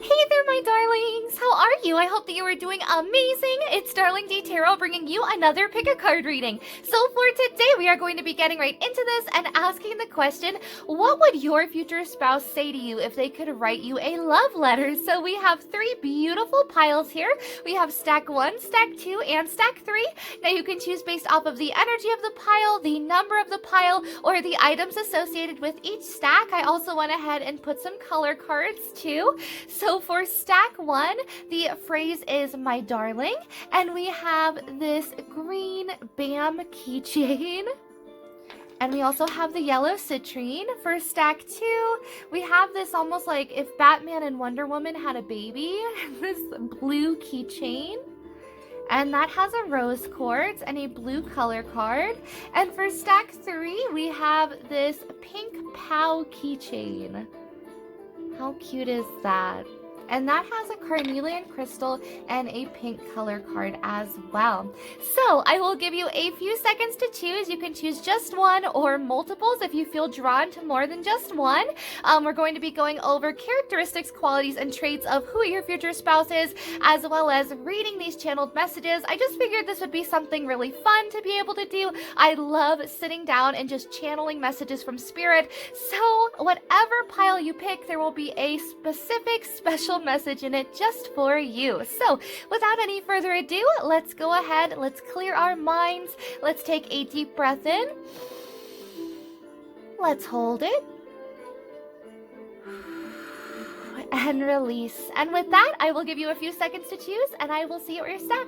Hey there, my darlings! How are you? I hope that you are doing amazing. It's Darling D Tarot bringing you another pick a card reading. So for today, we are going to be getting right into this and asking the question, what would your future spouse say to you if they could write you a love letter? So we have three beautiful piles here. We have stack 1, stack 2, and stack 3. Now you can choose based off of the energy of the pile, the number of the pile, or the items associated with each stack. I also went ahead and put some color cards too. So for stack 1, the phrase is my darling, and we have this green BAM keychain. And we also have the yellow citrine. For stack 2, we have this almost like if Batman and Wonder Woman had a baby, this blue keychain. And that has a rose quartz and a blue color card. And for stack 3, we have this pink POW keychain. How cute is that? And that has a carnelian crystal and a pink color card as well. So I will give you a few seconds to choose. You can choose just one or multiples if you feel drawn to more than just one. We're going to be going over characteristics, qualities, and traits of who your future spouse is, as well as reading these channeled messages. I just figured this would be something really fun to be able to do. I love sitting down and just channeling messages from spirit. So whatever pile you pick, there will be a specific special message in it just for you. So without any further ado, let's go ahead, let's clear our minds, let's take a deep breath in, let's hold it, and release. And with that, I will give you a few seconds to choose, and I will see you at your stack.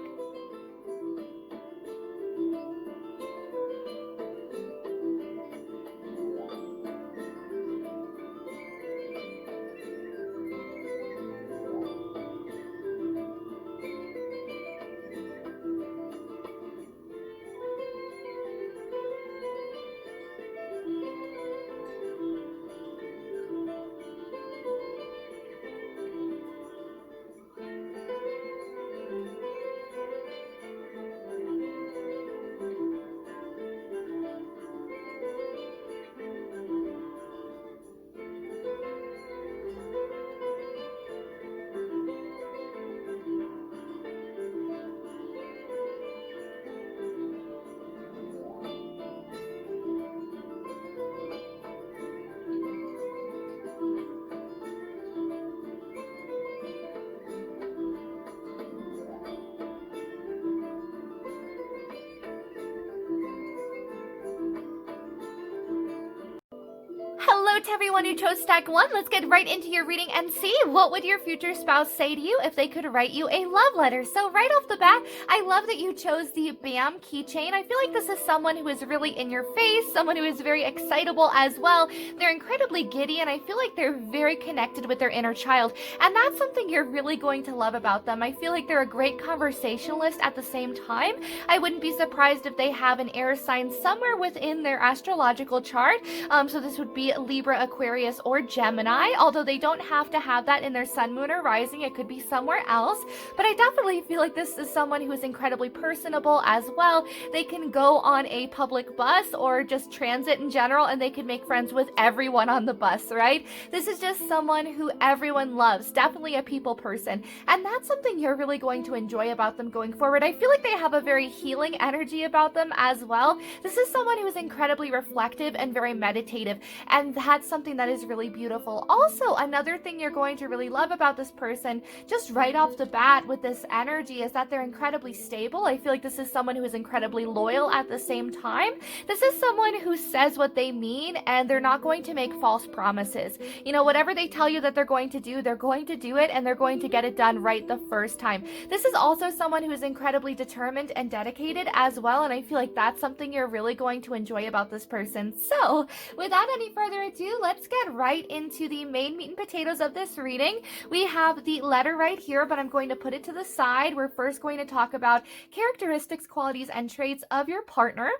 Hello to everyone who chose stack 1. Let's get right into your reading and see what would your future spouse say to you if they could write you a love letter. So right off the bat, I love that you chose the BAM keychain. I feel like this is someone who is really in your face, someone who is very excitable as well. They're incredibly giddy, and I feel like they're very connected with their inner child. And that's something you're really going to love about them. I feel like they're a great conversationalist at the same time. I wouldn't be surprised if they have an air sign somewhere within their astrological chart. So this would be Libra, Aquarius, or Gemini, although they don't have to have that in their sun, moon, or rising. It could be somewhere else. But I definitely feel like this is someone who is incredibly personable as well. They can go on a public bus or just transit in general, and they can make friends with everyone on the bus, right? This is just someone who everyone loves, definitely a people person. And that's something you're really going to enjoy about them going forward. I feel like they have a very healing energy about them as well. This is someone who is incredibly reflective and very meditative. And that's something that is really beautiful. Also, another thing you're going to really love about this person, just right off the bat with this energy, is that they're incredibly stable. I feel like this is someone who is incredibly loyal at the same time. This is someone who says what they mean, and they're not going to make false promises. You know, whatever they tell you that they're going to do it, and they're going to get it done right the first time. This is also someone who is incredibly determined and dedicated as well, and I feel like that's something you're really going to enjoy about this person. So, without any further ado, let's get right into the main meat and potatoes of this reading. We have the letter right here, but I'm going to put it to the side. We're first going to talk about characteristics, qualities, and traits of your partner.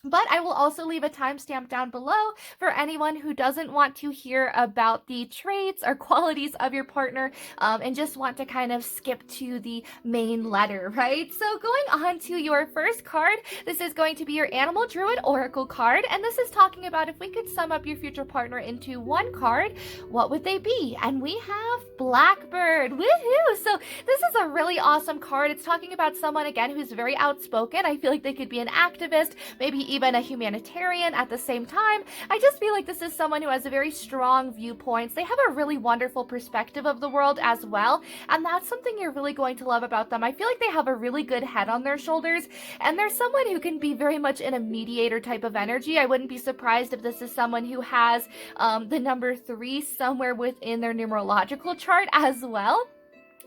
But I will also leave a timestamp down below for anyone who doesn't want to hear about the traits or qualities of your partner and just want to kind of skip to the main letter, right? So going on to your first card, this is going to be your Animal Druid Oracle card. And this is talking about if we could sum up your future partner into one card, what would they be? And we have Blackbird. Woohoo! So this is a really awesome card. It's talking about someone, again, who's very outspoken. I feel like they could be an activist, maybe even a humanitarian at the same time. I just feel like this is someone who has a very strong viewpoints. They have a really wonderful perspective of the world as well, and that's something you're really going to love about them. I feel like they have a really good head on their shoulders, and they're someone who can be very much in a mediator type of energy. I wouldn't be surprised if this is someone who has the number 3 somewhere within their numerological chart as well.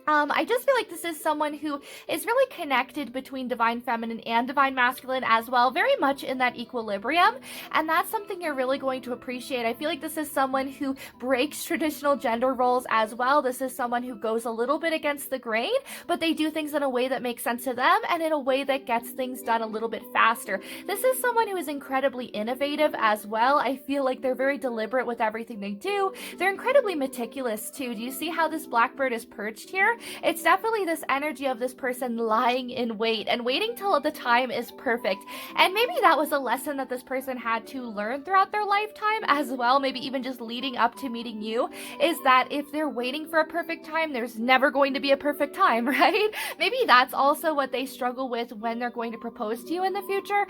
I just feel like this is someone who is really connected between divine feminine and divine masculine as well, very much in that equilibrium, and that's something you're really going to appreciate. I feel like this is someone who breaks traditional gender roles as well. This is someone who goes a little bit against the grain, but they do things in a way that makes sense to them and in a way that gets things done a little bit faster. This is someone who is incredibly innovative as well. I feel like they're very deliberate with everything they do. They're incredibly meticulous too. Do you see how this blackbird is perched here? It's definitely this energy of this person lying in wait and waiting till the time is perfect. And maybe that was a lesson that this person had to learn throughout their lifetime as well, maybe even just leading up to meeting you, is that if they're waiting for a perfect time, there's never going to be a perfect time, right? Maybe that's also what they struggle with when they're going to propose to you in the future,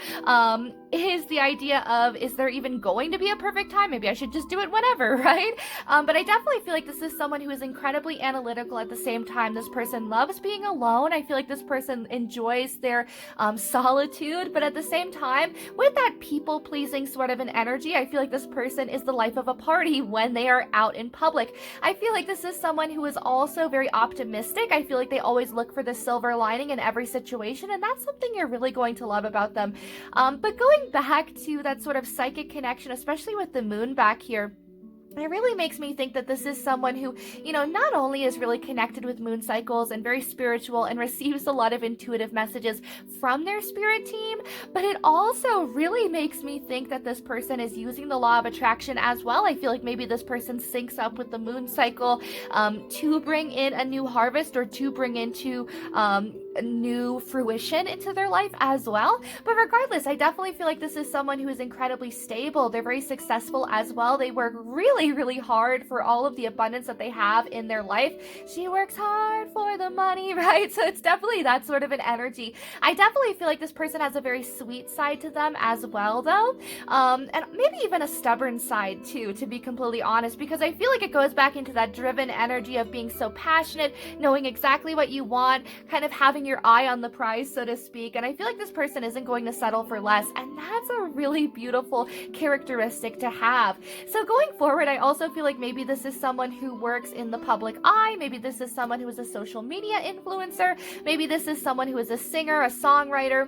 is the idea of, is there even going to be a perfect time? Maybe I should just do it whenever, right? But I definitely feel like this is someone who is incredibly analytical at the same time. This person loves being alone. I feel like this person enjoys their solitude, but at the same time, with that people-pleasing sort of an energy, I feel like this person is the life of a party when they are out in public. I feel like this is someone who is also very optimistic. I feel like they always look for the silver lining in every situation, and that's something you're really going to love about them. But going back to that sort of psychic connection, especially with the moon back here, it really makes me think that this is someone who, not only is really connected with moon cycles and very spiritual and receives a lot of intuitive messages from their spirit team, but it also really makes me think that this person is using the law of attraction as well. I feel like maybe this person syncs up with the moon cycle to bring in a new harvest or to bring into a new fruition into their life as well. But regardless, I definitely feel like this is someone who is incredibly stable. They're very successful as well. They work really, really hard for all of the abundance that they have in their life. She works hard for the money, right? So it's definitely that sort of an energy. I definitely feel like this person has a very sweet side to them as well, though. And maybe even a stubborn side too, to be completely honest, because I feel like it goes back into that driven energy of being so passionate, knowing exactly what you want, kind of having your eye on the prize, so to speak. And I feel like this person isn't going to settle for less, and that's a really beautiful characteristic to have. So going forward, I also feel like maybe this is someone who works in the public eye. Maybe this is someone who is a social media influencer. Maybe this is someone who is a singer, a songwriter.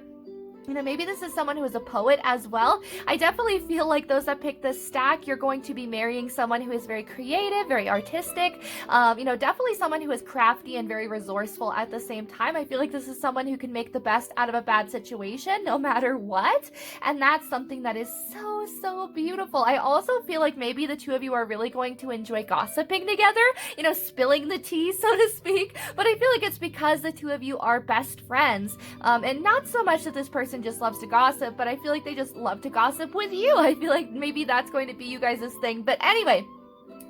Maybe this is someone who is a poet as well. I definitely feel like those that pick this stack, you're going to be marrying someone who is very creative, very artistic, definitely someone who is crafty and very resourceful at the same time. I feel like this is someone who can make the best out of a bad situation, no matter what. And that's something that is so, so beautiful. I also feel like maybe the two of you are really going to enjoy gossiping together, spilling the tea, so to speak. But I feel like it's because the two of you are best friends. And not so much that this person just loves to gossip, but I feel like they just love to gossip with you. I feel like maybe that's going to be you guys' thing. But anyway,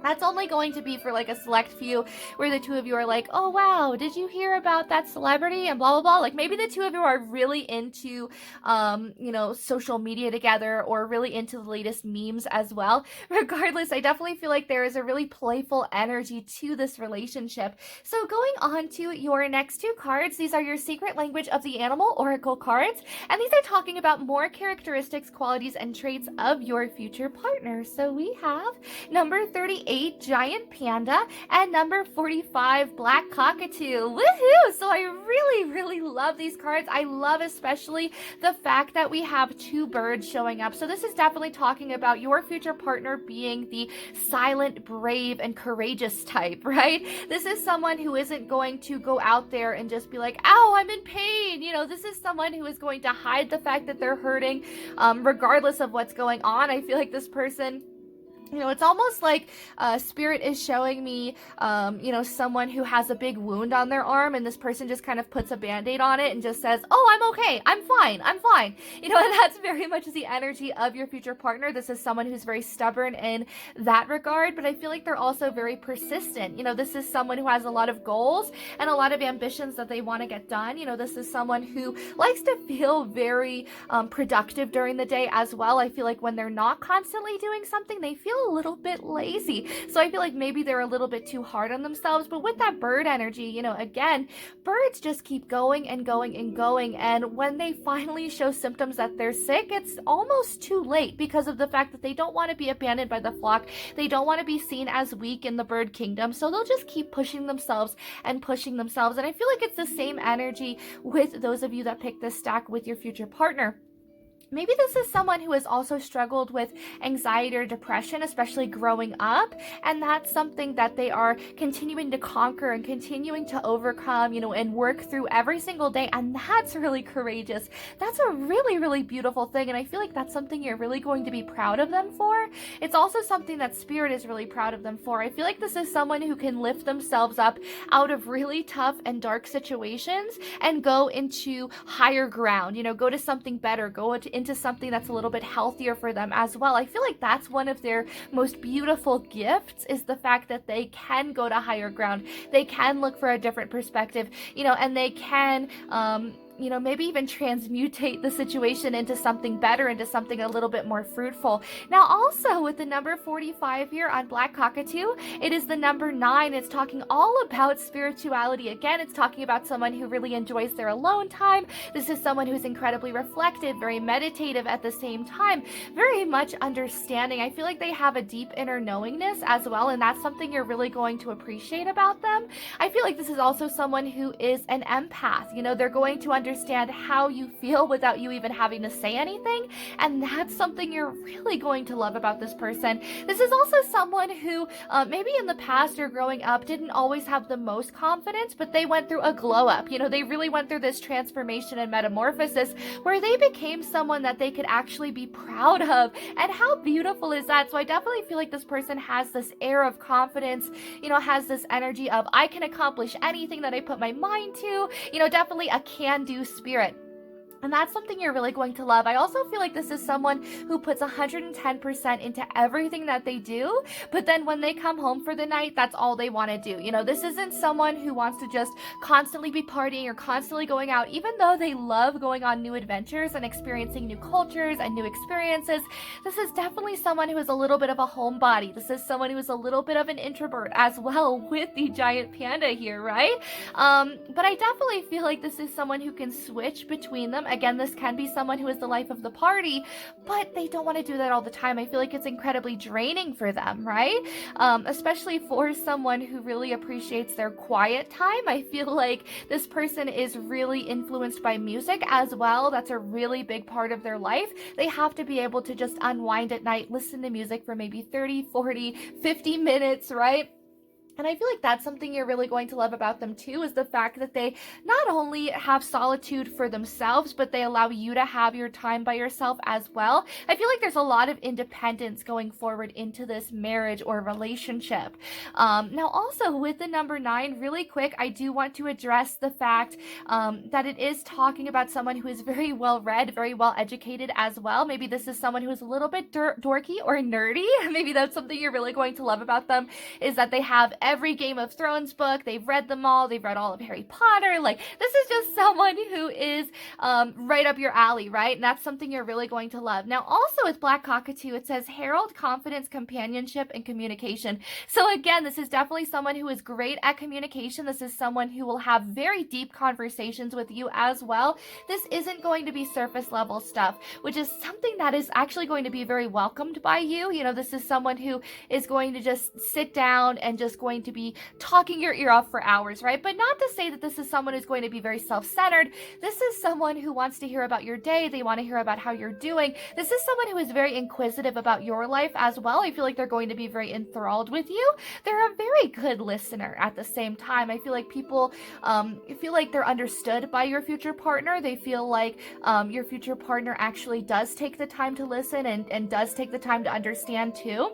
that's only going to be for like a select few where the two of you are like, oh wow, did you hear about that celebrity and blah blah blah. Like maybe the two of you are really into social media together, or really into the latest memes as well. Regardless, I definitely feel like there is a really playful energy to this relationship. So going on to your next two cards, these are your Secret Language of the Animal Oracle cards, and these are talking about more characteristics, qualities, and traits of your future partner. So we have number 38. 38, giant panda, and number 45, black cockatoo. Woohoo! So I really love these cards. I love especially the fact that we have two birds showing up. So this is definitely talking about your future partner being the silent, brave, and courageous type, right? This is someone who isn't going to go out there and just be like, ow, I'm in pain. You know, this is someone who is going to hide the fact that they're hurting, regardless of what's going on. I feel like this person, you know, it's almost like Spirit is showing me, you know, someone who has a big wound on their arm, and this person just kind of puts a band-aid on it and just says, oh, I'm okay, I'm fine. You know, and that's very much the energy of your future partner. This is someone who's very stubborn in that regard, but I feel like they're also very persistent. You know, this is someone who has a lot of goals and a lot of ambitions that they want to get done. You know, this is someone who likes to feel very productive during the day as well. I feel like when they're not constantly doing something, they feel a little bit lazy. So I feel like maybe they're a little bit too hard on themselves. But with that bird energy, you know, again, birds just keep going and going and going. And when they finally show symptoms that they're sick, it's almost too late because of the fact that they don't want to be abandoned by the flock. They don't want to be seen as weak in the bird kingdom. So they'll just keep pushing themselves and pushing themselves. And I feel like it's the same energy with those of you that pick this stack with your future partner. Maybe this is someone who has also struggled with anxiety or depression, especially growing up, and that's something that they are continuing to conquer and continuing to overcome, you know, and work through every single day, and that's really courageous. That's a really beautiful thing, and I feel like that's something you're really going to be proud of them for. It's also something that Spirit is really proud of them for. I feel like this is someone who can lift themselves up out of really tough and dark situations and go into higher ground, you know, go to something better, go into something that's a little bit healthier for them as well. I feel like that's one of their most beautiful gifts, is the fact that they can go to higher ground. They can look for a different perspective, you know, and they can, you know, maybe even transmutate the situation into something better, into something a little bit more fruitful. Now, also with the number 45 here on Black Cockatoo, it is the number 9. It's talking all about spirituality. Again, it's talking about someone who really enjoys their alone time. This is someone who's incredibly reflective, very meditative at the same time, very much understanding. I feel like they have a deep inner knowingness as well, and that's something you're really going to appreciate about them. I feel like this is also someone who is an empath. You know, they're going to understand how you feel without you even having to say anything, and that's something you're really going to love about this person. This is also someone who maybe in the past or growing up didn't always have the most confidence, but they went through a glow up. You know, they really went through this transformation and metamorphosis where they became someone that they could actually be proud of, and how beautiful is that? So I definitely feel like this person has this air of confidence, you know, has this energy of I can accomplish anything that I put my mind to, you know, definitely a can-do spirit. And that's something you're really going to love. I also feel like this is someone who puts 110% into everything that they do, but then when they come home for the night, that's all they want to do. You know, this isn't someone who wants to just constantly be partying or constantly going out, even though they love going on new adventures and experiencing new cultures and new experiences. This is definitely someone who is a little bit of a homebody. This is someone who is a little bit of an introvert as well, with the giant panda here, right? But I definitely feel like this is someone who can switch between them. Again, this can be someone who is the life of the party, but they don't want to do that all the time. I feel like it's incredibly draining for them, right? Especially for someone who really appreciates their quiet time. I feel like this person is really influenced by music as well. That's a really big part of their life. They have to be able to just unwind at night, listen to music for maybe 30, 40, 50 minutes, right? And I feel like that's something you're really going to love about them too, is the fact that they not only have solitude for themselves, but they allow you to have your time by yourself as well. I feel like there's a lot of independence going forward into this marriage or relationship. Now also with the number 9, really quick, I do want to address the fact that it is talking about someone who is very well read, very well educated as well. Maybe this is someone who is a little bit dorky or nerdy. Maybe that's something you're really going to love about them, is that they have every Game of Thrones book. They've read them all. They've read all of Harry Potter. Like, this is just someone who is right up your alley, right? And that's something you're really going to love. Now, also with Black Cockatoo, it says herald confidence, companionship, and communication. So again, this is definitely someone who is great at communication. This is someone who will have very deep conversations with you as well. This isn't going to be surface level stuff, which is something that is actually going to be very welcomed by you. You know, this is someone who is going to just sit down and just going to be talking your ear off for hours, right? But not to say that this is someone who's going to be very self-centered. This is someone who wants to hear about your day. They want to hear about how you're doing. This is someone who is very inquisitive about your life as well. I feel like they're going to be very enthralled with you. They're a very good listener at the same time. I feel like people feel like they're understood by your future partner. They feel like your future partner actually does take the time to listen and does take the time to understand too.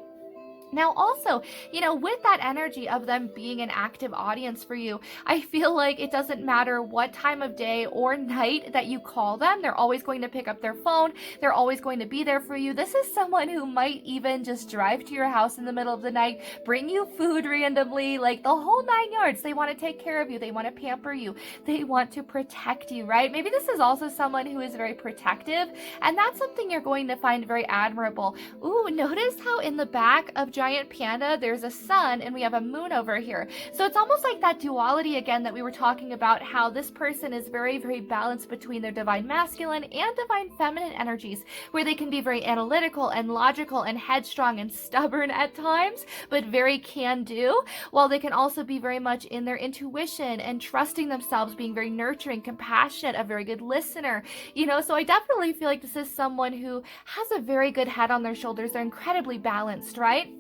Now also, you know, with that energy of them being an active audience for you, I feel like it doesn't matter what time of day or night that you call them, they're always going to pick up their phone. They're always going to be there for you. This is someone who might even just drive to your house in the middle of the night, bring you food randomly, like the whole 9 yards. They want to take care of you. They want to pamper you. They want to protect you, right? Maybe this is also someone who is very protective, and that's something you're going to find very admirable. Ooh, notice how in the back of Giant Panda, there's a sun and we have a moon over here. So it's almost like that duality again that we were talking about, how this person is very, very balanced between their divine masculine and divine feminine energies, where they can be very analytical and logical and headstrong and stubborn at times, but very can do, while they can also be very much in their intuition and trusting themselves, being very nurturing, compassionate, a very good listener, you know. So I definitely feel like this is someone who has a very good head on their shoulders. They're incredibly balanced, right?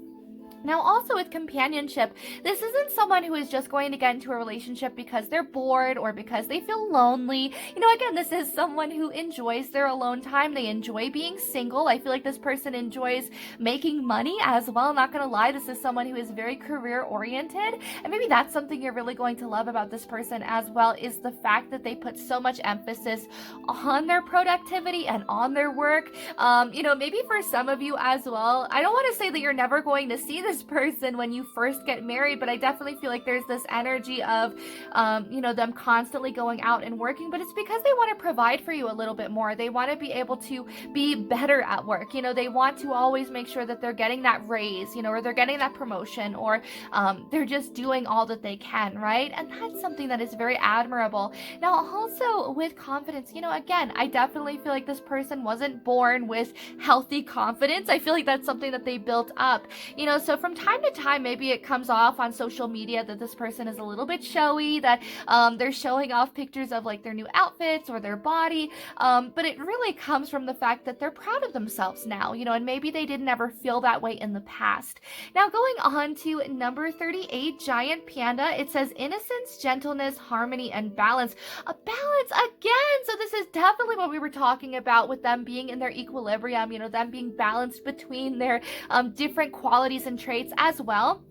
Now, also with companionship, this isn't someone who is just going to get into a relationship because they're bored or because they feel lonely. You know, again, this is someone who enjoys their alone time. They enjoy being single. I feel like this person enjoys making money as well. Not gonna lie, this is someone who is very career oriented. And maybe that's something you're really going to love about this person as well, is the fact that they put so much emphasis on their productivity and on their work. You know, maybe for some of you as well, I don't want to say that you're never going to see this person when you first get married, but I definitely feel like there's this energy of you know, them constantly going out and working, but it's because they want to provide for you a little bit more. They want to be able to be better at work. You know, they want to always make sure that they're getting that raise, you know, or they're getting that promotion, or they're just doing all that they can, right? And that's something that is very admirable. Now, also with confidence, you know, again, I definitely feel like this person wasn't born with healthy confidence. I feel like that's something that they built up, you know. So from time to time, maybe it comes off on social media that this person is a little bit showy, that they're showing off pictures of like their new outfits or their body, but it really comes from the fact that they're proud of themselves now, you know, and maybe they didn't ever feel that way in the past. Now, going on to number 38, Giant Panda, it says innocence, gentleness, harmony, and balance. A balance again. So this is definitely what we were talking about with them being in their equilibrium, you know, them being balanced between their different qualities and traits as well.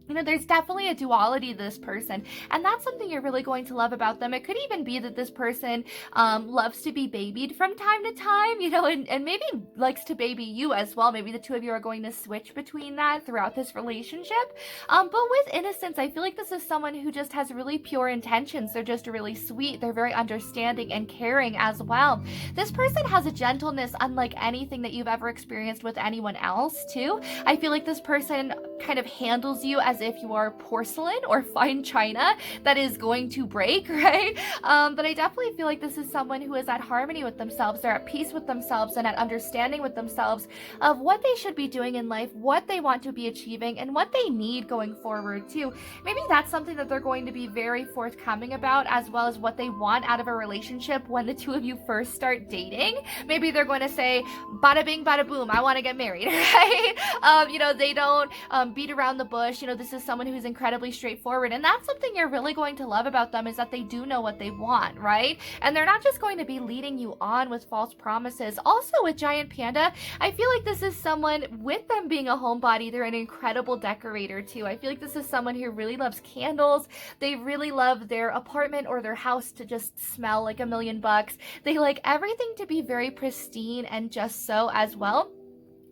You know, there's definitely a duality to this person, and that's something you're really going to love about them. It could even be that this person loves to be babied from time to time, you know, and maybe likes to baby you as well. Maybe the two of you are going to switch between that throughout this relationship. But with innocence, I feel like this is someone who just has really pure intentions. They're just really sweet. They're very understanding and caring as well. This person has a gentleness unlike anything that you've ever experienced with anyone else, too. I feel like this person kind of handles you as if you are porcelain or fine china that is going to break, right? But I definitely feel like this is someone who is at harmony with themselves. They're at peace with themselves and at understanding with themselves of what they should be doing in life, what they want to be achieving, and what they need going forward too. Maybe that's something that they're going to be very forthcoming about, as well as what they want out of a relationship when the two of you first start dating. Maybe they're going to say, bada bing, bada boom, I want to get married, right? You know, they don't beat around the bush. You know, this is someone who's incredibly straightforward, and that's something you're really going to love about them, is that they do know what they want, right? And they're not just going to be leading you on with false promises. Also with Giant Panda, I feel like this is someone, with them being a homebody, they're an incredible decorator too. I feel like this is someone who really loves candles. They really love their apartment or their house to just smell like $1,000,000. They like everything to be very pristine and just so as well.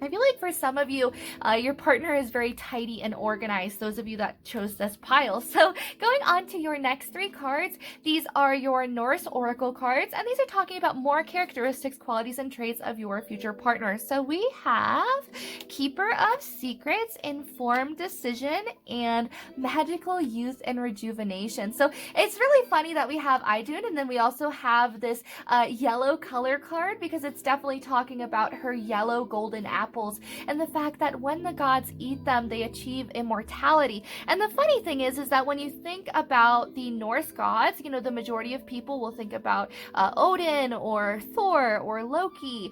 I feel like for some of you, your partner is very tidy and organized, those of you that chose this pile. So going on to your next three cards, these are your Norse Oracle cards, and these are talking about more characteristics, qualities, and traits of your future partner. So we have Keeper of Secrets, Informed Decision, and Magical Youth and Rejuvenation. So it's really funny that we have Idun, and then we also have this yellow color card, because it's definitely talking about her yellow golden apples and the fact that when the gods eat them, they achieve immortality. And the funny thing is that when you think about the Norse gods, you know, the majority of people will think about Odin or Thor or Loki,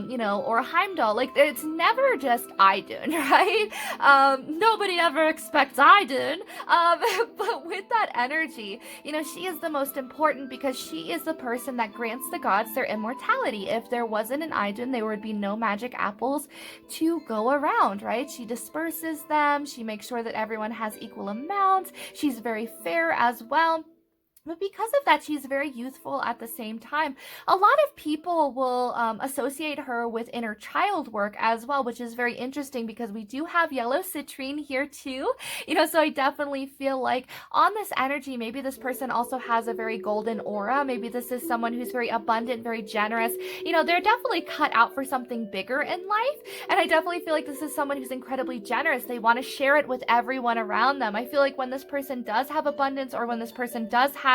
you know, or Heimdall. Like, it's never just Idun, right? Nobody ever expects Idun. But with that energy, you know, she is the most important because she is the person that grants the gods their immortality. If there wasn't an Idun, there would be no magic apples to go around, right? She disperses them. She makes sure that everyone has equal amounts. She's very fair as well. But because of that, she's very youthful at the same time. A lot of people will associate her with inner child work as well, which is very interesting because we do have yellow citrine here too. You know, so I definitely feel like on this energy, maybe this person also has a very golden aura. Maybe this is someone who's very abundant, very generous. You know, they're definitely cut out for something bigger in life. And I definitely feel like this is someone who's incredibly generous. They want to share it with everyone around them. I feel like when this person does have abundance, or when this person does have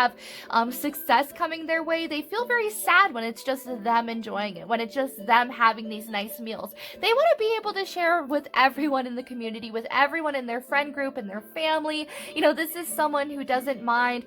success coming their way, they feel very sad when it's just them enjoying it, when it's just them having these nice meals. They want to be able to share with everyone in the community, with everyone in their friend group and their family. You know, this is someone who doesn't mind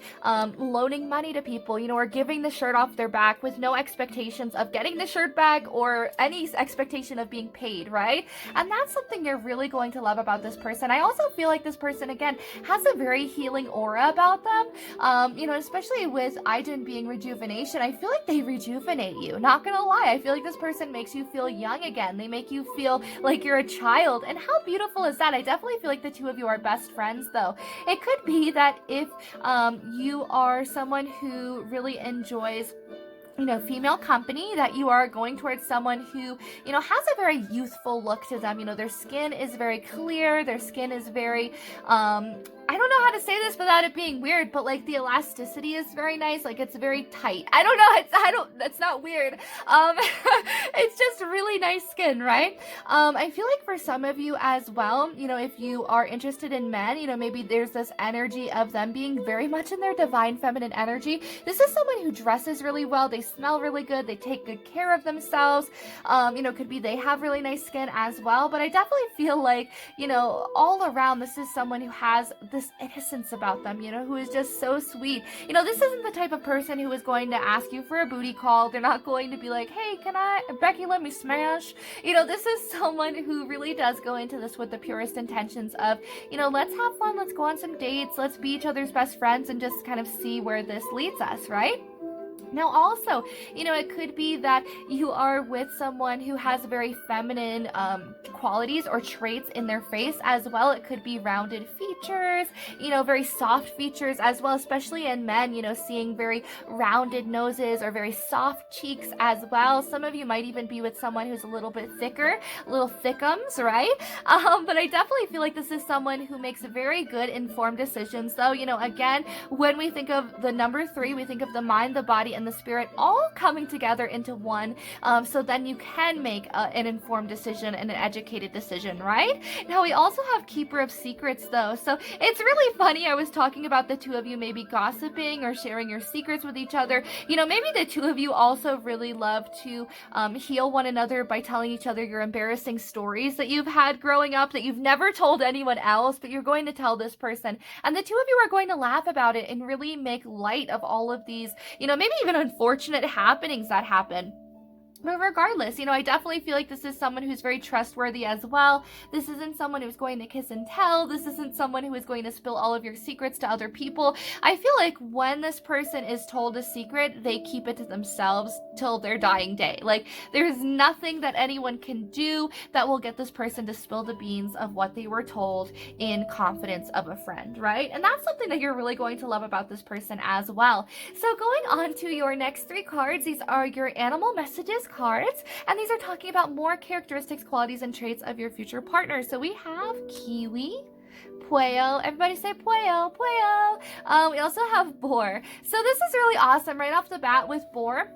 loaning money to people, you know, or giving the shirt off their back with no expectations of getting the shirt back or any expectation of being paid, right? And that's something you're really going to love about this person. I also feel like this person, again, has a very healing aura about them. You know, especially with Idun being rejuvenation, I feel like they rejuvenate you. Not gonna lie, I feel like this person makes you feel young again. They make you feel like you're a child. And how beautiful is that? I definitely feel like the two of you are best friends, though. It could be that if you are someone who really enjoys, you know, female company, that you are going towards someone who, you know, has a very youthful look to them. You know, their skin is very clear, their skin is very I don't know how to say this without it being weird, but like the elasticity is very nice. Like, it's very tight. I don't know. That's not weird. It's just really nice skin, right? I feel like for some of you as well, you know, if you are interested in men, you know, maybe there's this energy of them being very much in their divine feminine energy. This is someone who dresses really well. They smell really good. They take good care of themselves. You know, could be they have really nice skin as well. But I definitely feel like, you know, all around, this is someone who has this innocence about them, you know, who is just so sweet. You know, this isn't the type of person who is going to ask you for a booty call. They're not going to be like, hey, Becky, let me smash. You know, this is someone who really does go into this with the purest intentions of, you know, let's have fun, let's go on some dates, let's be each other's best friends and just kind of see where this leads us, right? Now also, you know, it could be that you are with someone who has very feminine qualities or traits in their face as well. It could be rounded features, you know, very soft features as well, especially in men, you know, seeing very rounded noses or very soft cheeks as well. Some of you might even be with someone who's a little bit thicker, little thickums, right? But I definitely feel like this is someone who makes very good informed decisions. So, you know, again, when we think of the number 3, we think of the mind, the body, and the spirit all coming together into one, so then you can make an informed decision and an educated decision, right? Now we also have Keeper of Secrets, though, so it's really funny. I was talking about the two of you maybe gossiping or sharing your secrets with each other. You know, maybe the two of you also really love to heal one another by telling each other your embarrassing stories that you've had growing up that you've never told anyone else, but you're going to tell this person, and the two of you are going to laugh about it and really make light of all of these, you know, maybe even unfortunate happenings that happen. But regardless, you know, I definitely feel like this is someone who's very trustworthy as well. This isn't someone who's going to kiss and tell. This isn't someone who is going to spill all of your secrets to other people. I feel like when this person is told a secret, they keep it to themselves till their dying day. Like, there's nothing that anyone can do that will get this person to spill the beans of what they were told in confidence of a friend, right? And that's something that you're really going to love about this person as well. So going on to your next 3 cards, these are your animal messages cards, and these are talking about more characteristics, qualities, and traits of your future partner. So we have Kiwi, Pueo. Everybody say Pueo, Pueo. We also have Boar. So this is really awesome right off the bat with Boar.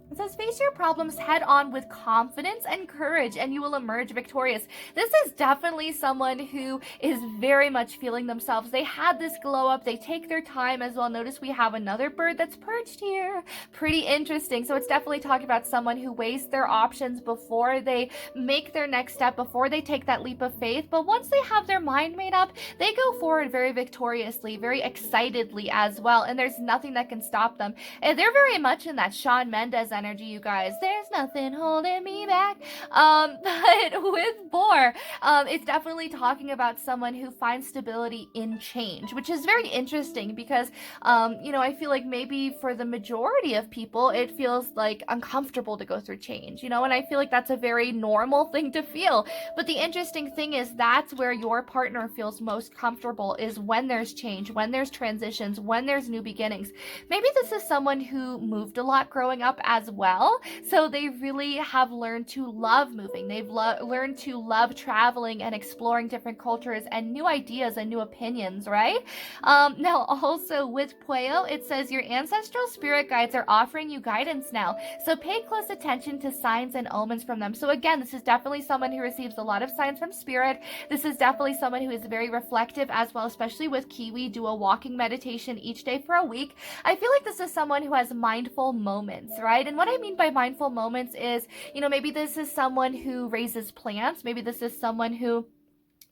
It says, face your problems head on with confidence and courage, and you will emerge victorious. This is definitely someone who is very much feeling themselves. They had this glow up. They take their time as well. Notice we have another bird that's perched here. Pretty interesting. So it's definitely talking about someone who weighs their options before they make their next step, before they take that leap of faith. But once they have their mind made up, they go forward very victoriously, very excitedly as well. And there's nothing that can stop them. And they're very much in that Shawn Mendes energy, you guys. There's nothing holding me back. But with Boar, it's definitely talking about someone who finds stability in change, which is very interesting because, I feel like maybe for the majority of people, it feels like uncomfortable to go through change, and I feel like that's a very normal thing to feel. But the interesting thing is that's where your partner feels most comfortable, is when there's change, when there's transitions, when there's new beginnings. Maybe this is someone who moved a lot growing up as well, so they really have learned to love moving. They've learned to love traveling and exploring different cultures and new ideas and new opinions, right? Now also with Pueo, it says your ancestral spirit guides are offering you guidance now, so pay close attention to signs and omens from them. So again, this is definitely someone who receives a lot of signs from spirit. This is definitely someone who is very reflective as well, especially with Kiwi. Do a walking meditation each day for a week. I feel like this is someone who has mindful moments, right? And what I mean by mindful moments is, maybe this is someone who raises plants. Maybe this is someone who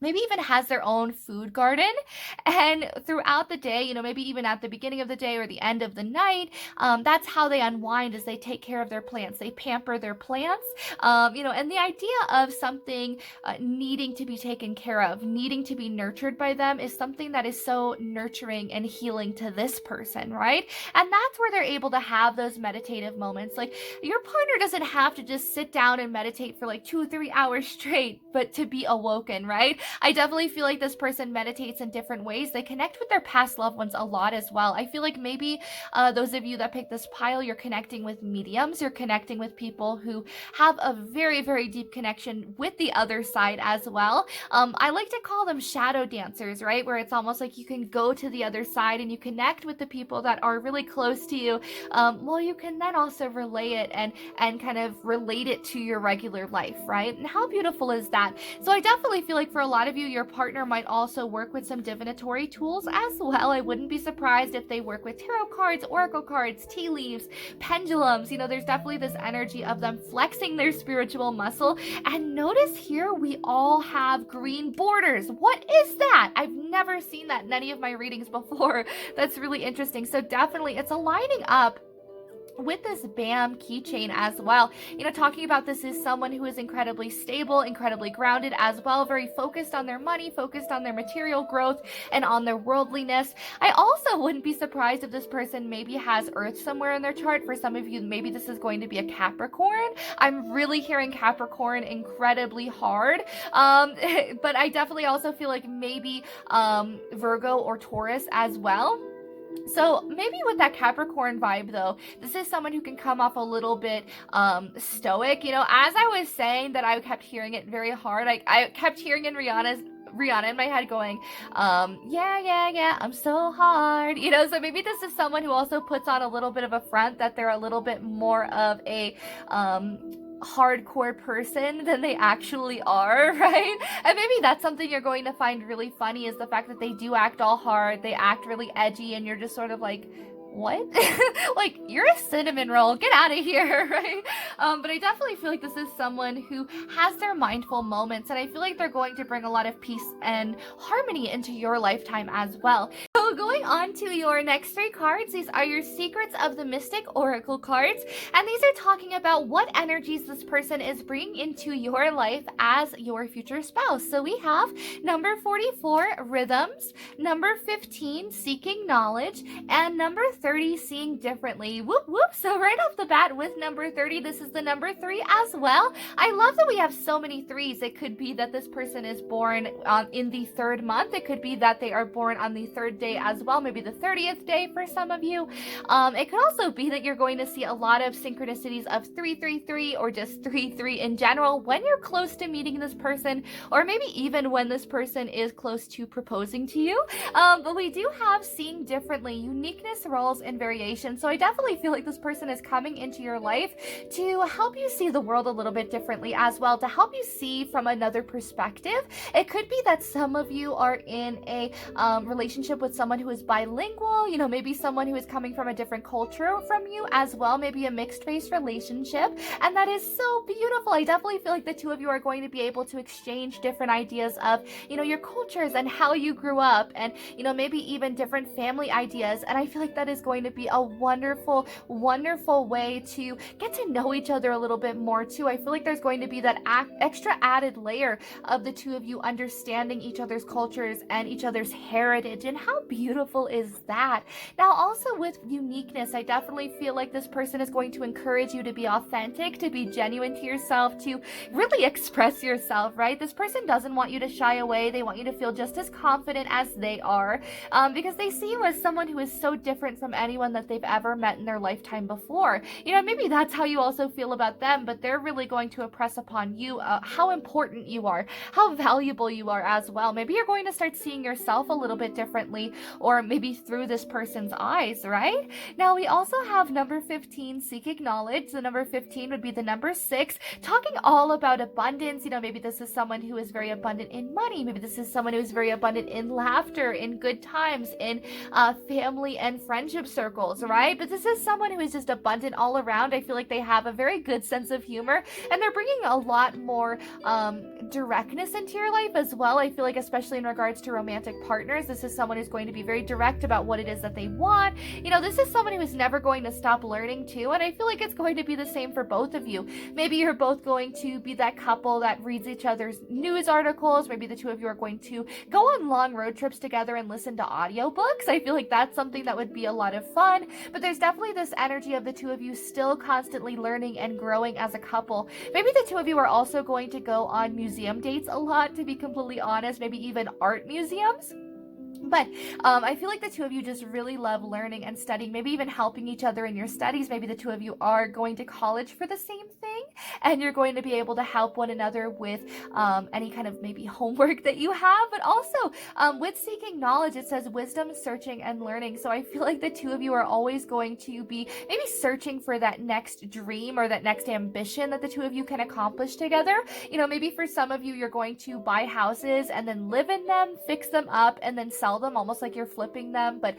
maybe even has their own food garden, and throughout the day, maybe even at the beginning of the day or the end of the night, that's how they unwind, is they take care of their plants, they pamper their plants, and the idea of something needing to be taken care of, needing to be nurtured by them, is something that is so nurturing and healing to this person, right? And that's where they're able to have those meditative moments. Like, your partner doesn't have to just sit down and meditate for like 2 or 3 hours straight, but to be awoken, right? I definitely feel like this person meditates in different ways. They connect with their past loved ones a lot as well. I feel like maybe those of you that pick this pile, you're connecting with mediums. You're connecting with people who have a very, very deep connection with the other side as well. I like to call them shadow dancers, right? Where it's almost like you can go to the other side and you connect with the people that are really close to you. Well, you can then also relay it and kind of relate it to your regular life, right? And how beautiful is that? So I definitely feel like for a lot of you, your partner might also work with some divinatory tools as well. I wouldn't be surprised if they work with tarot cards, oracle cards, tea leaves, pendulums. There's definitely this energy of them flexing their spiritual muscle. And notice here we all have green borders. What is that? I've never seen that in any of my readings before. That's really interesting. So definitely it's aligning up with this BAM keychain as well. Talking about this is someone who is incredibly stable, incredibly grounded as well, very focused on their money, focused on their material growth, and on their worldliness. I also wouldn't be surprised if this person maybe has Earth somewhere in their chart. For some of you, maybe this is going to be a Capricorn. I'm really hearing Capricorn incredibly hard. But I definitely also feel like maybe Virgo or Taurus as well. So maybe with that Capricorn vibe though, this is someone who can come off a little bit stoic. As I was saying that I kept hearing it very hard, I kept hearing in Rihanna in my head going, yeah, I'm so hard, so maybe this is someone who also puts on a little bit of a front, that they're a little bit more of a hardcore person than they actually are, right? And maybe that's something you're going to find really funny, is the fact that they do act all hard, they act really edgy, and you're just sort of like, what? Like, you're a cinnamon roll, get out of here, right? But I definitely feel like this is someone who has their mindful moments, and I feel like they're going to bring a lot of peace and harmony into your lifetime as well. So going on to your next 3 cards, these are your Secrets of the Mystic Oracle cards, and these are talking about what energies this person is bringing into your life as your future spouse. So we have number 44, Rhythms, number 15, Seeking Knowledge, and number 30, Seeing Differently. Whoop whoop. So right off the bat with number 30, this is the number 3 as well. I love that we have so many 3s. It could be that this person is born in the 3rd month. It could be that they are born on the 3rd day as well, maybe the 30th day for some of you. It could also be that you're going to see a lot of synchronicities of 333 or just 33 in general when you're close to meeting this person, or maybe even when this person is close to proposing to you. But we do have seeing differently, uniqueness, roles, and variation. So I definitely feel like this person is coming into your life to help you see the world a little bit differently as well, to help you see from another perspective. It could be that some of you are in a relationship with someone who is bilingual, you know, maybe someone who is coming from a different culture from you as well, maybe a mixed race relationship, and that is so beautiful. I definitely feel like the two of you are going to be able to exchange different ideas of, you know, your cultures and how you grew up, and, you know, maybe even different family ideas, and I feel like that is going to be a wonderful, wonderful way to get to know each other a little bit more too. I feel like there's going to be that extra added layer of the two of you understanding each other's cultures and each other's heritage, and how beautiful is that? Now, also with uniqueness, I definitely feel like this person is going to encourage you to be authentic, to be genuine to yourself, to really express yourself, right? This person doesn't want you to shy away. They want you to feel just as confident as they are, because they see you as someone who is so different from anyone that they've ever met in their lifetime before. You know, maybe that's how you also feel about them, but they're really going to impress upon you how important you are, how valuable you are as well. Maybe you're going to start seeing yourself a little bit differently, or maybe through this person's eyes, right? Now, we also have number 15, seeking knowledge. The number 15 would be the number 6, talking all about abundance. You know, maybe this is someone who is very abundant in money. Maybe this is someone who is very abundant in laughter, in good times, in family and friendship circles, right? But this is someone who is just abundant all around. I feel like they have a very good sense of humor, and they're bringing a lot more directness into your life as well. I feel like, especially in regards to romantic partners, this is someone who's going to be very direct about what it is that they want. You know, this is someone who is never going to stop learning too, and I feel like it's going to be the same for both of you. Maybe you're both going to be that couple that reads each other's news articles. Maybe the two of you are going to go on long road trips together and listen to audiobooks. I feel like that's something that would be a lot of fun, but there's definitely this energy of the two of you still constantly learning and growing as a couple. Maybe the two of you are also going to go on museum dates a lot, to be completely honest, maybe even art museums. But I feel like the two of you just really love learning and studying, maybe even helping each other in your studies. Maybe the two of you are going to college for the same thing, and you're going to be able to help one another with any kind of maybe homework that you have. But also with seeking knowledge, it says wisdom, searching, and learning. So I feel like the two of you are always going to be maybe searching for that next dream or that next ambition that the two of you can accomplish together. You know, maybe for some of you, you're going to buy houses and then live in them, fix them up, and then sell them, almost like you're flipping them, but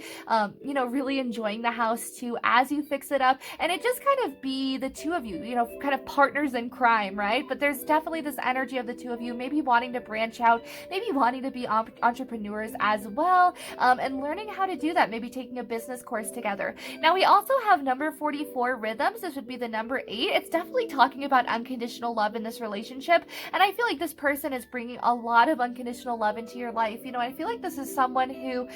you know, really enjoying the house too as you fix it up, and it just kind of be the two of you, you know, kind of partners in crime, right? But there's definitely this energy of the two of you maybe wanting to branch out, maybe wanting to be entrepreneurs as well, and learning how to do that, maybe taking a business course together. Now, we also have number 44, rhythms. This would be the number 8. It's definitely talking about unconditional love in this relationship, and I feel like this person is bringing a lot of unconditional love into your life. You know, I feel like this is someone who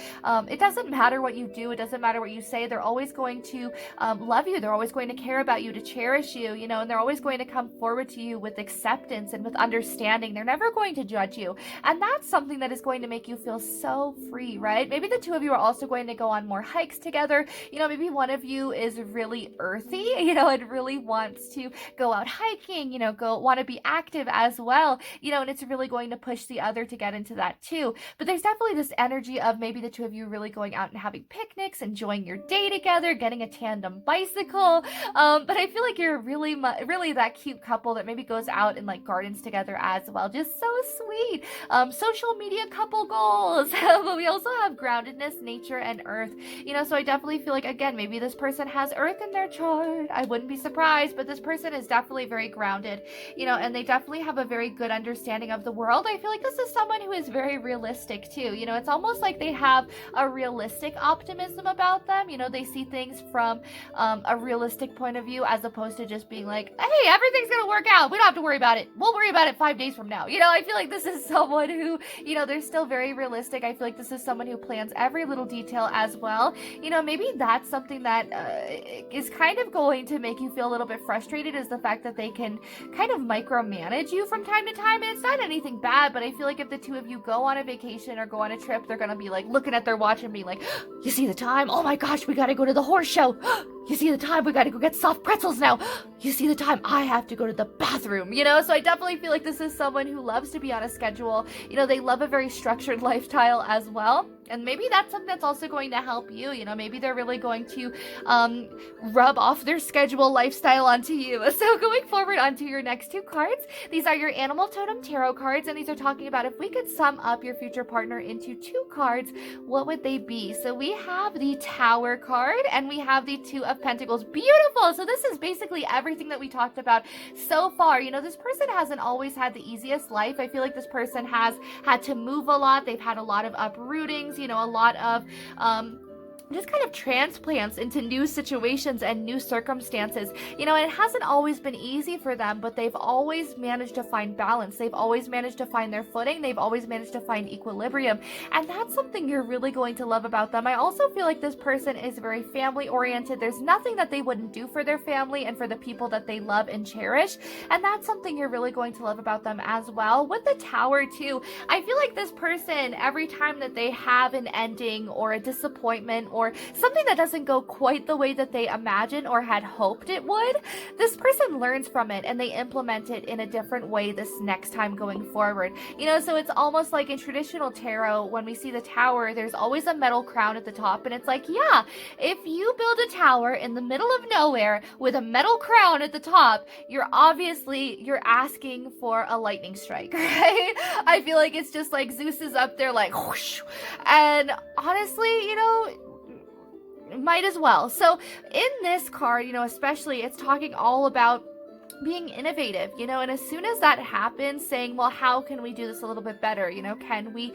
it doesn't matter what you do, it doesn't matter what you say, they're always going to love you, they're always going to care about you, to cherish you, you know, and they're always going to come forward to you with acceptance and with understanding. They're never going to judge you, and that's something that is going to make you feel so free, right? Maybe the two of you are also going to go on more hikes together. You know, maybe one of you is really earthy, you know, and really wants to go out hiking, you know, want to be active as well, you know, and it's really going to push the other to get into that too. But there's definitely this energy of maybe the two of you really going out and having picnics, enjoying your day together, getting a tandem bicycle. But I feel like you're really that cute couple that maybe goes out and like gardens together as well. Just so sweet. Social media couple goals. But we also have groundedness, nature, and earth. You know, so I definitely feel like, again, maybe this person has earth in their chart. I wouldn't be surprised, but this person is definitely very grounded, you know, and they definitely have a very good understanding of the world. I feel like this is someone who is very realistic too. You know, it's almost like they have a realistic optimism about them. You know, they see things from a realistic point of view, as opposed to just being like, hey, everything's gonna work out, we don't have to worry about it, we'll worry about it 5 days from now. You know, I feel like this is someone who, you know, they're still very realistic. I feel like this is someone who plans every little detail as well. You know, maybe that's something that is kind of going to make you feel a little bit frustrated, is the fact that they can kind of micromanage you from time to time. And it's not anything bad, but I feel like if the two of you go on a vacation or go on a trip, they're going gonna be like looking at their watch and being like, you see the time? Oh my gosh, we gotta go to the horse show. You see the time? We gotta go get soft pretzels now. You see the time? I have to go to the bathroom, you know? So I definitely feel like this is someone who loves to be on a schedule. You know, they love a very structured lifestyle as well. And maybe that's something that's also going to help you. You know, maybe they're really going to rub off their schedule lifestyle onto you. So going forward onto your next two cards, these are your Animal Totem Tarot cards, and these are talking about if we could sum up your future partner into two cards, what would they be? So we have the Tower card, and we have the Two of Pentacles. Beautiful! So this is basically everything that we talked about so far. You know, this person hasn't always had the easiest life. I feel like this person has had to move a lot. They've had a lot of uprootings, you know, a lot of just kind of transplants into new situations and new circumstances. You know, it hasn't always been easy for them, but they've always managed to find balance. They've always managed to find their footing. They've always managed to find equilibrium. And that's something you're really going to love about them. I also feel like this person is very family oriented. There's nothing that they wouldn't do for their family and for the people that they love and cherish. And that's something you're really going to love about them as well. With the Tower too, I feel like this person, every time that they have an ending or a disappointment or something that doesn't go quite the way that they imagined or had hoped it would, this person learns from it and they implement it in a different way this next time going forward. You know, so it's almost like in traditional tarot, when we see the Tower, there's always a metal crown at the top, and it's like, yeah, if you build a tower in the middle of nowhere with a metal crown at the top, you're asking for a lightning strike, right? I feel like it's just like Zeus is up there like whoosh, and honestly, you know, might as well. So in this card, you know, especially, it's talking all about being innovative, you know, and as soon as that happens, saying, well, how can we do this a little bit better? You know, can we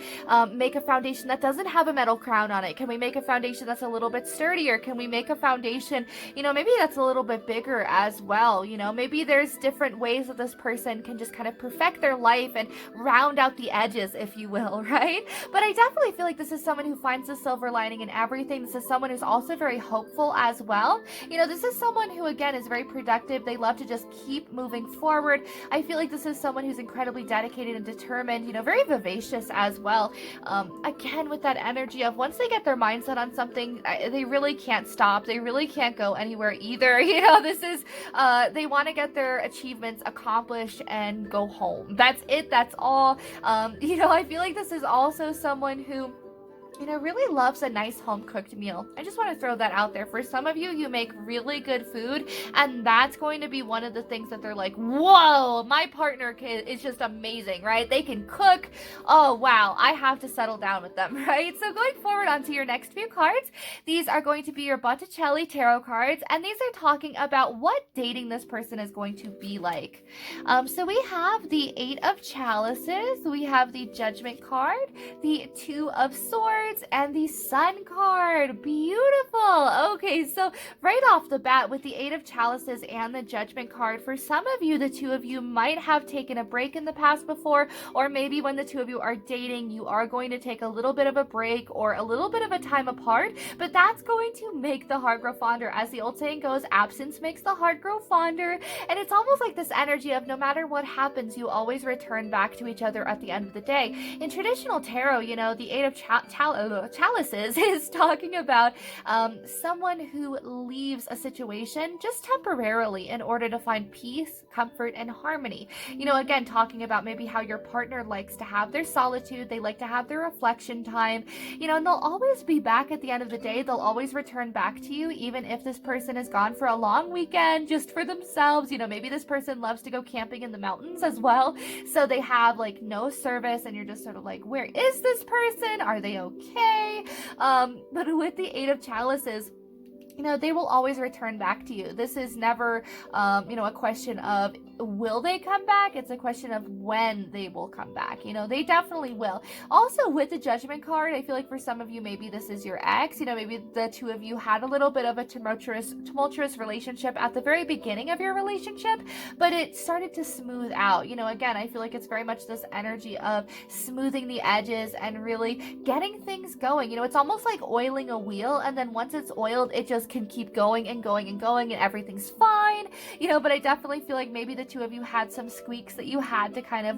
make a foundation that doesn't have a metal crown on it? Can we make a foundation that's a little bit sturdier? Can we make a foundation, you know, maybe that's a little bit bigger as well? You know, maybe there's different ways that this person can just kind of perfect their life and round out the edges, if you will, right? But I definitely feel like this is someone who finds the silver lining in everything. This is someone who's also very hopeful as well. You know, this is someone who, again, is very productive. They love to just keep moving forward. I feel like this is someone who's incredibly dedicated and determined, you know, very vivacious as well. Again, with that energy of once they get their mindset on something, they really can't stop. They really can't go anywhere either. You know, this is, they want to get their achievements accomplished and go home. That's it. That's all. You know, I feel like this is also someone who, you know, really loves a nice home-cooked meal. I just want to throw that out there. For some of you, you make really good food, and that's going to be one of the things that they're like, whoa, my partner is just amazing, right? They can cook. Oh, wow, I have to settle down with them, right? So going forward onto your next few cards, these are going to be your Botticelli tarot cards, and these are talking about what dating this person is going to be like. So we have the Eight of Chalices, we have the Judgment card, the Two of Swords, and the Sun card. Beautiful. Okay, so right off the bat with the Eight of Chalices and the Judgment card, for some of you, the two of you might have taken a break in the past before, or maybe when the two of you are dating, you are going to take a little bit of a break or a little bit of a time apart, but that's going to make the heart grow fonder. As the old saying goes, absence makes the heart grow fonder, and it's almost like this energy of no matter what happens, you always return back to each other at the end of the day. In traditional tarot, you know, the Eight of Chalices is talking about someone who leaves a situation just temporarily in order to find peace, comfort, and harmony. You know, again, talking about maybe how your partner likes to have their solitude, they like to have their reflection time, you know, and they'll always be back at the end of the day. They'll always return back to you, even if this person is gone for a long weekend just for themselves. You know, maybe this person loves to go camping in the mountains as well, so they have like no service, and you're just sort of like, where is this person? Are they okay? But with the Eight of Chalices, you know, they will always return back to you. This is never, you know, a question of will they come back? It's a question of when they will come back. You know, they definitely will. Also, with the Judgment card, I feel like for some of you, maybe this is your ex. You know, maybe the two of you had a little bit of a tumultuous relationship at the very beginning of your relationship, but it started to smooth out. You know, again, I feel like it's very much this energy of smoothing the edges and really getting things going. You know, it's almost like oiling a wheel, and then once it's oiled, it just can keep going and going and going, and everything's fine. You know, but I definitely feel like maybe the two of you had some squeaks that you had to kind of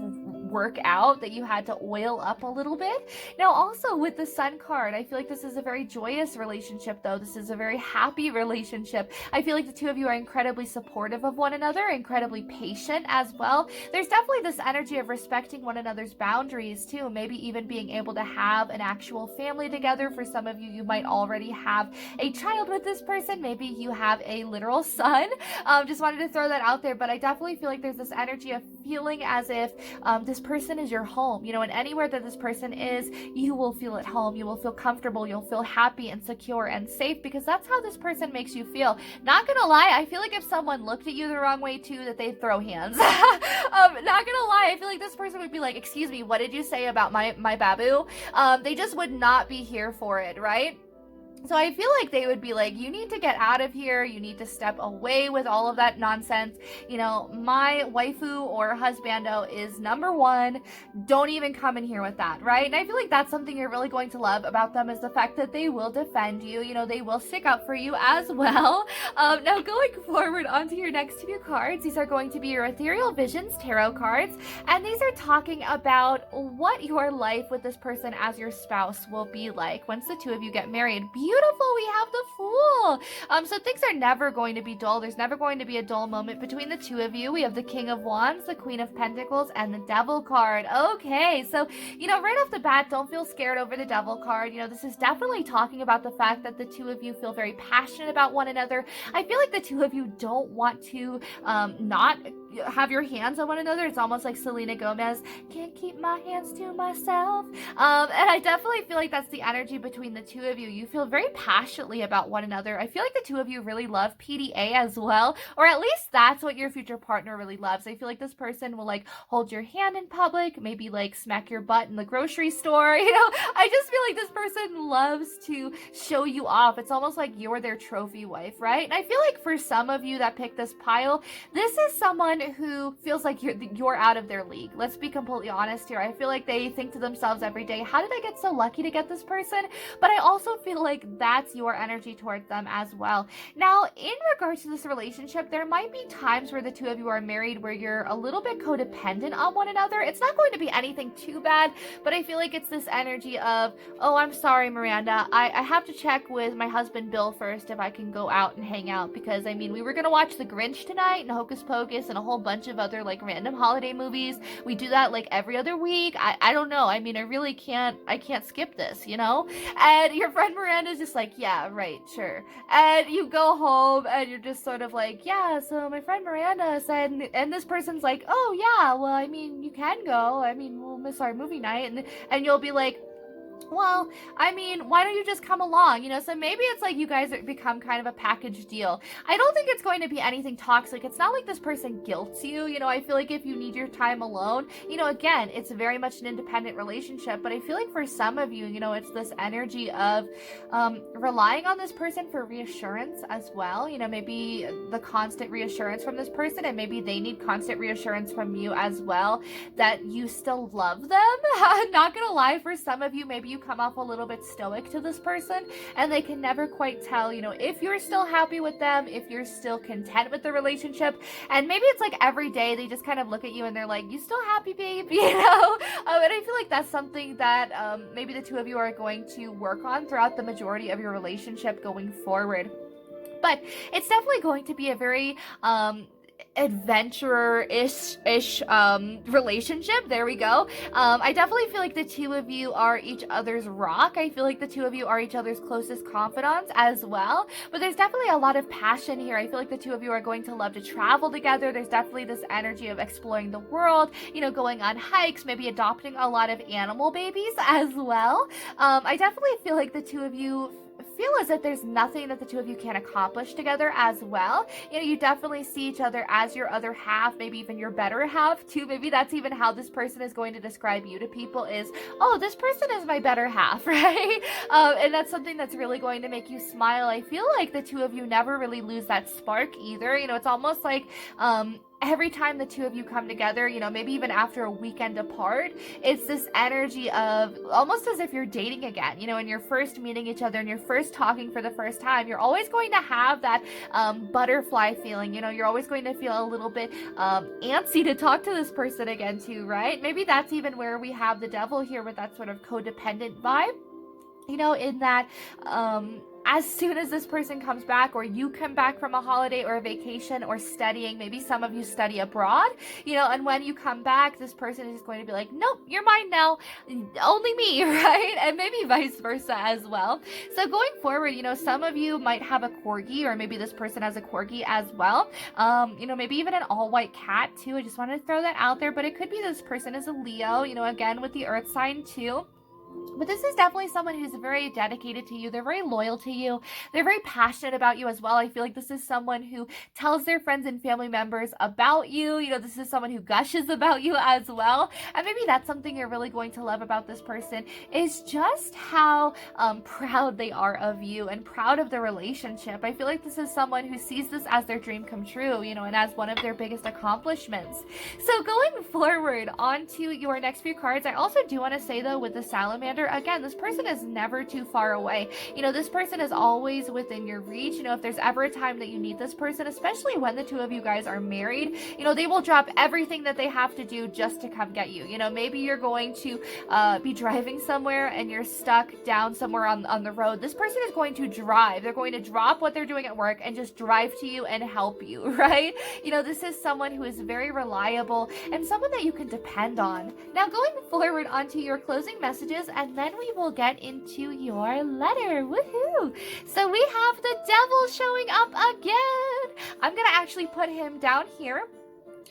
work out, that you had to oil up a little bit. Now, also with the Sun card, I feel like this is a very joyous relationship, though. This is a very happy relationship. I feel like the two of you are incredibly supportive of one another, incredibly patient as well. There's definitely this energy of respecting one another's boundaries, too. Maybe even being able to have an actual family together. For some of you, you might already have a child with this person. Maybe you have a literal son. Just wanted to throw that out there, but I definitely feel like there's this energy of feeling as if this person is your home, and anywhere that this person is, you will feel at home, you will feel comfortable, you'll feel happy and secure and safe, because that's how this person makes you feel. Not gonna lie, I feel like if someone looked at you the wrong way too, that they'd throw hands. Not gonna lie, I feel like this person would be like, excuse me, what did you say about my babu? They just would not be here for it, right? So I feel like they would be like, you need to get out of here. You need to step away with all of that nonsense. My waifu or husbando is number one. Don't even come in here with that, right? And I feel like that's something you're really going to love about them, is the fact that they will defend you. They will stick up for you as well. Now going forward onto your next few cards, these are going to be your Ethereal Visions Tarot cards. And these are talking about what your life with this person as your spouse will be like once the two of you get married. Beautiful, we have the Fool. So things are never going to be dull. There's never going to be a dull moment between the two of you. We have the King of Wands, the Queen of Pentacles, and the Devil card. Okay, so, right off the bat, don't feel scared over the Devil card. This is definitely talking about the fact that the two of you feel very passionate about one another. I feel like the two of you don't want to not have your hands on one another. It's almost like Selena Gomez, can't keep my hands to myself. And I definitely feel like that's the energy between the two of you. You feel very passionately about one another. I feel like the two of you really love PDA as well, or at least that's what your future partner really loves. I feel like this person will hold your hand in public, maybe smack your butt in the grocery store. I just feel like this person loves to show you off. It's almost like you're their trophy wife, right? And I feel like for some of you that picked this pile, this is someone who feels like you're out of their league. Let's be completely honest here. I feel like they think to themselves every day, how did I get so lucky to get this person? But I also feel like that's your energy towards them as well. Now, in regards to this relationship, there might be times where the two of you are married where you're a little bit codependent on one another. It's not going to be anything too bad, but I feel like it's this energy of, oh, I'm sorry, Miranda, I have to check with my husband Bill first if I can go out and hang out, because we were gonna watch The Grinch tonight and Hocus Pocus and a whole bunch of other random holiday movies. We do that every other week. I don't know. I really can't skip this, And your friend Miranda's just like, yeah, right, sure. And you go home and you're just sort of like, yeah, so my friend Miranda said, and this person's like, oh yeah, well, you can go. We'll miss our movie night. And you'll be like, well, why don't you just come along? So maybe it's like you guys become kind of a package deal. I don't think it's going to be anything toxic. It's not like this person guilts you. I feel like if you need your time alone, again, it's very much an independent relationship. But I feel like for some of you, it's this energy of relying on this person for reassurance as well. Maybe the constant reassurance from this person, and maybe they need constant reassurance from you as well, that you still love them. Not gonna lie, for some of you, maybe you come off a little bit stoic to this person, and they can never quite tell, if you're still happy with them, if you're still content with the relationship. And maybe it's every day they just kind of look at you and they're like, you still happy, babe? And I feel like that's something that maybe the two of you are going to work on throughout the majority of your relationship going forward. But it's definitely going to be a very adventurer-ish relationship. There we go. I definitely feel like the two of you are each other's rock. I feel like the two of you are each other's closest confidants as well. But there's definitely a lot of passion here. I feel like the two of you are going to love to travel together. There's definitely this energy of exploring the world, going on hikes, maybe adopting a lot of animal babies as well. I definitely feel like the two of you feel as if there's nothing that the two of you can accomplish together as well. You definitely see each other as your other half, maybe even your better half too. Maybe that's even how this person is going to describe you to people, is, oh, this person is my better half, right? And that's something that's really going to make you smile. I feel like the two of you never really lose that spark either. It's almost like every time the two of you come together, you know, maybe even after a weekend apart, it's this energy of almost as if you're dating again, you know, and you're first meeting each other and you're first talking for the first time. You're always going to have that butterfly feeling, you know, you're always going to feel a little bit antsy to talk to this person again too, right? Maybe that's even where we have the devil here with that sort of codependent vibe, you know, in that as soon as this person comes back, or you come back from a holiday or a vacation or studying, maybe some of you study abroad, you know, and when you come back, this person is going to be like, nope, you're mine now, only me, right? And maybe vice versa as well. So going forward, you know, some of you might have a corgi, or maybe this person has a corgi as well, you know, maybe even an all-white cat too. I just wanted to throw that out there, but it could be this person is a Leo, you know, again with the earth sign too. But this is definitely someone who's very dedicated to you. They're very loyal to you. They're very passionate about you as well. I feel like this is someone who tells their friends and family members about you. You know, this is someone who gushes about you as well. And maybe that's something you're really going to love about this person, is just how proud they are of you and proud of the relationship. I feel like this is someone who sees this as their dream come true, you know, and as one of their biggest accomplishments. So going forward onto your next few cards, I also do want to say though, with the salamander, again, this person is never too far away. You know, this person is always within your reach. You know, if there's ever a time that you need this person, especially when the two of you guys are married, you know, they will drop everything that they have to do just to come get you. You know, maybe you're going to be driving somewhere and you're stuck down somewhere on the road. This person is going to drive. They're going to drop what they're doing at work and just drive to you and help you, right? You know, this is someone who is very reliable and someone that you can depend on. Now, going forward onto your closing messages, and then we will get into your letter. Woohoo! So we have the devil showing up again. I'm gonna actually put him down here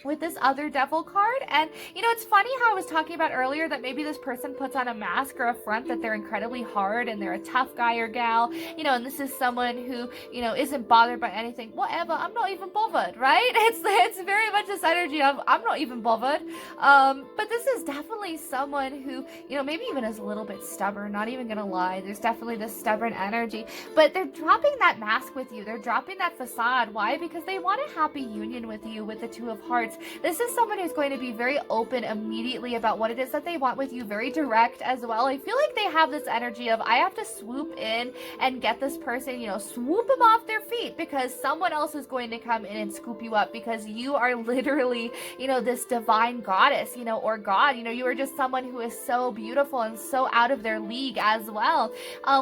with this other devil card. And you know, it's funny how I was talking about earlier that maybe this person puts on a mask or a front that they're incredibly hard and they're a tough guy or gal, you know, and this is someone who, you know, isn't bothered by anything. Whatever, I'm not even bothered, right? It's very much this energy of I'm not even bothered. But this is definitely someone who, you know, maybe even is a little bit stubborn, not even gonna lie. There's definitely this stubborn energy, but they're dropping that mask with you. They're dropping that facade. Why? Because they want a happy union with you, with the Two of Hearts. This is someone who's going to be very open immediately about what it is that they want with you, very direct as well. I feel like they have this energy of I have to swoop in and get this person, you know, swoop them off their feet, because someone else is going to come in and scoop you up, because you are literally, you know, this divine goddess, you know, or god, you know, you are just someone who is so beautiful and so out of their league as well.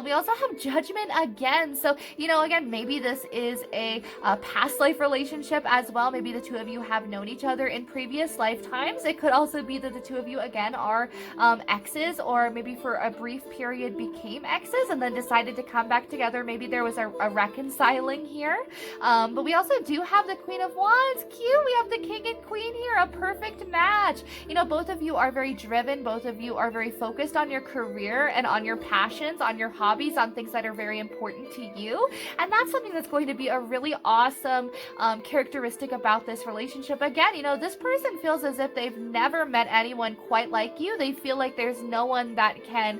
We also have judgment again. So, you know, again, maybe this is a past life relationship as well. Maybe the two of you have known each other in previous lifetimes. It could also be that the two of you again are exes, or maybe for a brief period became exes and then decided to come back together. Maybe there was a reconciling here. But we also do have the Queen of Wands. Cute. We have the King and Queen here. A perfect match. You know, both of you are very driven. Both of you are very focused on your career and on your passions, on your hobbies, on things that are very important to you. And that's something that's going to be a really awesome characteristic about this relationship. Again, you know, this person feels as if they've never met anyone quite like you. They feel like there's no one that can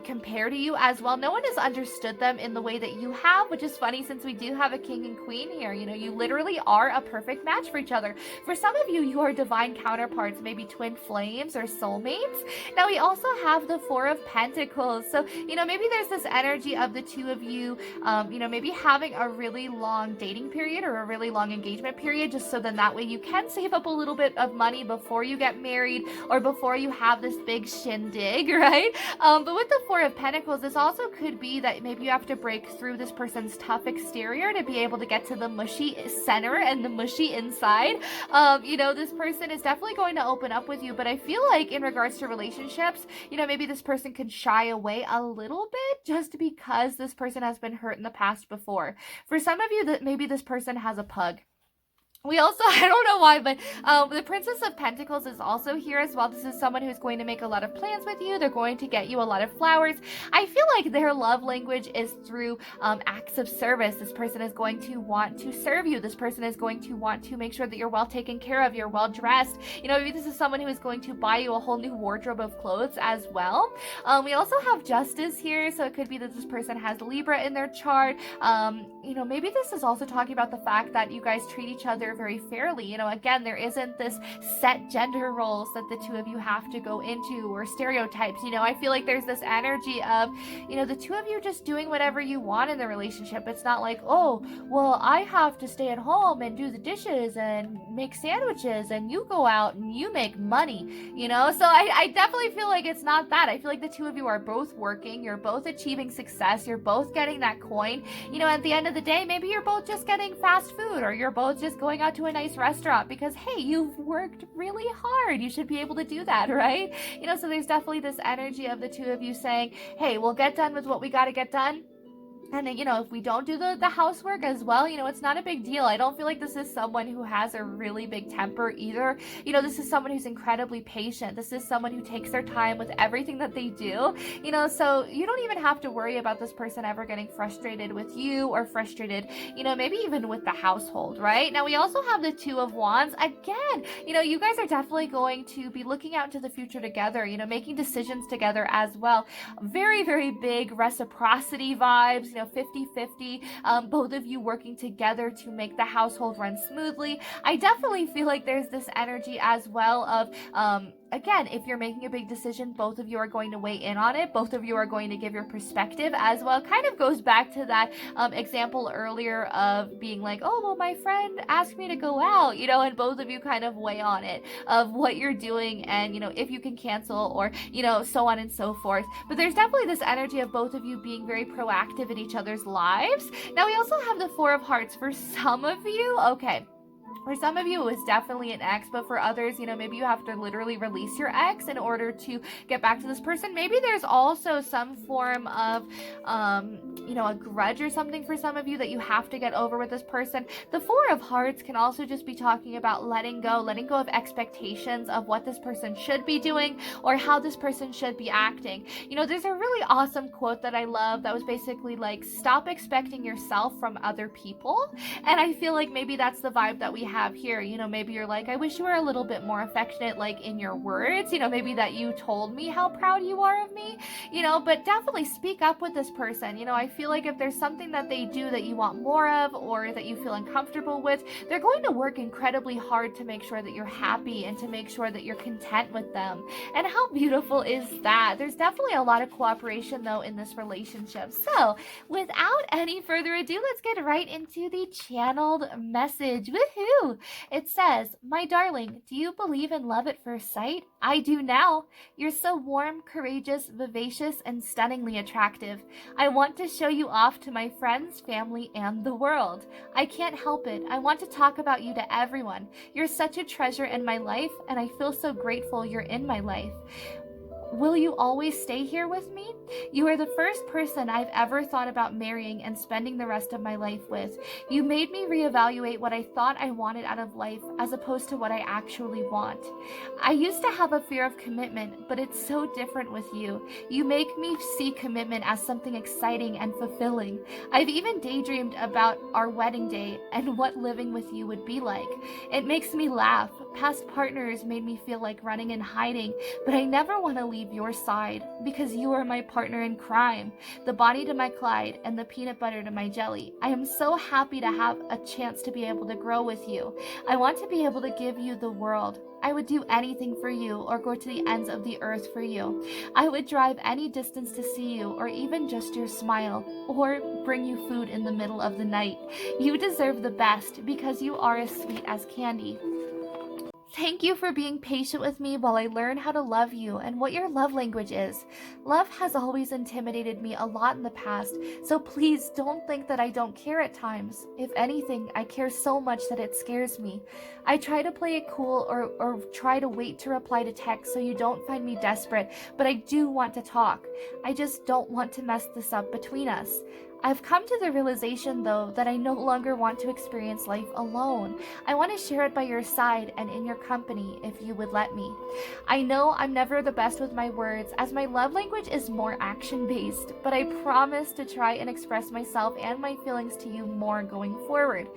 compare to you as well. No one has understood them in the way that you have, which is funny since we do have a king and queen here. You know, you literally are a perfect match for each other. For some of you, you are divine counterparts, maybe twin flames or soulmates. Now, we also have the Four of Pentacles. So, you know, maybe there's this energy of the two of you, you know, maybe having a really long dating period or a really long engagement period, just so then that way you can save up a little bit of money before you get married or before you have this big shindig, right? But with the Four of Pentacles, this also could be that maybe you have to break through this person's tough exterior to be able to get to the mushy center and the mushy inside. You know, this person is definitely going to open up with you, but I feel like in regards to relationships, you know, maybe this person can shy away a little bit just because this person has been hurt in the past before. For some of you, that maybe this person has a pug. We also, I don't know why, but the Princess of Pentacles is also here as well. This is someone who's going to make a lot of plans with you. They're going to get you a lot of flowers. I feel like their love language is through acts of service. This person is going to want to serve you. This person is going to want to make sure that you're well taken care of, you're well dressed. You know, maybe this is someone who is going to buy you a whole new wardrobe of clothes as well. We also have Justice here, so it could be that this person has Libra in their chart. You know, maybe this is also talking about the fact that you guys treat each other other very fairly. You know, again, there isn't this set gender roles that the two of you have to go into, or stereotypes. You know, I feel like there's this energy of, you know, the two of you just doing whatever you want in the relationship. It's not like, oh, well, I have to stay at home and do the dishes and make sandwiches, and you go out and you make money, you know? So I definitely feel like it's not that. I feel like the two of you are both working, you're both achieving success, you're both getting that coin. You know, at the end of the day, maybe you're both just getting fast food, or you're both just going out to a nice restaurant because, hey, you've worked really hard. You should be able to do that, right? You know, so there's definitely this energy of the two of you saying, hey, we'll get done with what we got to get done. And then, you know, if we don't do the housework as well, you know, it's not a big deal. I don't feel like this is someone who has a really big temper either. You know, this is someone who's incredibly patient. This is someone who takes their time with everything that they do, you know, so you don't even have to worry about this person ever getting frustrated with you, or frustrated, you know, maybe even with the household, right? Now, we also have the Two of Wands. Again, you know, you guys are definitely going to be looking out into the future together, you know, making decisions together as well. Very, very big reciprocity vibes, you know, 50-50, both of you working together to make the household run smoothly. I definitely feel like there's this energy as well of, again, if you're making a big decision, both of you are going to weigh in on it. Both of you are going to give your perspective as well. Kind of goes back to that example earlier of being like, oh, well, my friend asked me to go out, you know, and both of you kind of weigh on it of what you're doing, and, you know, if you can cancel, or, you know, so on and so forth. But there's definitely this energy of both of you being very proactive in each other's lives. Now, we also have the Four of Hearts for some of you. Okay. For some of you, it was definitely an ex, but for others, you know, maybe you have to literally release your ex in order to get back to this person. Maybe there's also some form of, you know, a grudge or something for some of you that you have to get over with this person. The Four of Hearts can also just be talking about letting go of expectations of what this person should be doing, or how this person should be acting. You know, there's a really awesome quote that I love that was basically like, stop expecting yourself from other people. And I feel like maybe that's the vibe that we have here. You know, maybe you're like, I wish you were a little bit more affectionate, like in your words, you know, maybe that you told me how proud you are of me, you know, but definitely speak up with this person. You know, I feel like if there's something that they do that you want more of, or that you feel uncomfortable with, they're going to work incredibly hard to make sure that you're happy and to make sure that you're content with them. And how beautiful is that? There's definitely a lot of cooperation though in this relationship. So without any further ado, let's get right into the channeled message. Woohoo! It says, my darling, do you believe in love at first sight? I do now. You're so warm, courageous, vivacious, and stunningly attractive. I want to show you off to my friends, family, and the world. I can't help it. I want to talk about you to everyone. You're such a treasure in my life, and I feel so grateful you're in my life. Will you always stay here with me? You are the first person I've ever thought about marrying and spending the rest of my life with. You made me reevaluate what I thought I wanted out of life as opposed to what I actually want. I used to have a fear of commitment, but it's so different with you. You make me see commitment as something exciting and fulfilling. I've even daydreamed about our wedding day and what living with you would be like. It makes me laugh. Past partners made me feel like running and hiding, but I never want to leave your side because you are my partner in crime, the Bonnie to my Clyde, and the peanut butter to my jelly. I am so happy to have a chance to be able to grow with you. I want to be able to give you the world. I would do anything for you, or go to the ends of the earth for you. I would drive any distance to see you, or even just your smile, or bring you food in the middle of the night. You deserve the best because you are as sweet as candy. Thank you for being patient with me while I learn how to love you and what your love language is. Love has always intimidated me a lot in the past, so please don't think that I don't care at times. If anything, I care so much that it scares me. I try to play it cool, or try to wait to reply to text so you don't find me desperate, but I do want to talk. I just don't want to mess this up between us. I've come to the realization, though, that I no longer want to experience life alone. I want to share it by your side and in your company, if you would let me. I know I'm never the best with my words, as my love language is more action-based, but I promise to try and express myself and my feelings to you more going forward.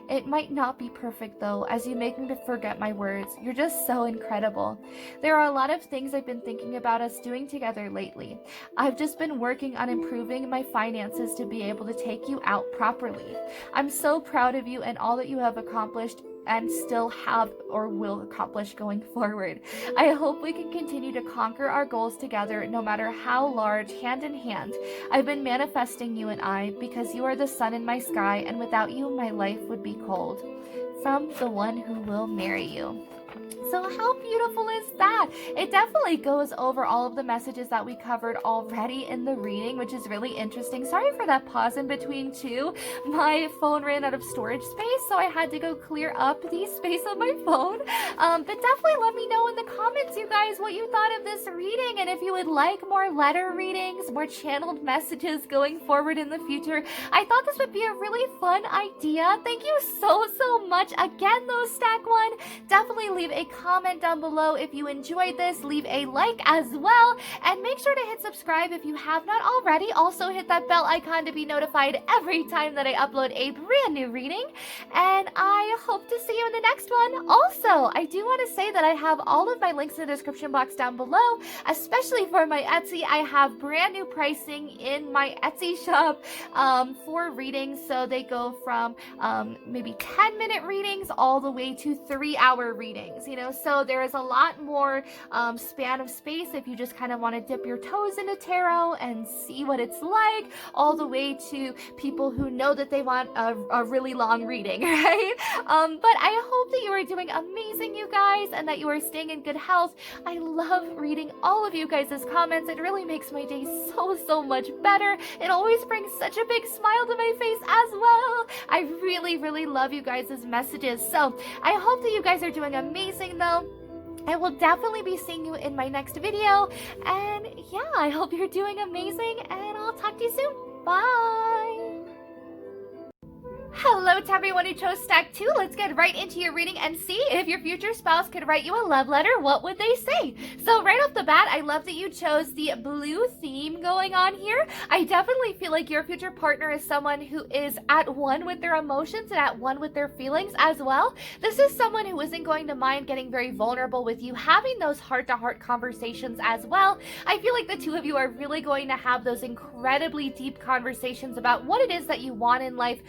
It might not be perfect, though, as you make me to forget my words. You're just so incredible. There are a lot of things I've been thinking about us doing together lately. I've just been working on improving my finances to be be able to take you out properly. I'm so proud of you and all that you have accomplished and still have or will accomplish going forward. I hope we can continue to conquer our goals together, no matter how large, hand in hand. I've been manifesting you and I because you are the sun in my sky, and without you, my life would be cold. From the one who will marry you. So how beautiful is that? It definitely goes over all of the messages that we covered already in the reading, which is really interesting. Sorry for that pause in between too. My phone ran out of storage space, so I had to go clear up the space on my phone. But definitely let me know in the comments, you guys, what you thought of this reading, and if you would like more letter readings, more channeled messages going forward in the future. I thought this would be a really fun idea. Thank you so much. Again, though, Stack One, definitely leave a comment down below if you enjoyed this. Leave a like as well, and make sure to hit subscribe if you have not already. Also hit that bell icon to be notified every time that I upload a brand new reading, and I hope to see you in the next one. Also, I do want to say that I have all of my links in the description box down below, especially for my Etsy. I have brand new pricing in my Etsy shop for readings, so they go from maybe 10-minute readings all the way to 3-hour readings, you know, so there is a lot more span of space if you just kind of want to dip your toes into tarot and see what it's like, all the way to people who know that they want a really long reading, right? But I hope that you are doing amazing, you guys, and that you are staying in good health. I love reading all of you guys' comments. It really makes my day so much better. It always brings such a big smile to my face as well. I really love you guys' messages. So I hope that you guys are doing amazing, though. I will definitely be seeing you in my next video. And yeah, I hope you're doing amazing, and I'll talk to you soon. Bye! Hello to everyone who chose Stack 2. Let's get right into your reading and see if your future spouse could write you a love letter. What would they say? So right off the bat, I love that you chose the blue theme going on here. I definitely feel like your future partner is someone who is at one with their emotions and at one with their feelings as well. This is someone who isn't going to mind getting very vulnerable with you, having those heart-to-heart conversations as well. I feel like the two of you are really going to have those incredibly deep conversations about what it is that you want in life,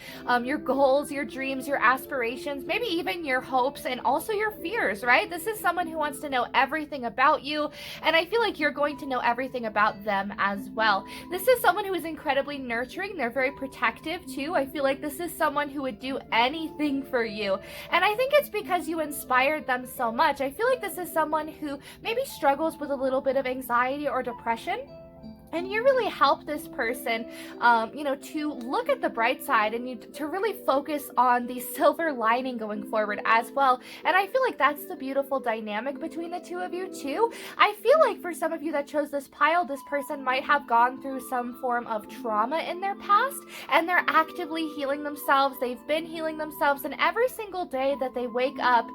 your goals, your dreams, your aspirations, maybe even your hopes, and also your fears, right? This is someone who wants to know everything about you, and I feel like you're going to know everything about them as well. This is someone who is incredibly nurturing. They're very protective too. I feel like this is someone who would do anything for you, and I think it's because you inspired them so much. I feel like this is someone who maybe struggles with a little bit of anxiety or depression, and you really help this person, you know, to look at the bright side and to really focus on the silver lining going forward as well. And I feel like that's the beautiful dynamic between the two of you too. I feel like for some of you that chose this pile, this person might have gone through some form of trauma in their past, and they're actively healing themselves. They've been healing themselves, and every single day that they wake up,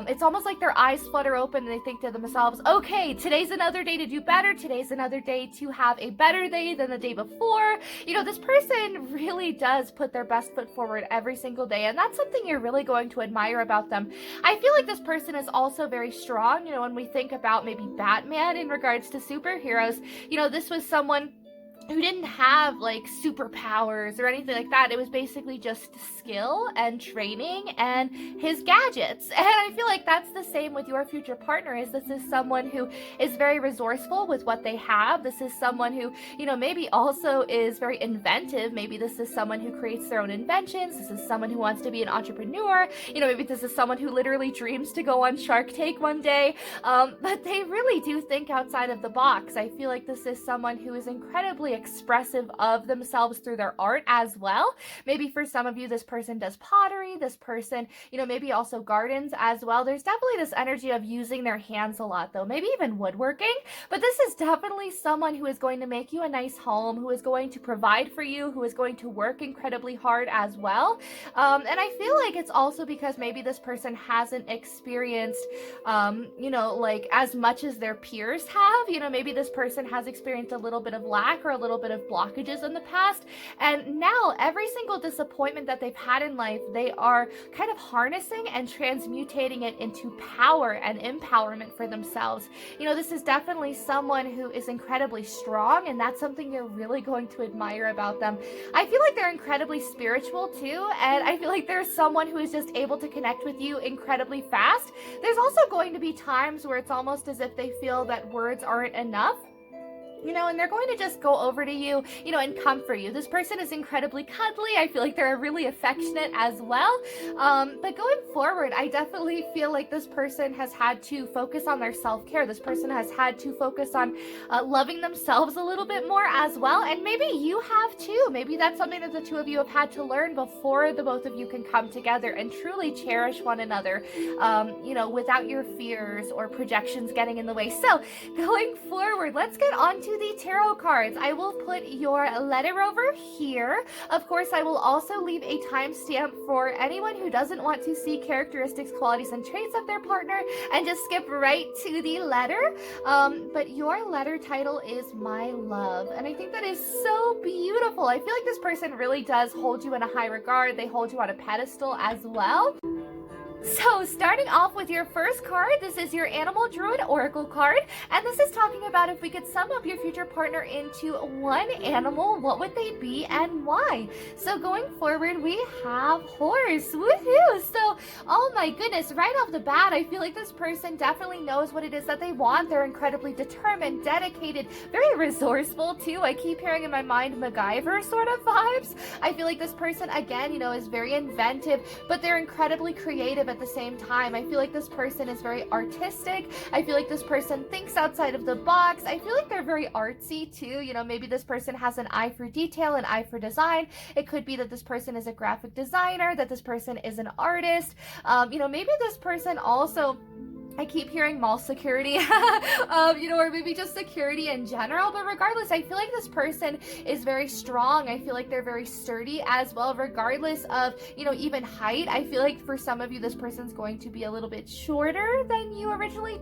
it's almost like their eyes flutter open and they think to themselves, okay, today's another day to do better. Today's another day to have a better day than the day before. You know, this person really does put their best foot forward every single day, and that's something you're really going to admire about them. I feel like this person is also very strong. You know, when we think about maybe Batman in regards to superheroes, you know, this was someone who didn't have like superpowers or anything like that. It was basically just skill and training and his gadgets. And I feel like that's the same with your future partner. Is this is someone who is very resourceful with what they have. This is someone who, you know, maybe also is very inventive. Maybe this is someone who creates their own inventions. This is someone who wants to be an entrepreneur. You know, maybe this is someone who literally dreams to go on Shark Tank one day. But they really do think outside of the box. I feel like this is someone who is incredibly expressive of themselves through their art as well. Maybe for some of you, this person does pottery. This person, you know, maybe also gardens as well. There's definitely this energy of using their hands a lot though, maybe even woodworking. But this is definitely someone who is going to make you a nice home, who is going to provide for you, who is going to work incredibly hard as well. And I feel like it's also because maybe this person hasn't experienced, you know, like as much as their peers have. You know, maybe this person has experienced a little bit of lack or a little bit of blockages in the past. And now every single disappointment that they've had in life, they are kind of harnessing and transmutating it into power and empowerment for themselves. This is definitely someone who is incredibly strong, and that's something you're really going to admire about them. I feel like they're incredibly spiritual too, and I feel like there's someone who is just able to connect with you incredibly fast. There's also going to be times where it's almost as if they feel that words aren't enough. And they're going to just go over to you, and comfort you. This person is incredibly cuddly. I feel like they're really affectionate as well. But going forward, I definitely feel like this person has had to focus on their self-care. This person has had to focus on loving themselves a little bit more as well. And maybe you have too. Maybe that's something that the two of you have had to learn before the both of you can come together and truly cherish one another, without your fears or projections getting in the way. So going forward, let's get on to the tarot cards. I will put your letter over here. Of course, I will also leave a timestamp for anyone who doesn't want to see characteristics, qualities, and traits of their partner and just skip right to the letter. But your letter title is My Love, and I think that is so beautiful. I feel like this person really does hold you in a high regard. They hold you on a pedestal as well. So starting off with your first card, this is your Animal Druid Oracle card, and this is talking about if we could sum up your future partner into one animal, what would they be and why? So going forward, we have horse. Woohoo! So, oh my goodness, right off the bat, I feel like this person definitely knows what it is that they want. They're incredibly determined, dedicated, very resourceful too. I keep hearing in my mind MacGyver sort of vibes. I feel like this person, again, is very inventive, but they're incredibly creative at the same time. I feel like this person is very artistic. I feel like this person thinks outside of the box. I feel like they're very artsy too. Maybe this person has an eye for detail, an eye for design. It could be that this person is a graphic designer, that this person is an artist. Maybe this person also, I keep hearing mall security, or maybe just security in general. But regardless, I feel like this person is very strong. I feel like they're very sturdy as well, regardless of, even height. I feel like for some of you, this person's going to be a little bit shorter than you originally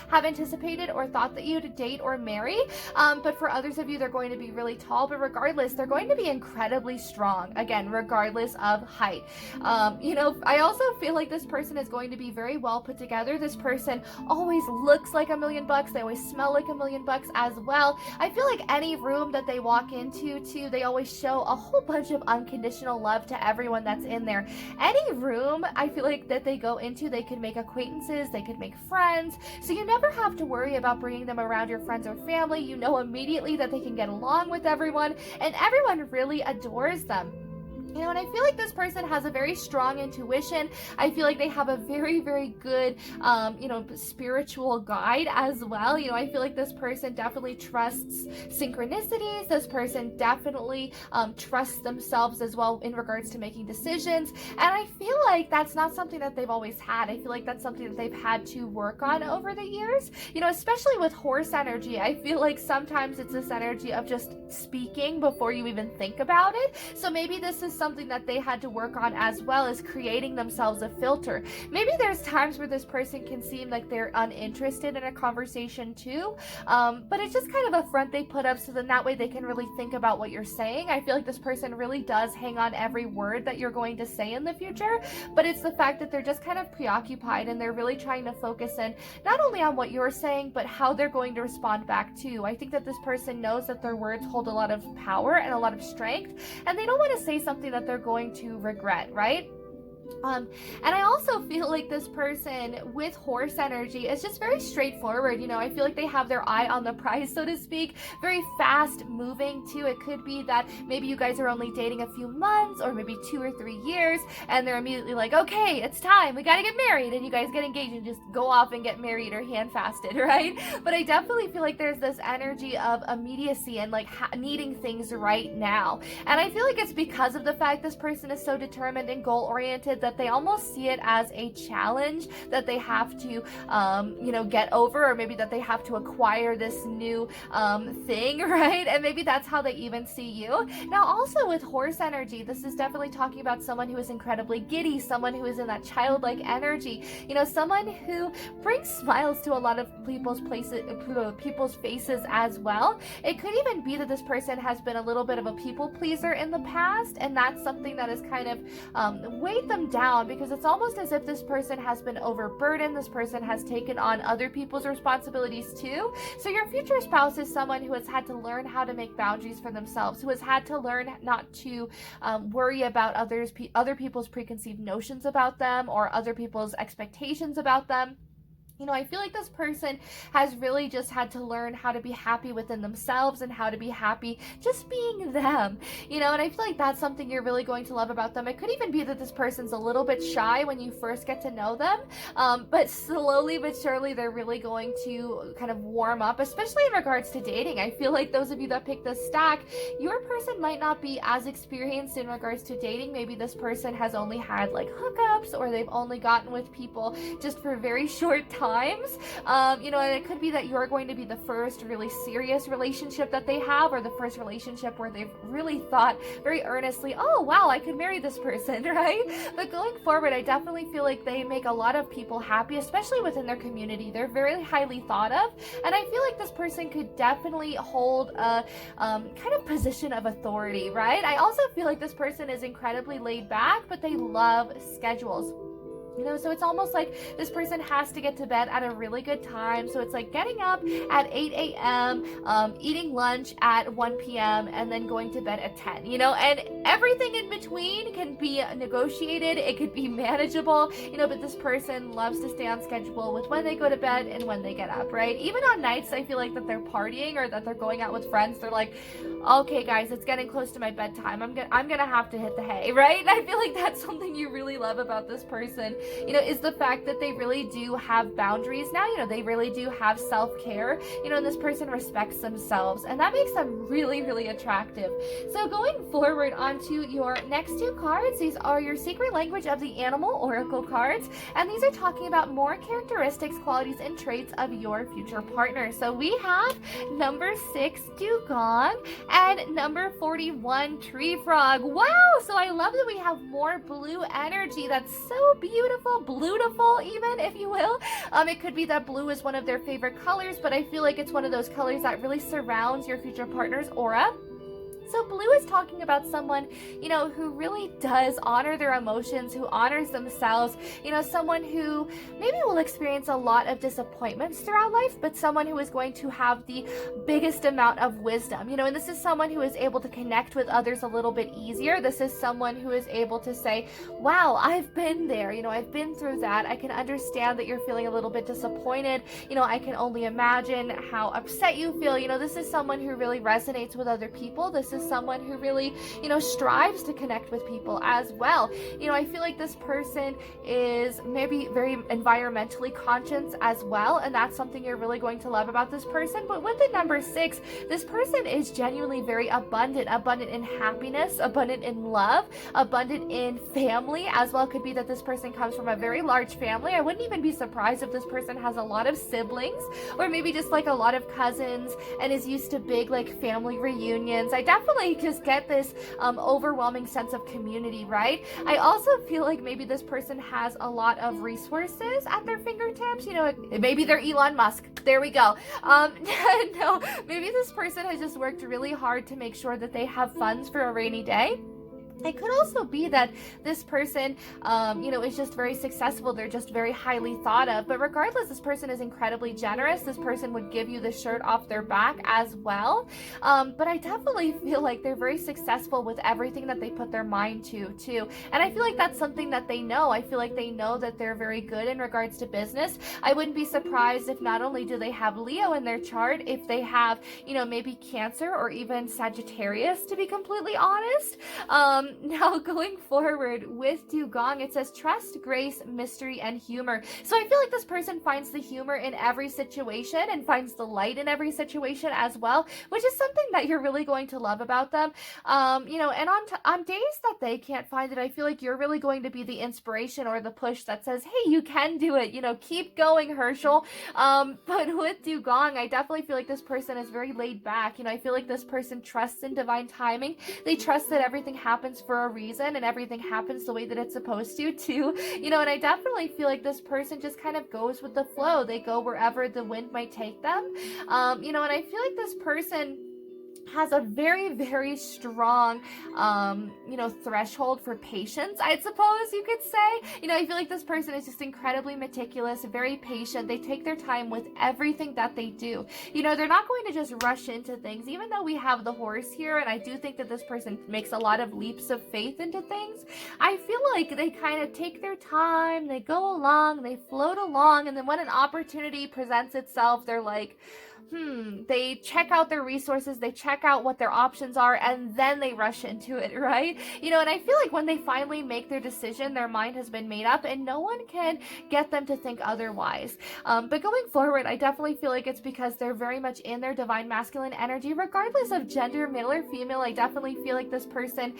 have anticipated or thought that you'd date or marry. But for others of you, they're going to be really tall. But regardless, they're going to be incredibly strong. Again, regardless of height. I also feel like this person is going to be very well put together. This person always looks like $1,000,000. They always smell like $1,000,000 as well. I feel like any room that they walk into too, they always show a whole bunch of unconditional love to everyone that's in there. Any room I feel like that they go into, they could make acquaintances, they could make friends. So you never have to worry about bringing them around your friends or family. You know immediately that they can get along with everyone, and everyone really adores them. And I feel like this person has a very strong intuition. I feel like they have a very, very good, spiritual guide as well. I feel like this person definitely trusts synchronicities. This person definitely trusts themselves as well in regards to making decisions. And I feel like that's not something that they've always had. I feel like that's something that they've had to work on over the years. Especially with horse energy, I feel like sometimes it's this energy of just speaking before you even think about it. So maybe this is something that they had to work on as well, as creating themselves a filter. Maybe there's times where this person can seem like they're uninterested in a conversation too, but it's just kind of a front they put up so then that way they can really think about what you're saying. I feel like this person really does hang on every word that you're going to say in the future, but it's the fact that they're just kind of preoccupied and they're really trying to focus in not only on what you're saying, but how they're going to respond back too. I think that this person knows that their words hold a lot of power and a lot of strength, and they don't want to say something that they're going to regret, right? And I also feel like this person with horse energy is just very straightforward. I feel like they have their eye on the prize, so to speak, very fast moving too. It could be that maybe you guys are only dating a few months or maybe 2 or 3 years, and they're immediately like, okay, it's time, we gotta get married, and you guys get engaged and just go off and get married or handfasted, right? But I definitely feel like there's this energy of immediacy and like needing things right now. And I feel like it's because of the fact this person is so determined and goal-oriented is that they almost see it as a challenge that they have to, get over, or maybe that they have to acquire this new thing, right? And maybe that's how they even see you. Now, also with horse energy, this is definitely talking about someone who is incredibly giddy, someone who is in that childlike energy, someone who brings smiles to a lot of people's faces as well. It could even be that this person has been a little bit of a people pleaser in the past, and that's something that has kind of weighed them down, because it's almost as if this person has been overburdened. This person has taken on other people's responsibilities too. So your future spouse is someone who has had to learn how to make boundaries for themselves, who has had to learn not to worry about other people's preconceived notions about them, or other people's expectations about them. I feel like this person has really just had to learn how to be happy within themselves and how to be happy just being them, and I feel like that's something you're really going to love about them. It could even be that this person's a little bit shy when you first get to know them, but slowly but surely they're really going to kind of warm up, especially in regards to dating. I feel like those of you that pick this stack, your person might not be as experienced in regards to dating. Maybe this person has only had like hookups, or they've only gotten with people just for very short times. And it could be that you're going to be the first really serious relationship that they have, or the first relationship where they've really thought very earnestly, oh wow, I could marry this person, right? But going forward, I definitely feel like they make a lot of people happy, especially within their community. They're very highly thought of, and I feel like this person could definitely hold a kind of position of authority, right? I also feel like this person is incredibly laid back, but they love schedules. So it's almost like this person has to get to bed at a really good time. So it's like getting up at 8 a.m., eating lunch at 1 p.m., and then going to bed at 10, and everything in between can be negotiated. It could be manageable, but this person loves to stay on schedule with when they go to bed and when they get up, right? Even on nights, I feel like that they're partying or that they're going out with friends. They're like, okay, guys, it's getting close to my bedtime. I'm gonna have to hit the hay, right? And I feel like that's something you really love about this person, is the fact that they really do have boundaries now. They really do have self-care, and this person respects themselves, and that makes them really, really attractive. So going forward onto your next two cards, these are your Secret Language of the Animal Oracle cards, and these are talking about more characteristics, qualities, and traits of your future partner. So we have number 6, Dugong, and number 41, Tree Frog. Wow! So I love that we have more blue energy. That's so beautiful, beautiful even, if you will. It could be that blue is one of their favorite colors, but I feel like it's one of those colors that really surrounds your future partner's aura. So blue is talking about someone, who really does honor their emotions, who honors themselves, someone who maybe will experience a lot of disappointments throughout life, but someone who is going to have the biggest amount of wisdom, and this is someone who is able to connect with others a little bit easier. This is someone who is able to say, wow, I've been there, I've been through that. I can understand that you're feeling a little bit disappointed. I can only imagine how upset you feel. This is someone who really resonates with other people. This is someone who really, strives to connect with people as well. I feel like this person is maybe very environmentally conscious as well, and that's something you're really going to love about this person. But with the number 6, this person is genuinely very abundant in happiness, abundant in love, abundant in family as well. It could be that this person comes from a very large family. I wouldn't even be surprised if this person has a lot of siblings, or maybe just like a lot of cousins, and is used to big like family reunions. I definitely just get this overwhelming sense of community, right? I also feel like maybe this person has a lot of resources at their fingertips. Maybe they're Elon Musk. There we go. No, maybe this person has just worked really hard to make sure that they have funds for a rainy day. It could also be that this person, is just very successful. They're just very highly thought of. But regardless, this person is incredibly generous. This person would give you the shirt off their back as well. But I definitely feel like they're very successful with everything that they put their mind to, too. And I feel like that's something that they know. I feel like they know that they're very good in regards to business. I wouldn't be surprised if not only do they have Leo in their chart, if they have, maybe Cancer or even Sagittarius, to be completely honest. Now going forward with Dugong, it says trust, grace, mystery, and humor. So I feel like this person finds the humor in every situation and finds the light in every situation as well, which is something that you're really going to love about them. And on days that they can't find it, I feel like you're really going to be the inspiration or the push that says, hey, you can do it, keep going, Herschel. But with Dugong, I definitely feel like this person is very laid back. I feel like this person trusts in divine timing. They trust that everything happens for a reason and everything happens the way that it's supposed to too. And I definitely feel like this person just kind of goes with the flow. They go wherever the wind might take them. And I feel like this person has a very, very strong, threshold for patience, I suppose you could say. I feel like this person is just incredibly meticulous, very patient. They take their time with everything that they do. They're not going to just rush into things, even though we have the horse here, and I do think that this person makes a lot of leaps of faith into things. I feel like they kind of take their time, they go along, they float along, and then when an opportunity presents itself, they're like, they check out their resources, they check out what their options are, and then they rush into it, right? And I feel like when they finally make their decision, their mind has been made up and no one can get them to think otherwise. But going forward, I definitely feel like it's because they're very much in their divine masculine energy, regardless of gender, male or female. I definitely feel like this person,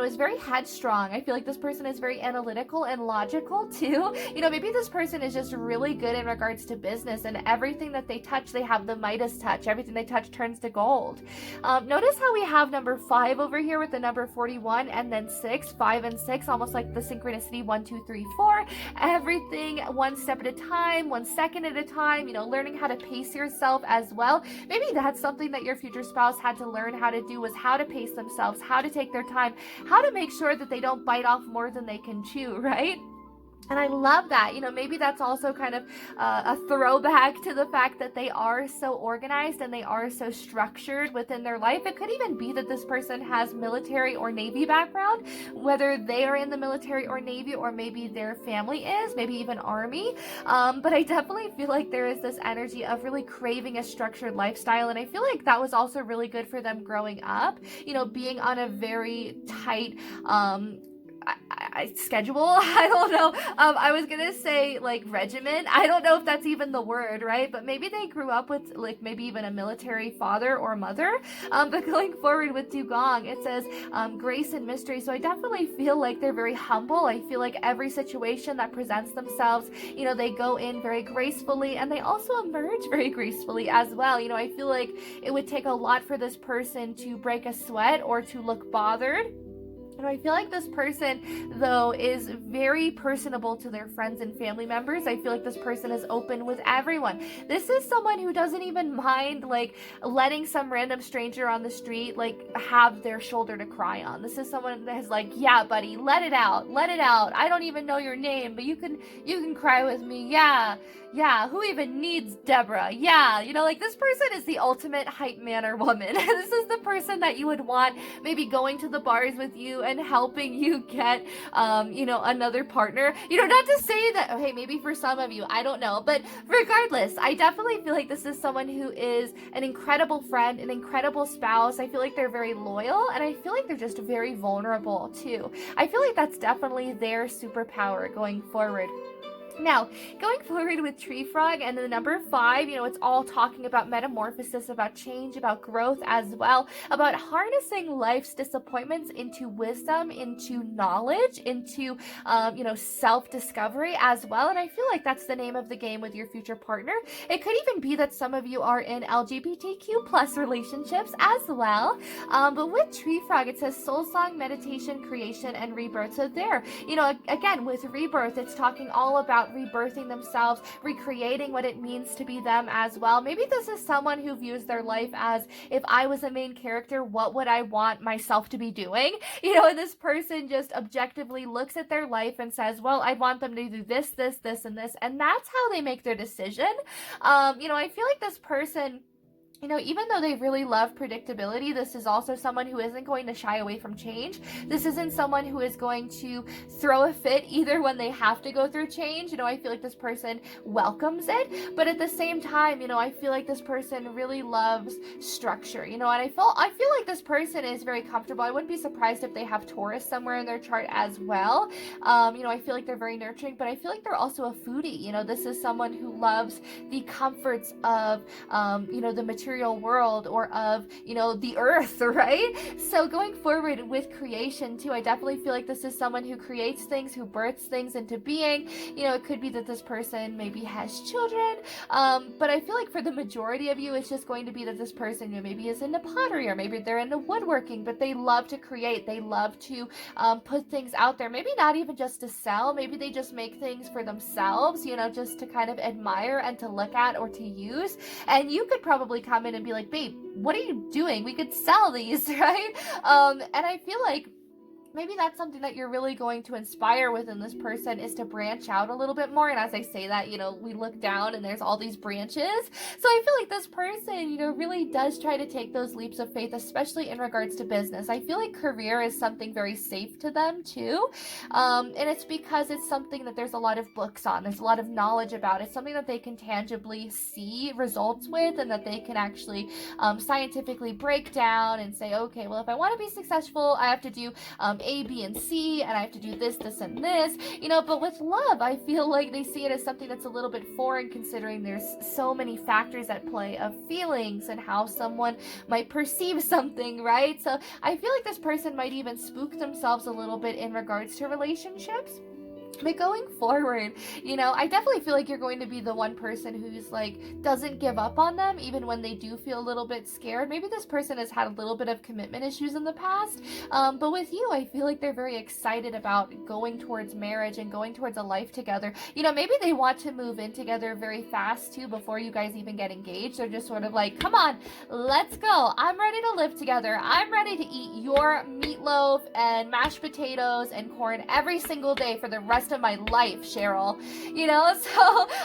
is very headstrong. I feel like this person is very analytical and logical too. Maybe this person is just really good in regards to business, and everything that they touch, they have the Midas touch. Everything they touch turns to gold. Notice how we have number 5 over here with the number 41 and then 6, 5 and 6, almost like the synchronicity 1, 2, 3, 4. Everything one step at a time, 1 second at a time, learning how to pace yourself as well. Maybe that's something that your future spouse had to learn how to do, was how to pace themselves, how to take their time, how to make sure that they don't bite off more than they can chew, right? And I love that. Maybe that's also kind of a throwback to the fact that they are so organized and they are so structured within their life. It could even be that this person has military or Navy background, whether they are in the military or Navy, or maybe their family is, maybe even Army. But I definitely feel like there is this energy of really craving a structured lifestyle. And I feel like that was also really good for them growing up, being on a very tight, schedule. I don't know. I was gonna say like regimen. I don't know if that's even the word, right? But maybe they grew up with like maybe even a military father or mother. But going forward with Dugong, it says grace and mystery. So I definitely feel like they're very humble. I feel like every situation that presents themselves, they go in very gracefully and they also emerge very gracefully as well. I feel like it would take a lot for this person to break a sweat or to look bothered. And I feel like this person, though, is very personable to their friends and family members. I feel like this person is open with everyone. This is someone who doesn't even mind, like, letting some random stranger on the street, like, have their shoulder to cry on. This is someone that is like, yeah, buddy, let it out. Let it out. I don't even know your name, but you can cry with me. Yeah, who even needs Deborah? Yeah, like this person is the ultimate hype man or woman. This is the person that you would want maybe going to the bars with you and helping you get, another partner. Not to say that, hey, maybe for some of you, I don't know. But regardless, I definitely feel like this is someone who is an incredible friend, an incredible spouse. I feel like they're very loyal, and I feel like they're just very vulnerable too. I feel like that's definitely their superpower going forward. Now, going forward with Tree Frog and the number 5, it's all talking about metamorphosis, about change, about growth as well, about harnessing life's disappointments into wisdom, into knowledge, into, self-discovery as well. And I feel like that's the name of the game with your future partner. It could even be that some of you are in LGBTQ plus relationships as well. But with Tree Frog, it says soul song, meditation, creation, and rebirth. So there, again, with rebirth, it's talking all about rebirthing themselves, recreating what it means to be them as well. Maybe this is someone who views their life as, if I was a main character, what would I want myself to be doing? And this person just objectively looks at their life and says, well, I want them to do this, this, this, and this, and that's how they make their decision. I feel like this person you know, even though they really love predictability, this is also someone who isn't going to shy away from change. This isn't someone who is going to throw a fit either when they have to go through change. You know, I feel like this person welcomes it, but at the same time, you know, I feel like this person really loves structure, you know, and I feel like this person is very comfortable. I wouldn't be surprised if they have Taurus somewhere in their chart as well. You know, I feel like they're very nurturing, but I feel like they're also a foodie. You know, this is someone who loves the comforts of, you know, the material world or of, you know, the earth, right? So going forward with creation too, I definitely feel like this is someone who creates things, who births things into being. You know, it could be that this person maybe has children, but I feel like for the majority of you, it's just going to be that this person, you know, maybe is into pottery or maybe they're into woodworking, but they love to create. They love to put things out there, maybe not even just to sell, maybe they just make things for themselves, you know, just to kind of admire and to look at or to use. And you could probably come in and be like, babe, what are you doing? We could sell these, right? And I feel like maybe that's something that you're really going to inspire within this person, is to branch out a little bit more. And as I say that, you know, we look down and there's all these branches. So I feel like this person, you know, really does try to take those leaps of faith, especially in regards to business. I feel like career is something very safe to them too. And it's because it's something that there's a lot of books on, there's a lot of knowledge about. It's something that they can tangibly see results with, and that they can actually scientifically break down and say, okay, well, if I want to be successful, I have to do A, B, and C, and I have to do this, this, and this, you know. But with love, I feel like they see it as something that's a little bit foreign, considering there's so many factors at play of feelings and how someone might perceive something, right? So I feel like this person might even spook themselves a little bit in regards to relationships. But going forward, you know, I definitely feel like you're going to be the one person who's like, doesn't give up on them even when they do feel a little bit scared. Maybe this person has had a little bit of commitment issues in the past, but with you, I feel like they're very excited about going towards marriage and going towards a life together. You know, maybe they want to move in together very fast too before you guys even get engaged. They're just sort of like, come on, let's go. I'm ready to live together. I'm ready to eat your meatloaf and mashed potatoes and corn every single day for the rest of my life, Cheryl. You know, so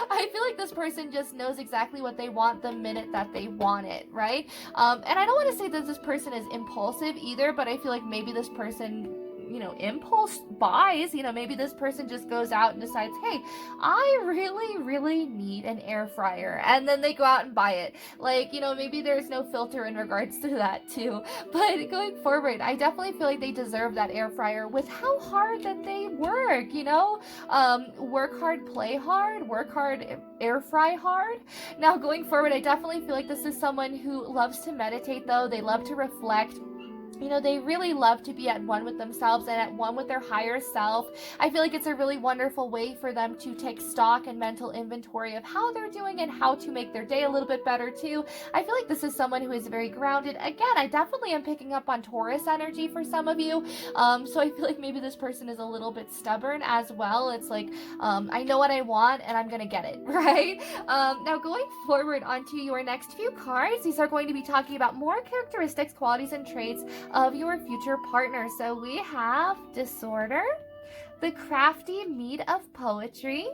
I feel like this person just knows exactly what they want the minute that they want it, right? And I don't want to say that this person is impulsive either, but I feel like maybe this person, you know, impulse buys. You know, maybe this person just goes out and decides, hey, I really need an air fryer, and then they go out and buy it. Like, you know, maybe there's no filter in regards to that too. But going forward, I definitely feel like they deserve that air fryer with how hard that they work, you know. Work hard, play hard, work hard, air fry hard. Now going forward, I definitely feel like this is someone who loves to meditate though. They love to reflect. You know, they really love to be at one with themselves and at one with their higher self. I feel like it's a really wonderful way for them to take stock and mental inventory of how they're doing and how to make their day a little bit better too. I feel like this is someone who is very grounded. Again, I definitely am picking up on Taurus energy for some of you. So I feel like maybe this person is a little bit stubborn as well. It's like, I know what I want and I'm gonna get it, right? Now going forward onto your next few cards, these are going to be talking about more characteristics, qualities, and traits of your future partner. So we have disorder, the crafty meat of poetry,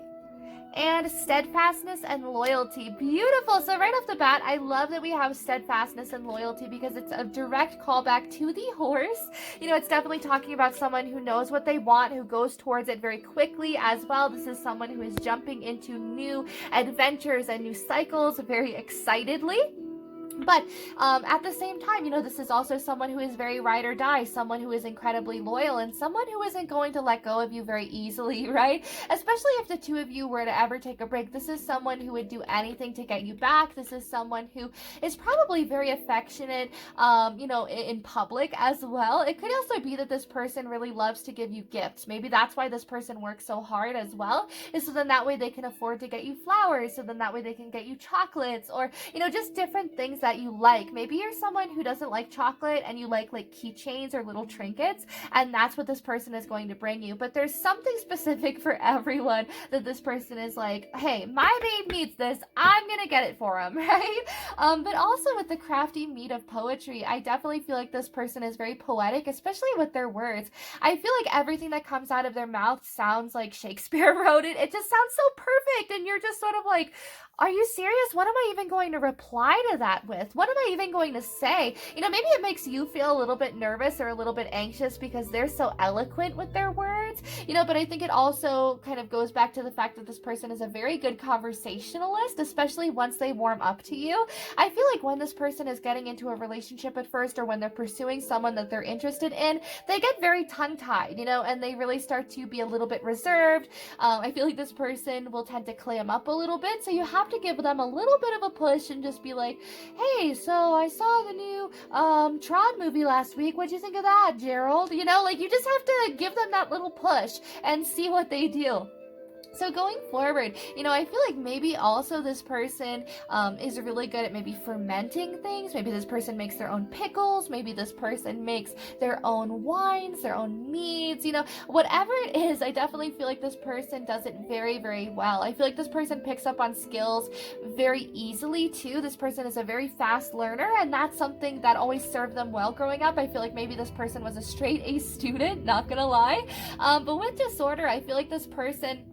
and steadfastness and loyalty. Beautiful. So right off the bat, I love that we have steadfastness and loyalty because it's a direct callback to the horse. You know, it's definitely talking about someone who knows what they want, who goes towards it very quickly as well. This is someone who is jumping into new adventures and new cycles very excitedly. But at the same time, you know, this is also someone who is very ride or die, someone who is incredibly loyal, and someone who isn't going to let go of you very easily, right? Especially if the two of you were to ever take a break. This is someone who would do anything to get you back. This is someone who is probably very affectionate, you know, in public as well. It could also be that this person really loves to give you gifts. Maybe that's why this person works so hard as well, is so then that way they can afford to get you flowers, so then that way they can get you chocolates, or, you know, just different things that you like. Maybe you're someone who doesn't like chocolate and you like keychains or little trinkets, and that's what this person is going to bring you. But there's something specific for everyone that this person is like, hey, my babe needs this, I'm gonna get it for him, right? But also with the crafty meat of poetry, I definitely feel like this person is very poetic, especially with their words. I feel like everything that comes out of their mouth sounds like Shakespeare wrote it. It just sounds so perfect, and you're just sort of like, are you serious? What am I even going to reply to that with? with? What am I even going to say? Maybe it makes you feel a little bit nervous or a little bit anxious because they're so eloquent with their words, but I think it also kind of goes back to the fact that this person is a very good conversationalist, especially once they warm up to you. I feel like when this person is getting into a relationship at first, or when they're pursuing someone that they're interested in, they get very tongue-tied, and they really start to be a little bit reserved. I feel like this person will tend to clam up a little bit, so you have to give them a little bit of a push and just be like, hey, so I saw the new Tron movie last week. What'd you think of that, Gerald? You just have to give them that little push and see what they do. So going forward, I feel like maybe also this person is really good at maybe fermenting things. Maybe this person makes their own pickles. Maybe this person makes their own wines, their own meads, whatever it is. I definitely feel like this person does it very, very well. I feel like this person picks up on skills very easily too. This person is a very fast learner, and that's something that always served them well growing up. I feel like maybe this person was a straight A student, not gonna lie. But with disorder, I feel like this person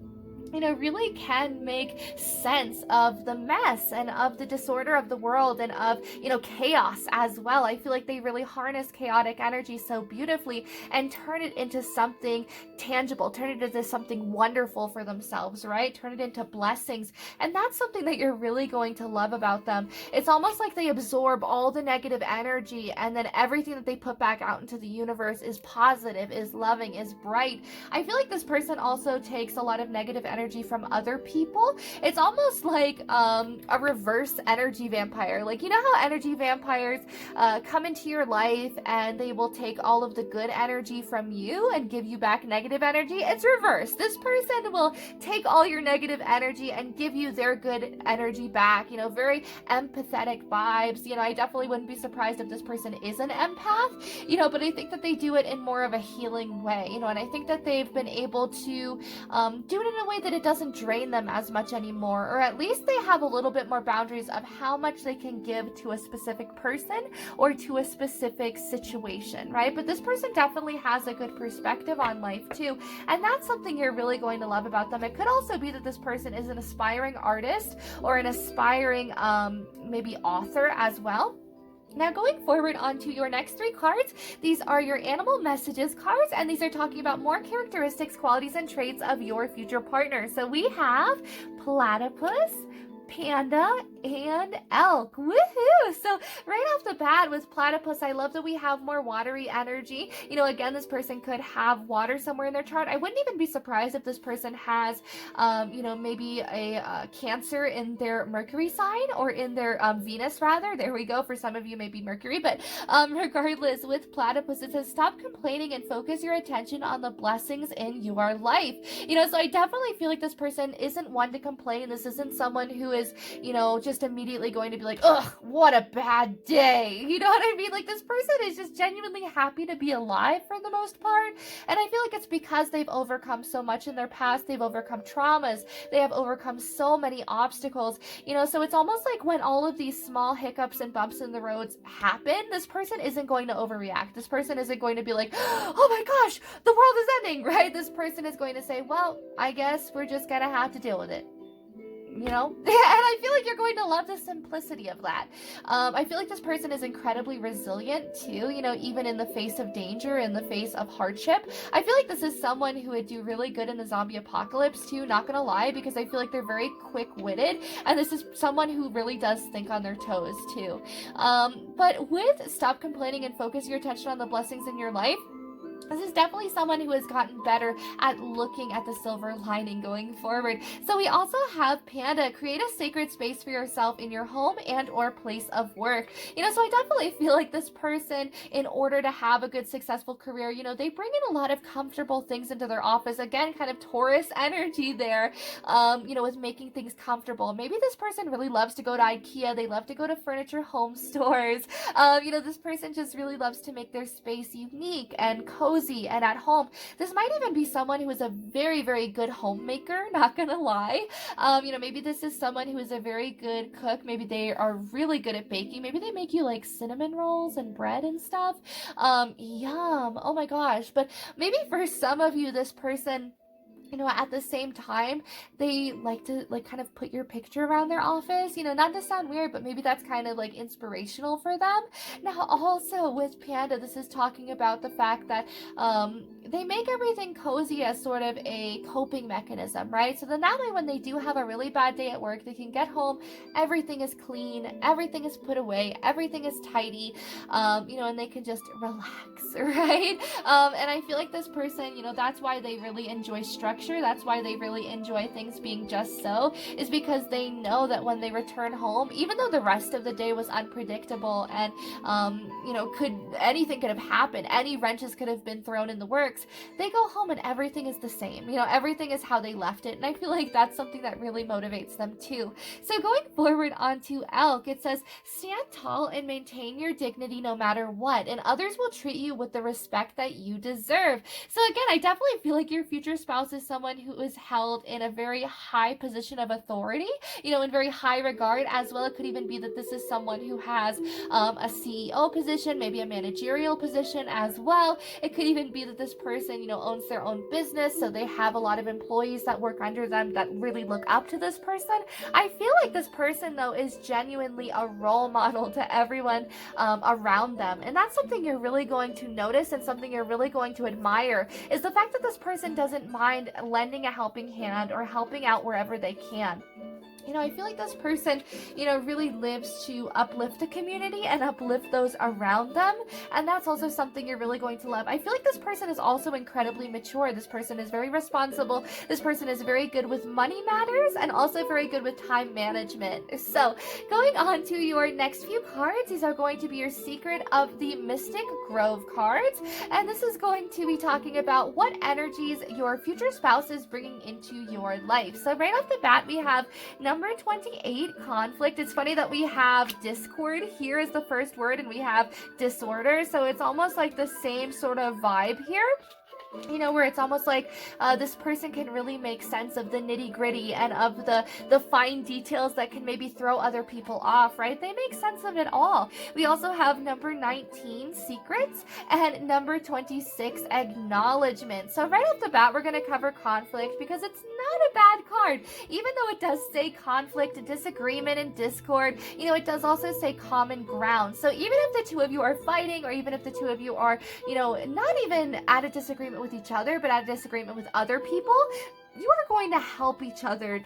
really can make sense of the mess and of the disorder of the world and of, chaos as well. I feel like they really harness chaotic energy so beautifully and turn it into something tangible, turn it into something wonderful for themselves, right? Turn it into blessings. And that's something that you're really going to love about them. It's almost like they absorb all the negative energy, and then everything that they put back out into the universe is positive, is loving, is bright. I feel like this person also takes a lot of negative energy from other people. It's almost like a reverse energy vampire. Like, how energy vampires come into your life and they will take all of the good energy from you and give you back negative energy? It's reverse. This person will take all your negative energy and give you their good energy back. Very empathetic vibes. I definitely wouldn't be surprised if this person is an empath, but I think that they do it in more of a healing way, and I think that they've been able to do it in a way that it doesn't drain them as much anymore, or at least they have a little bit more boundaries of how much they can give to a specific person or to a specific situation, right? But this person definitely has a good perspective on life too, and that's something you're really going to love about them. It could also be that this person is an aspiring artist or an aspiring maybe author as well. Now going forward onto your next 3 cards, these are your animal messages cards, and these are talking about more characteristics, qualities, and traits of your future partner. So we have platypus, panda, and elk. Woohoo! So right off the bat with platypus, I love that we have more watery energy. Again, this person could have water somewhere in their chart. I wouldn't even be surprised if this person has, maybe a Cancer in their Mercury sign, or in their Venus rather. There we go. For some of you, maybe Mercury, but regardless, with platypus, it says stop complaining and focus your attention on the blessings in your life. So I definitely feel like this person isn't one to complain. This isn't someone who is, just immediately going to be like, ugh, what a bad day. You know what I mean? Like, this person is just genuinely happy to be alive for the most part. And I feel like it's because they've overcome so much in their past. They've overcome traumas. They have overcome so many obstacles, so it's almost like when all of these small hiccups and bumps in the roads happen, this person isn't going to overreact. This person isn't going to be like, oh my gosh, the world is ending, right? This person is going to say, well, I guess we're just gonna have to deal with it. And I feel like you're going to love the simplicity of that. I feel like this person is incredibly resilient too, even in the face of danger, in the face of hardship. I feel like this is someone who would do really good in the zombie apocalypse too, not gonna lie, because I feel like they're very quick-witted, and this is someone who really does think on their toes too. But with stop complaining and focus your attention on the blessings in your life, this is definitely someone who has gotten better at looking at the silver lining going forward. So we also have Panda. Create a sacred space for yourself in your home and or place of work. So I definitely feel like this person, in order to have a good, successful career, they bring in a lot of comfortable things into their office. Again, kind of Taurus energy there, with making things comfortable. Maybe this person really loves to go to IKEA. They love to go to furniture home stores. This person just really loves to make their space unique and cozy and at home. This might even be someone who is a very, very good homemaker, not gonna lie. Maybe this is someone who is a very good cook. Maybe they are really good at baking. Maybe they make you like cinnamon rolls and bread and stuff. Yum. Oh my gosh. But maybe for some of you, this person At the same time, they like to like kind of put your picture around their office, not to sound weird, but maybe that's kind of like inspirational for them. Now, also with Panda, this is talking about the fact that they make everything cozy as sort of a coping mechanism, right? So then that way, when they do have a really bad day at work, they can get home, everything is clean, everything is put away, everything is tidy, and they can just relax, right? And I feel like this person, that's why they really enjoy structure. That's why they really enjoy things being just so, is because they know that when they return home, even though the rest of the day was unpredictable and, anything could have happened, any wrenches could have been thrown in the works, they go home and everything is the same. Everything is how they left it. And I feel like that's something that really motivates them too. So going forward onto Elk, it says, stand tall and maintain your dignity no matter what, and others will treat you with the respect that you deserve. So again, I definitely feel like your future spouse is someone who is held in a very high position of authority, in very high regard as well. It could even be that this is someone who has a CEO position, maybe a managerial position as well. It could even be that this person, owns their own business, so they have a lot of employees that work under them that really look up to this person. I feel like this person, though, is genuinely a role model to everyone around them, and that's something you're really going to notice and something you're really going to admire, is the fact that this person doesn't mind lending a helping hand or helping out wherever they can. I feel like this person, really lives to uplift the community and uplift those around them. And that's also something you're really going to love. I feel like this person is also incredibly mature. This person is very responsible. This person is very good with money matters and also very good with time management. So going on to your next few cards, these are going to be your Secret of the Mystic Grove cards. And this is going to be talking about what energies your future spouse is bringing into your life. So right off the bat, we have number 28, conflict. It's funny that we have discord here as the first word and we have disorder. So it's almost like the same sort of vibe here. Where it's almost like this person can really make sense of the nitty gritty and of the fine details that can maybe throw other people off, right? They make sense of it all. We also have number 19, secrets, and number 26, acknowledgement. So right off the bat, we're going to cover conflict because it's not a bad card. Even though it does say conflict, disagreement, and discord, it does also say common ground. So even if the two of you are fighting, or even if the two of you are, not even at a disagreement with each other, but at a disagreement with other people, you are going to help each other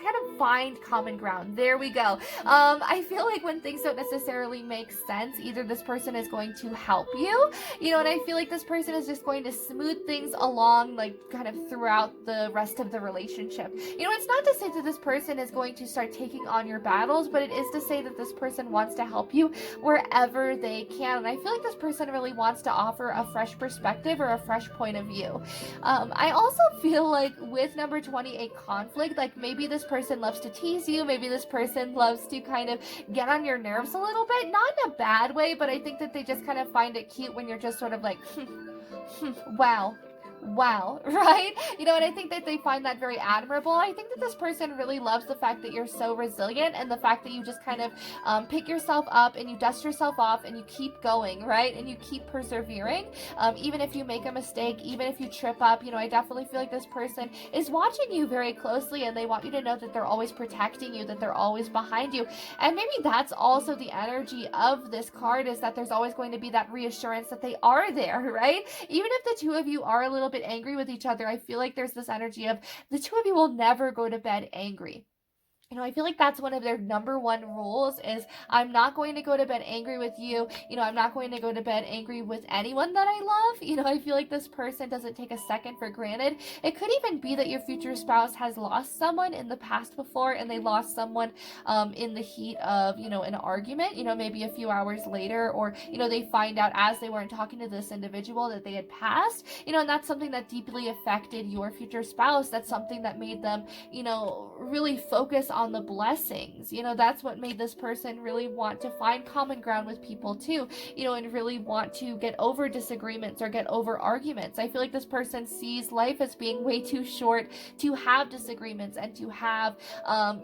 kind of find common ground. There we go. I feel like when things don't necessarily make sense, either this person is going to help you, and I feel like this person is just going to smooth things along, like kind of throughout the rest of the relationship. It's not to say that this person is going to start taking on your battles, but it is to say that this person wants to help you wherever they can. And I feel like this person really wants to offer a fresh perspective or a fresh point of view. I also feel like with number 28, conflict, like maybe this person loves to tease you, maybe this person loves to kind of get on your nerves a little bit, not in a bad way, but I think that they just kind of find it cute when you're just sort of like, wow, right? And I think that they find that very admirable. I think that this person really loves the fact that you're so resilient and the fact that you just kind of pick yourself up and you dust yourself off and you keep going, right? And you keep persevering. Even if you make a mistake, even if you trip up, I definitely feel like this person is watching you very closely and they want you to know that they're always protecting you, that they're always behind you. And maybe that's also the energy of this card, is that there's always going to be that reassurance that they are there, right? Even if the two of you are a little bit angry with each other, I feel like there's this energy of the two of you will never go to bed angry. I feel like that's one of their number one rules is I'm not going to go to bed angry with you. I'm not going to go to bed angry with anyone that I love. I feel like this person doesn't take a second for granted. It could even be that your future spouse has lost someone in the past before, and they lost someone in the heat of, an argument, maybe a few hours later, or, they find out as they weren't talking to this individual that they had passed, and that's something that deeply affected your future spouse. That's something that made them, really focus on on the blessings. You know, that's what made this person really want to find common ground with people too, you know, and really want to get over disagreements or get over arguments. I feel like this person sees life as being way too short to have disagreements and to have,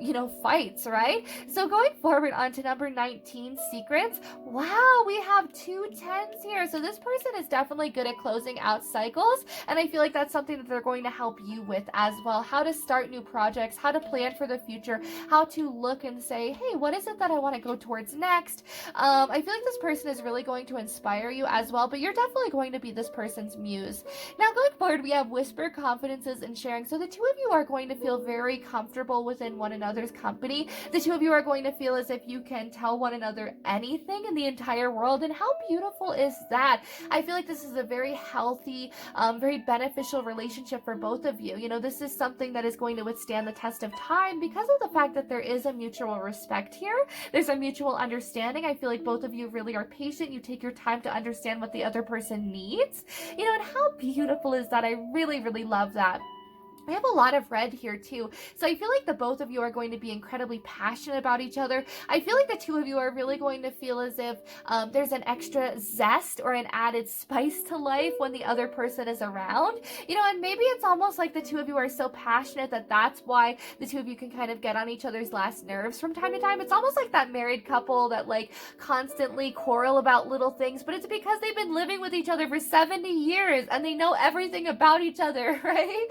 you know, fights, right? So going forward on to number 19, secrets. Wow, we have 2 10s here. So this person is definitely good at closing out cycles, and I feel like that's something that they're going to help you with as well. How to start new projects, how to plan for the future, how to look and say, hey, what is it that I want to go towards next? I feel like this person is really going to inspire you as well, but you're definitely going to be this person's muse. Now going forward, we have whisper, confidences, and sharing. So the two of you are going to feel very comfortable within one another's company. The two of you are going to feel as if you can tell one another anything in the entire world, and how beautiful is that? I feel like this is a very healthy, very beneficial relationship for both of you. You know, this is something that is going to withstand the test of time because of the fact that there is a mutual respect here. There's a mutual understanding. I feel like both of you really are patient. You take your time to understand what the other person needs. You know, and how beautiful is that? I really, really love that. I have a lot of red here too. So I feel like the both of you are going to be incredibly passionate about each other. I feel like the two of you are really going to feel as if there's an extra zest or an added spice to life when the other person is around. You know, and maybe it's almost like the two of you are so passionate that that's why the two of you can kind of get on each other's last nerves from time to time. It's almost like that married couple that like constantly quarrel about little things, but it's because they've been living with each other for 70 years and they know everything about each other, right?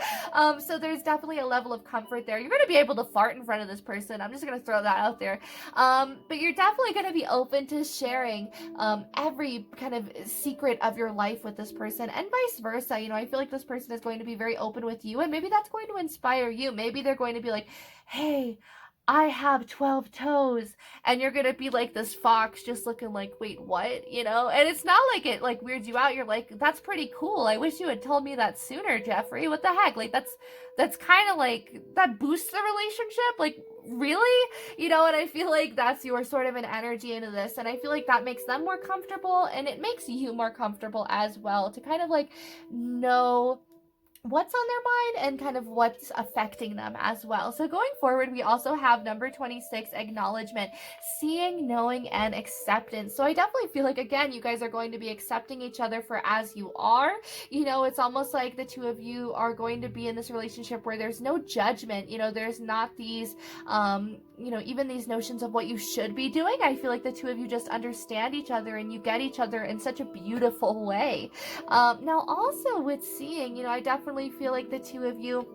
So there's definitely a level of comfort there. You're going to be able to fart in front of this person. I'm just going to throw that out there. But you're definitely going to be open to sharing every kind of secret of your life with this person, and vice versa. You know, I feel like this person is going to be very open with you, and maybe that's going to inspire you. Maybe they're going to be like, hey, I have 12 toes, and you're gonna be like this fox just looking like, wait, what? You know, and it's not like it like weirds you out. You're like, that's pretty cool. I wish you had told me that sooner, Jeffrey. What the heck? Like that's kind of like, that boosts the relationship. Like, really? You know, and I feel like that's your sort of an energy into this, and I feel like that makes them more comfortable, and it makes you more comfortable as well to kind of like know what's on their mind and kind of what's affecting them as well. So going forward, we also have number 26, acknowledgement, seeing, knowing, and acceptance. So I definitely feel like, again, you guys are going to be accepting each other for as you are. You know, it's almost like the two of you are going to be in this relationship where there's no judgment. You know, there's not these, you know, even these notions of what you should be doing. I feel like the two of you just understand each other and you get each other in such a beautiful way. Now also with seeing, you know, I definitely feel like the two of you,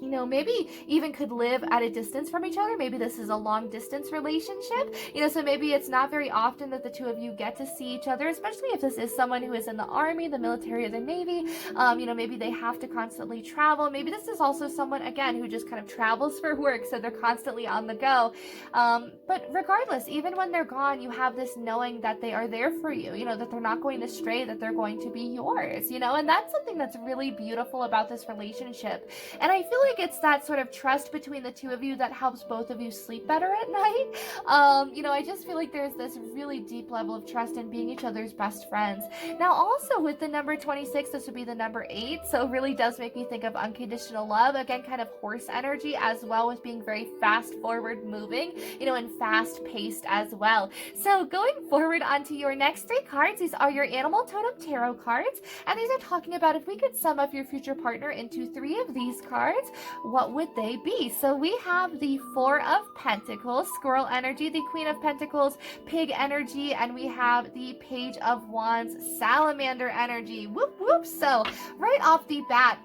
you know, maybe even could live at a distance from each other. Maybe this is a long distance relationship, you know, so maybe it's not very often that the two of you get to see each other, especially if this is someone who is in the army, the military, or the navy. You know, maybe they have to constantly travel. Maybe this is also someone, again, who just kind of travels for work, so they're constantly on the go. But regardless, even when they're gone, you have this knowing that they are there for you, you know, that they're not going to stray, that they're going to be yours, you know, and that's something that's really beautiful about this relationship. And I feel like it's that sort of trust between the two of you that helps both of you sleep better at night. You know, I just feel like there's this really deep level of trust in being each other's best friends. Now, also with the number 26, this would be the number 8. So it really does make me think of unconditional love. Again, kind of horse energy as well, with being very fast forward moving, you know, and fast paced as well. So going forward onto your next 3 cards, these are your Animal Totem Tarot cards. And these are talking about if we could sum up your future partner into 3 of these cards, what would they be? So we have the 4 of Pentacles, squirrel energy, the Queen of Pentacles, pig energy, and we have the Page of Wands, salamander energy. Whoop, whoop. So right off the bat,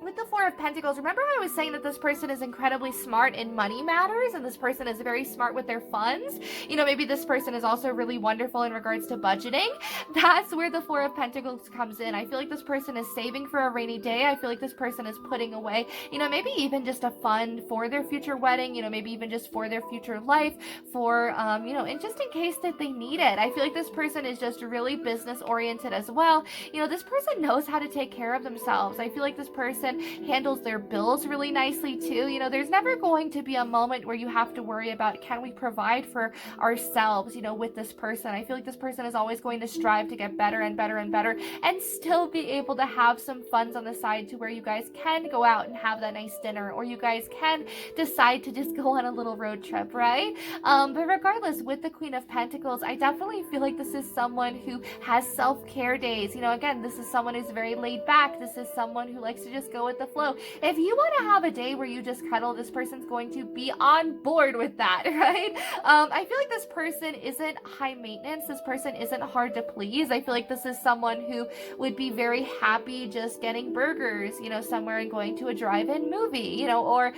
with the 4 of Pentacles, remember how I was saying that this person is incredibly smart in money matters, and this person is very smart with their funds? You know, maybe this person is also really wonderful in regards to budgeting. That's where the 4 of Pentacles comes in. I feel like this person is saving for a rainy day. I feel like this person is putting away, you know, maybe even just a fund for their future wedding, you know, maybe even just for their future life, for, you know, and just in case that they need it. I feel like this person is just really business oriented as well. You know, this person knows how to take care of themselves. I feel like this person person handles their bills really nicely too. You know, there's never going to be a moment where you have to worry about, can we provide for ourselves, you know, with this person. I feel like this person is always going to strive to get better and better and better, and still be able to have some funds on the side to where you guys can go out and have that nice dinner, or you guys can decide to just go on a little road trip, right? But regardless, with the Queen of Pentacles, I definitely feel like this is someone who has self-care days. You know, again, this is someone who's very laid back. This is someone who likes to just go with the flow. If you want to have a day where you just cuddle, this person's going to be on board with that, right? I feel like this person isn't high maintenance. This person isn't hard to please. I feel like this is someone who would be very happy just getting burgers, you know, somewhere and going to a drive-in movie, you know, or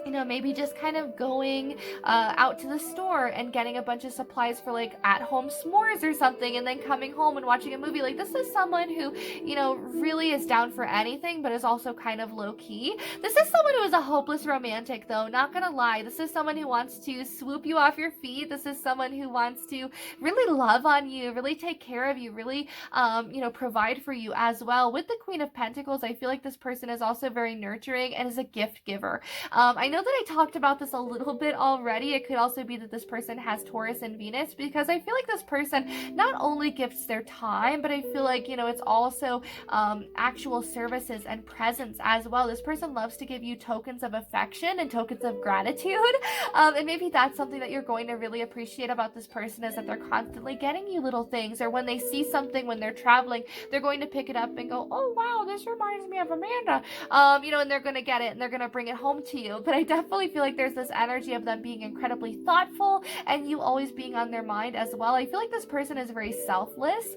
you know, maybe just kind of going out to the store and getting a bunch of supplies for like at-home s'mores or something, and then coming home and watching a movie. Like, this is someone who, you know, really is down for anything, but is also kind of low-key. This is someone who is a hopeless romantic, though, not gonna lie. This is someone who wants to swoop you off your feet. This is someone who wants to really love on you, really take care of you, really, you know, provide for you as well. With the Queen of Pentacles, I feel like this person is also very nurturing and is a gift giver. I know that I talked about this a little bit already. It could also be that this person has Taurus and Venus, because I feel like this person not only gifts their time, but I feel like, you know, it's also actual services and presents as well. This person loves to give you tokens of affection and tokens of gratitude. And maybe that's something that you're going to really appreciate about this person, is that they're constantly getting you little things, or when they see something when they're traveling, they're going to pick it up and go, oh wow, this reminds me of Amanda. You know, and they're going to get it and they're going to bring it home to you. But I definitely feel like there's this energy of them being incredibly thoughtful and you always being on their mind as well. I feel like this person is very selfless.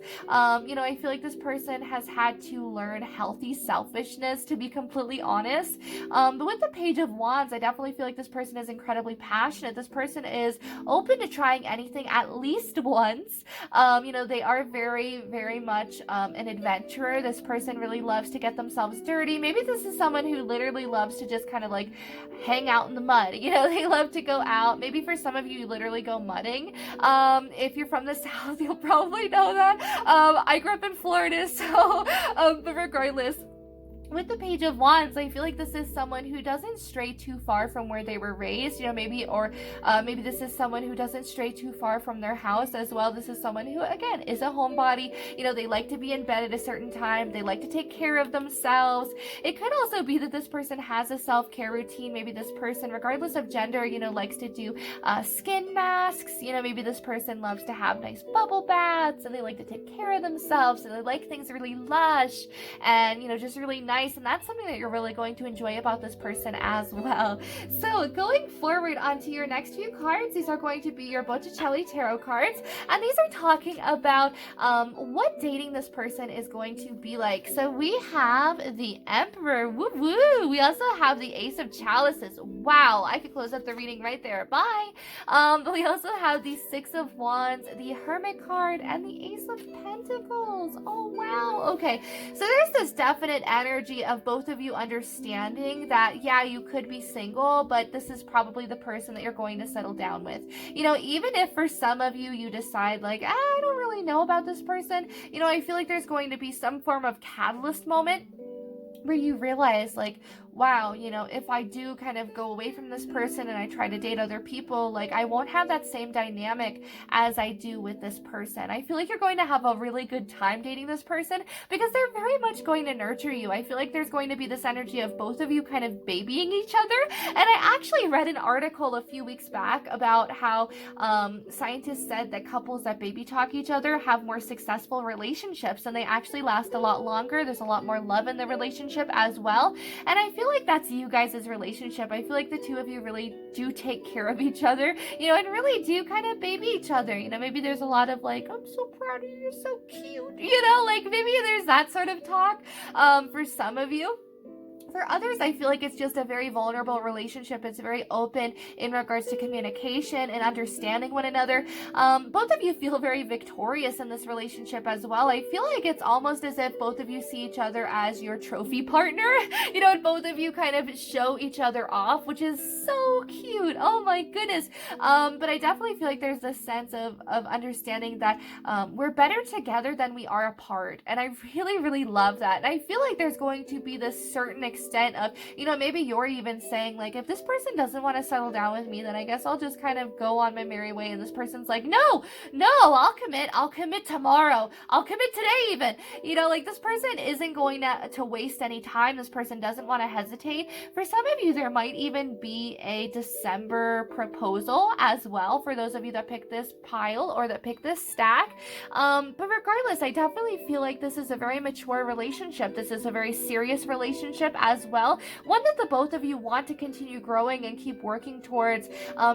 You know, I feel like this person has had to learn healthy selfishness, to be completely honest. But with the Page of Wands, I definitely feel like this person is incredibly passionate. This person is open to trying anything at least once. You know, they are very, very much an adventurer. This person really loves to get themselves dirty. Maybe this is someone who literally loves to just kind of like hang out in the mud. You know, they love to go out. Maybe for some of you, you literally go mudding. If you're from the South, you'll probably know that. I grew up in Florida, so, but regardless, with the Page of Wands, I feel like this is someone who doesn't stray too far from where they were raised, you know, maybe, or maybe this is someone who doesn't stray too far from their house as well. This is someone who, again, is a homebody. You know, they like to be in bed at a certain time. They like to take care of themselves. It could also be that this person has a self-care routine. Maybe this person, regardless of gender, you know, likes to do skin masks. You know, maybe this person loves to have nice bubble baths, and they like to take care of themselves, and they like things really lush and, you know, just really nice. And that's something that you're really going to enjoy about this person as well. So going forward onto your next few cards, these are going to be your Botticelli tarot cards, and these are talking about what dating this person is going to be like. So we have the Emperor, woo woo. We also have the Ace of Chalices. Wow, I could close up the reading right there. Bye. But we also have the Six of Wands, the Hermit card, and the Ace of Pentacles. Oh wow. Okay, so there's this definite energy of both of you understanding that, yeah, you could be single, but this is probably the person that you're going to settle down with. You know, even if for some of you, you decide like, I don't really know about this person, you know, I feel like there's going to be some form of catalyst moment where you realize like, wow, you know, if I do kind of go away from this person and I try to date other people, like I won't have that same dynamic as I do with this person. I feel like you're going to have a really good time dating this person because they're very much going to nurture you. I feel like there's going to be this energy of both of you kind of babying each other. And I actually read an article a few weeks back about how scientists said that couples that baby talk each other have more successful relationships and they actually last a lot longer. There's a lot more love in the relationship as well. And I feel like that's you guys' relationship. I feel like the two of you really do take care of each other, you know, and really do kind of baby each other. You know, maybe there's a lot of like, I'm so proud of you, you're so cute, you know, like maybe there's that sort of talk for some of you. For others, I feel like it's just a very vulnerable relationship. It's very open in regards to communication and understanding one another. Both of you feel very victorious in this relationship as well. I feel like it's almost as if both of you see each other as your trophy partner, and both of you kind of show each other off, which is so cute. Oh my goodness. But I definitely feel like there's this sense of understanding that we're better together than we are apart. And I really, really love that. And I feel like there's going to be this certain extent of, maybe you're even saying, like, if this person doesn't want to settle down with me, then I guess I'll just kind of go on my merry way. And this person's like, no, I'll commit tomorrow. I'll commit today even. Like, this person isn't going to waste any time. This person doesn't want to hesitate. For some of you, there might even be a December proposal as well, for those of you that pick this pile or that pick this stack. But regardless, I definitely feel like this is a very mature relationship. This is a very serious relationship as well. One that the both of you want to continue growing and keep working towards,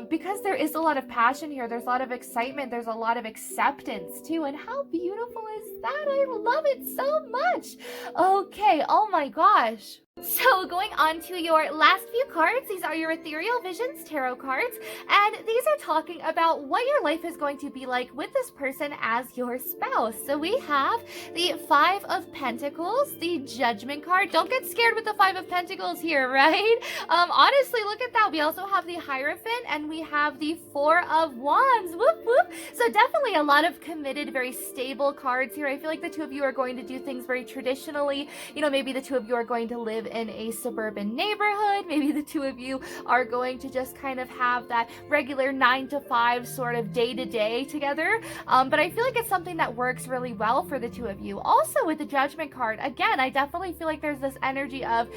because there is a lot of passion here. There's a lot of excitement. There's a lot of acceptance too. And how beautiful is that? I love it so much. Okay. Oh my gosh. So going on to your last few cards, these are your Ethereal Visions Tarot cards, and these are talking about what your life is going to be like with this person as your spouse. So we have the Five of Pentacles, the Judgment card. Don't get scared with the Five of Pentacles here, right? Honestly, look at that. We also have the Hierophant, and we have the Four of Wands. Whoop, whoop. So definitely a lot of committed, very stable cards here. I feel like the two of you are going to do things very traditionally. Maybe the two of you are going to live in a suburban neighborhood. Maybe the two of you are going to just kind of have that regular 9 to 5 sort of day-to-day together. But I feel like it's something that works really well for the two of you. Also with the Judgment card, again, I definitely feel like there's this energy of,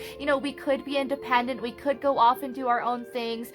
we could be independent. We could go off and do our own things.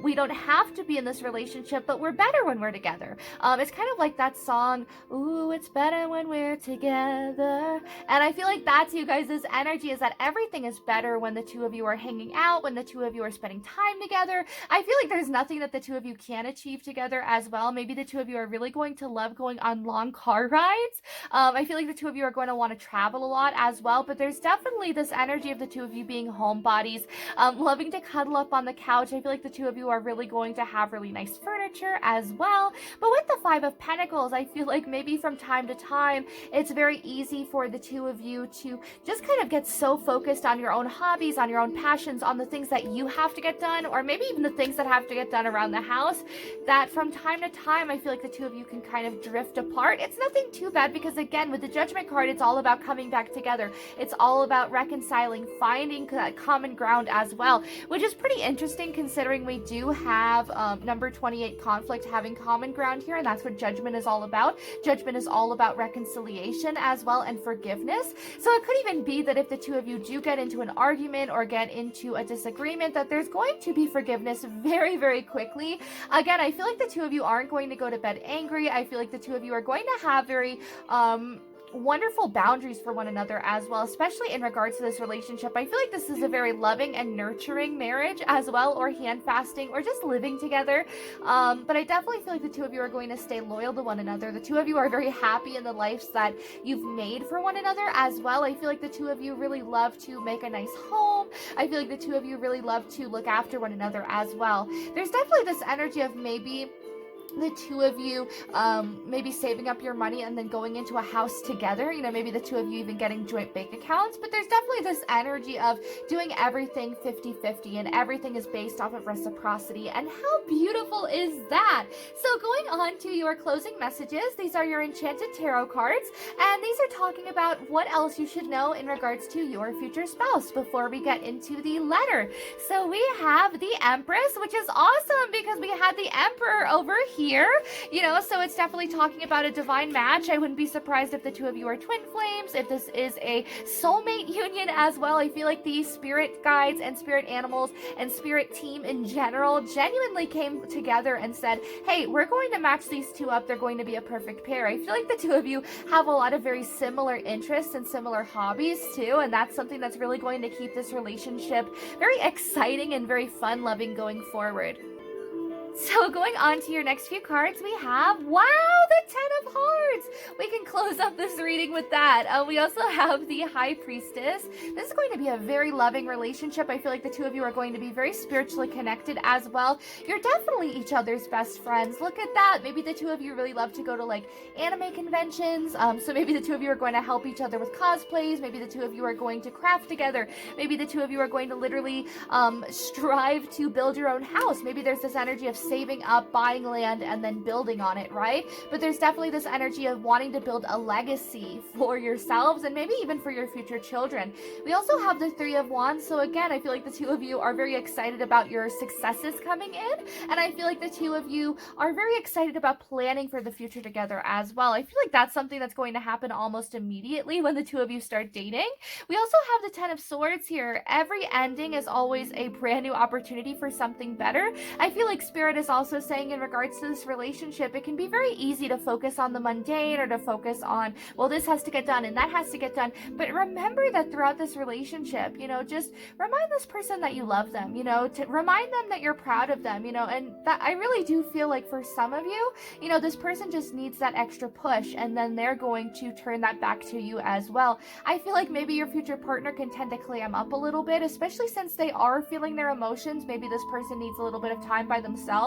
We don't have to be in this relationship, but we're better when we're together. It's kind of like that song, ooh, it's better when we're together. And I feel like that's you guys' energy, is that everything is better when the two of you are hanging out, when the two of you are spending time together. I feel like there's nothing that the two of you can achieve together as well. Maybe the two of you are really going to love going on long car rides. I feel like the two of you are going to want to travel a lot as well, but there's definitely this energy of the two of you being homebodies, loving to cuddle up on the couch. I feel like the two of you are really going to have really nice furniture as well. But with the Five of Pentacles, I feel like maybe from time to time, it's very easy for the two of you to just kind of get so focused on your own hobbies, on your own passions, on the things that you have to get done, or maybe even the things that have to get done around the house, that from time to time, I feel like the two of you can kind of drift apart. It's nothing too bad, because again, with the Judgment card, it's all about coming back together. It's all about reconciling, finding that common ground as well, which is pretty interesting considering we do have number 28 conflict having common ground here, and that's what Judgment is all about. Judgment is all about reconciliation as well, and forgiveness. So it could even be that if the two of you do get into an argument or get into a disagreement, that there's going to be forgiveness very, very quickly. Again, I feel like the two of you aren't going to go to bed angry. I feel like the two of you are going to have very wonderful boundaries for one another as well, especially in regards to this relationship. I feel like this is a very loving and nurturing marriage as well, or hand fasting, or just living together. But I definitely feel like the two of you are going to stay loyal to one another. The two of you are very happy in the lives that you've made for one another as well. I feel like the two of you really love to make a nice home. I feel like the two of you really love to look after one another as well. There's definitely this energy of maybe the two of you maybe saving up your money and then going into a house together. Maybe the two of you even getting joint bank accounts. But there's definitely this energy of doing everything 50-50, and everything is based off of reciprocity. And how beautiful is that? So going on to your closing messages, these are your Enchanted Tarot cards, and these are talking about what else you should know in regards to your future spouse before we get into the letter. So we have the Empress, which is awesome because we had the Emperor over here. So it's definitely talking about a divine match. I wouldn't be surprised if the two of you are twin flames, if this is a soulmate union as well. I feel like the spirit guides and spirit animals and spirit team in general genuinely came together and said, hey, we're going to match these two up. They're going to be a perfect pair. I feel like the two of you have a lot of very similar interests and similar hobbies too, and that's something that's really going to keep this relationship very exciting and very fun-loving going forward. So going on to your next few cards, we have, wow, the Ten of Hearts. We can close up this reading with that. We also have the High Priestess. This is going to be a very loving relationship. I feel like the two of you are going to be very spiritually connected as well. You're definitely each other's best friends. Look at that. Maybe the two of you really love to go to like anime conventions. So maybe the two of you are going to help each other with cosplays. Maybe the two of you are going to craft together. Maybe the two of you are going to literally strive to build your own house. Maybe there's this energy of saving up, buying land, and then building on it, right? But there's definitely this energy of wanting to build a legacy for yourselves and maybe even for your future children. We also have the Three of Wands. So again, I feel like the two of you are very excited about your successes coming in. And I feel like the two of you are very excited about planning for the future together as well. I feel like that's something that's going to happen almost immediately when the two of you start dating. We also have the Ten of Swords here. Every ending is always a brand new opportunity for something better. I feel like Spirit is also saying in regards to this relationship, it can be very easy to focus on the mundane or to focus on, well, this has to get done and that has to get done. But remember that throughout this relationship, just remind this person that you love them, to remind them that you're proud of them, and that I really do feel like for some of you, this person just needs that extra push, and then they're going to turn that back to you as well. I feel like maybe your future partner can tend to clam up a little bit, especially since they are feeling their emotions. Maybe this person needs a little bit of time by themselves,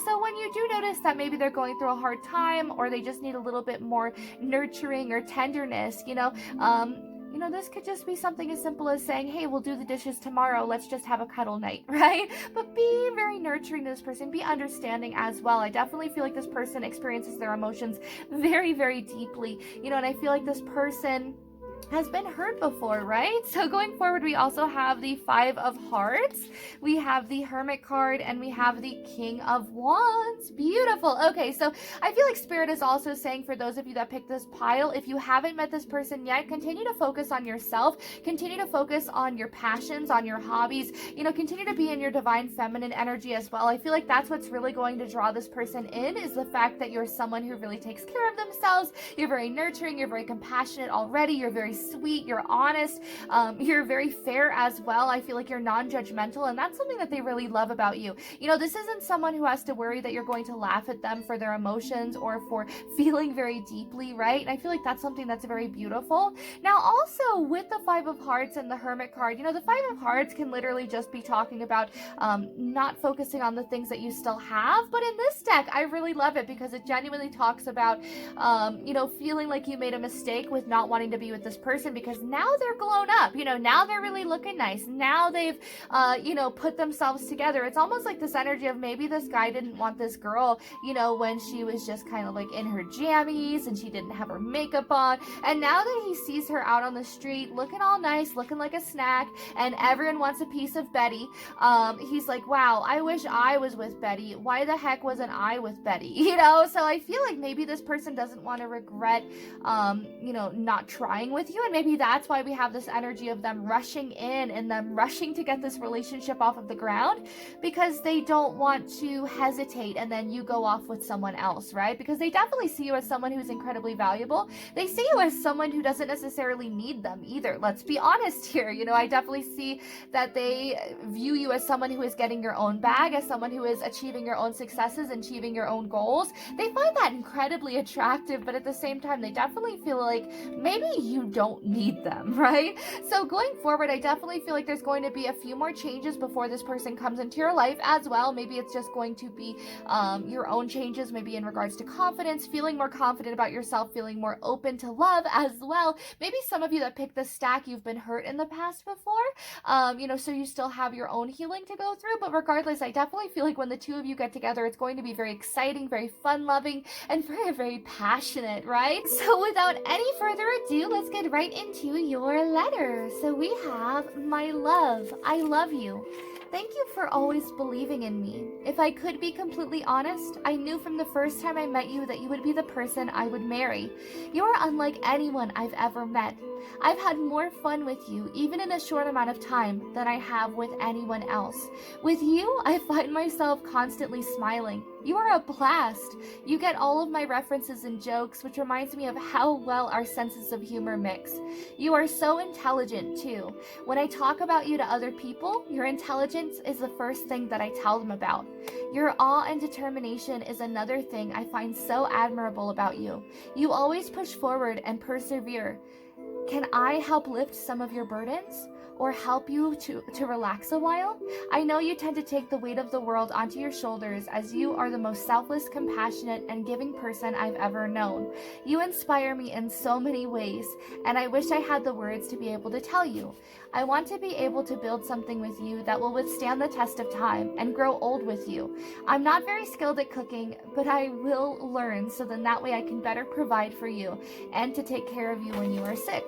so when you do notice that maybe they're going through a hard time or they just need a little bit more nurturing or tenderness, this could just be something as simple as saying, hey, we'll do the dishes tomorrow. Let's just have a cuddle night, right? But be very nurturing to this person. Be understanding as well. I definitely feel like this person experiences their emotions very, very deeply, and I feel like this person has been hurt before, right? So going forward, we also have the Five of Hearts, we have the Hermit card, and we have the King of Wands. Beautiful. Okay, so I feel like Spirit is also saying for those of you that picked this pile, if you haven't met this person yet, continue to focus on yourself, continue to focus on your passions, on your hobbies, continue to be in your divine feminine energy as well. I feel like that's what's really going to draw this person in, is the fact that you're someone who really takes care of themselves. You're very nurturing, you're very compassionate already, you're very sweet, you're honest, you're very fair as well. I feel like you're non-judgmental, and that's something that they really love about you. This isn't someone who has to worry that you're going to laugh at them for their emotions or for feeling very deeply, right? And I feel like that's something that's very beautiful. Now also with the Five of Hearts and the Hermit card, the Five of Hearts can literally just be talking about not focusing on the things that you still have, but in this deck I really love it because it genuinely talks about feeling like you made a mistake with not wanting to be with this person, because now they're grown up, now they're really looking nice, now they've put themselves together. It's almost like this energy of maybe this guy didn't want this girl when she was just kind of like in her jammies and she didn't have her makeup on, and now that he sees her out on the street looking all nice, looking like a snack, and everyone wants a piece of Betty, he's like, wow, I wish I was with Betty. Why the heck wasn't I with Betty? So I feel like maybe this person doesn't want to regret not trying with you, and maybe that's why we have this energy of them rushing in and them rushing to get this relationship off of the ground, because they don't want to hesitate and then you go off with someone else, right? Because they definitely see you as someone who's incredibly valuable. They see you as someone who doesn't necessarily need them either. Let's be honest here. I definitely see that they view you as someone who is getting your own bag, as someone who is achieving your own successes, achieving your own goals. They find that incredibly attractive, but at the same time, they definitely feel like maybe you don't need them, right? So going forward, I definitely feel like there's going to be a few more changes before this person comes into your life as well. Maybe it's just going to be your own changes, maybe in regards to confidence, feeling more confident about yourself, feeling more open to love as well. Maybe some of you that picked this stack, you've been hurt in the past before, so you still have your own healing to go through. But regardless, I definitely feel like when the two of you get together, it's going to be very exciting, very fun-loving, and very, very passionate, right? So without any further ado, let's get right into your letter. So we have, my love, I love you. Thank you for always believing in me. If I could be completely honest, I knew from the first time I met you that you would be the person I would marry. You are unlike anyone I've ever met. I've had more fun with you, even in a short amount of time, than I have with anyone else. With you, I find myself constantly smiling. You are a blast. You get all of my references and jokes, which reminds me of how well our senses of humor mix. You are so intelligent, too. When I talk about you to other people, your intelligence is the first thing that I tell them about. Your awe and determination is another thing I find so admirable about you. You always push forward and persevere. Can I help lift some of your burdens? Or help you to relax a while? I know you tend to take the weight of the world onto your shoulders, as you are the most selfless, compassionate, and giving person I've ever known. You inspire me in so many ways, and I wish I had the words to be able to tell you. I want to be able to build something with you that will withstand the test of time and grow old with you. I'm not very skilled at cooking, but I will learn, so then that way I can better provide for you and to take care of you when you are sick.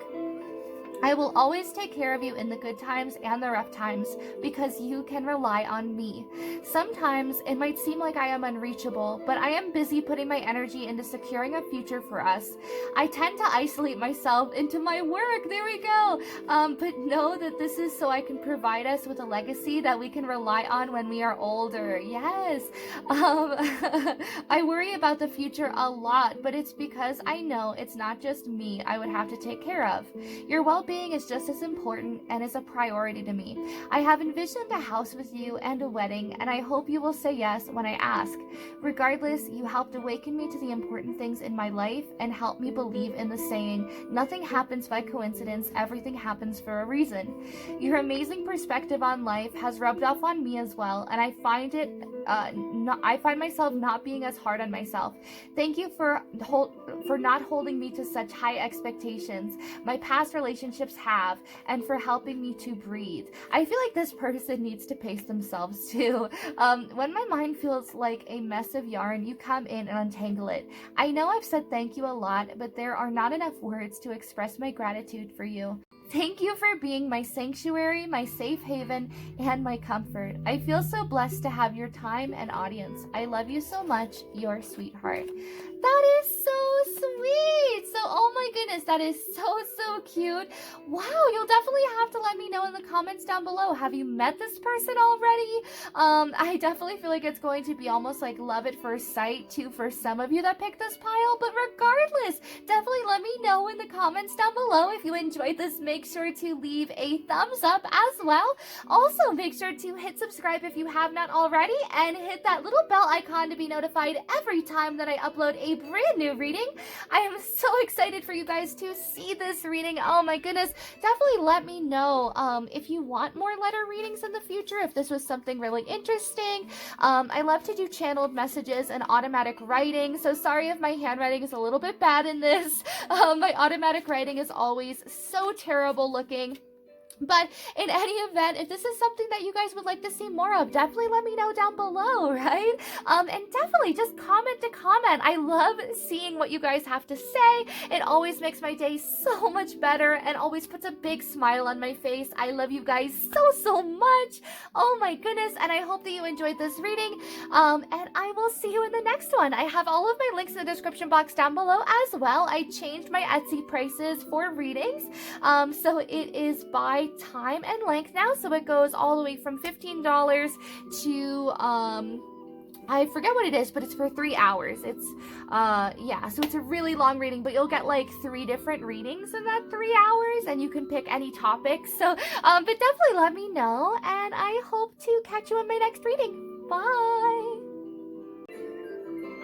I will always take care of you in the good times and the rough times because you can rely on me. Sometimes it might seem like I am unreachable, but I am busy putting my energy into securing a future for us. I tend to isolate myself into my work. There we go. But know that this is so I can provide us with a legacy that we can rely on when we are older. Yes. I worry about the future a lot, but it's because I know it's not just me I would have to take care of. Your well-being is just as important and is a priority to me. I have envisioned a house with you and a wedding, and I hope you will say yes when I ask. Regardless, you helped awaken me to the important things in my life and help me believe in the saying, nothing happens by coincidence, everything happens for a reason. Your amazing perspective on life has rubbed off on me as well, and I find myself not being as hard on myself. Thank you for not holding me to such high expectations my past relationships have, and for helping me to breathe. I feel like this person needs to pace themselves too. When my mind feels like a mess of yarn, you come in and untangle it. I know I've said thank you a lot, but there are not enough words to express my gratitude for you. Thank you for being my sanctuary, my safe haven, and my comfort. I feel so blessed to have your time and audience. I love you so much, your sweetheart. That is so sweet. So, oh my goodness, that is so cute. Wow, you'll definitely have to let me know in the comments down below. Have you met this person already? I definitely feel like it's going to be almost like love at first sight too for some of you that picked this pile, but regardless, definitely let me know in the comments down below if you enjoyed this. Make sure to leave a thumbs up as well. Also, make sure to hit subscribe if you have not already, and hit that little bell icon to be notified every time that I upload a brand new reading. I am so excited for you guys to see this reading. Oh my goodness. Definitely let me know if you want more letter readings in the future, if this was something really interesting. I love to do channeled messages and automatic writing, so sorry if my handwriting is a little bit bad in this. My automatic writing is always so terrible looking. But in any event, if this is something that you guys would like to see more of, definitely let me know down below, right? And definitely just comment to comment. I love seeing what you guys have to say. It always makes my day so much better and always puts a big smile on my face. I love you guys so much. Oh my goodness. And I hope that you enjoyed this reading. And I will see you in the next one. I have all of my links in the description box down below as well. I changed my Etsy prices for readings. So it is by time and length now, so it goes all the way from $15 to I forget what it is, but it's for 3 hours. It's yeah, so it's a really long reading, but you'll get like 3 different readings in that 3 hours, and you can pick any topic. So but definitely let me know, and I hope to catch you in my next reading. Bye.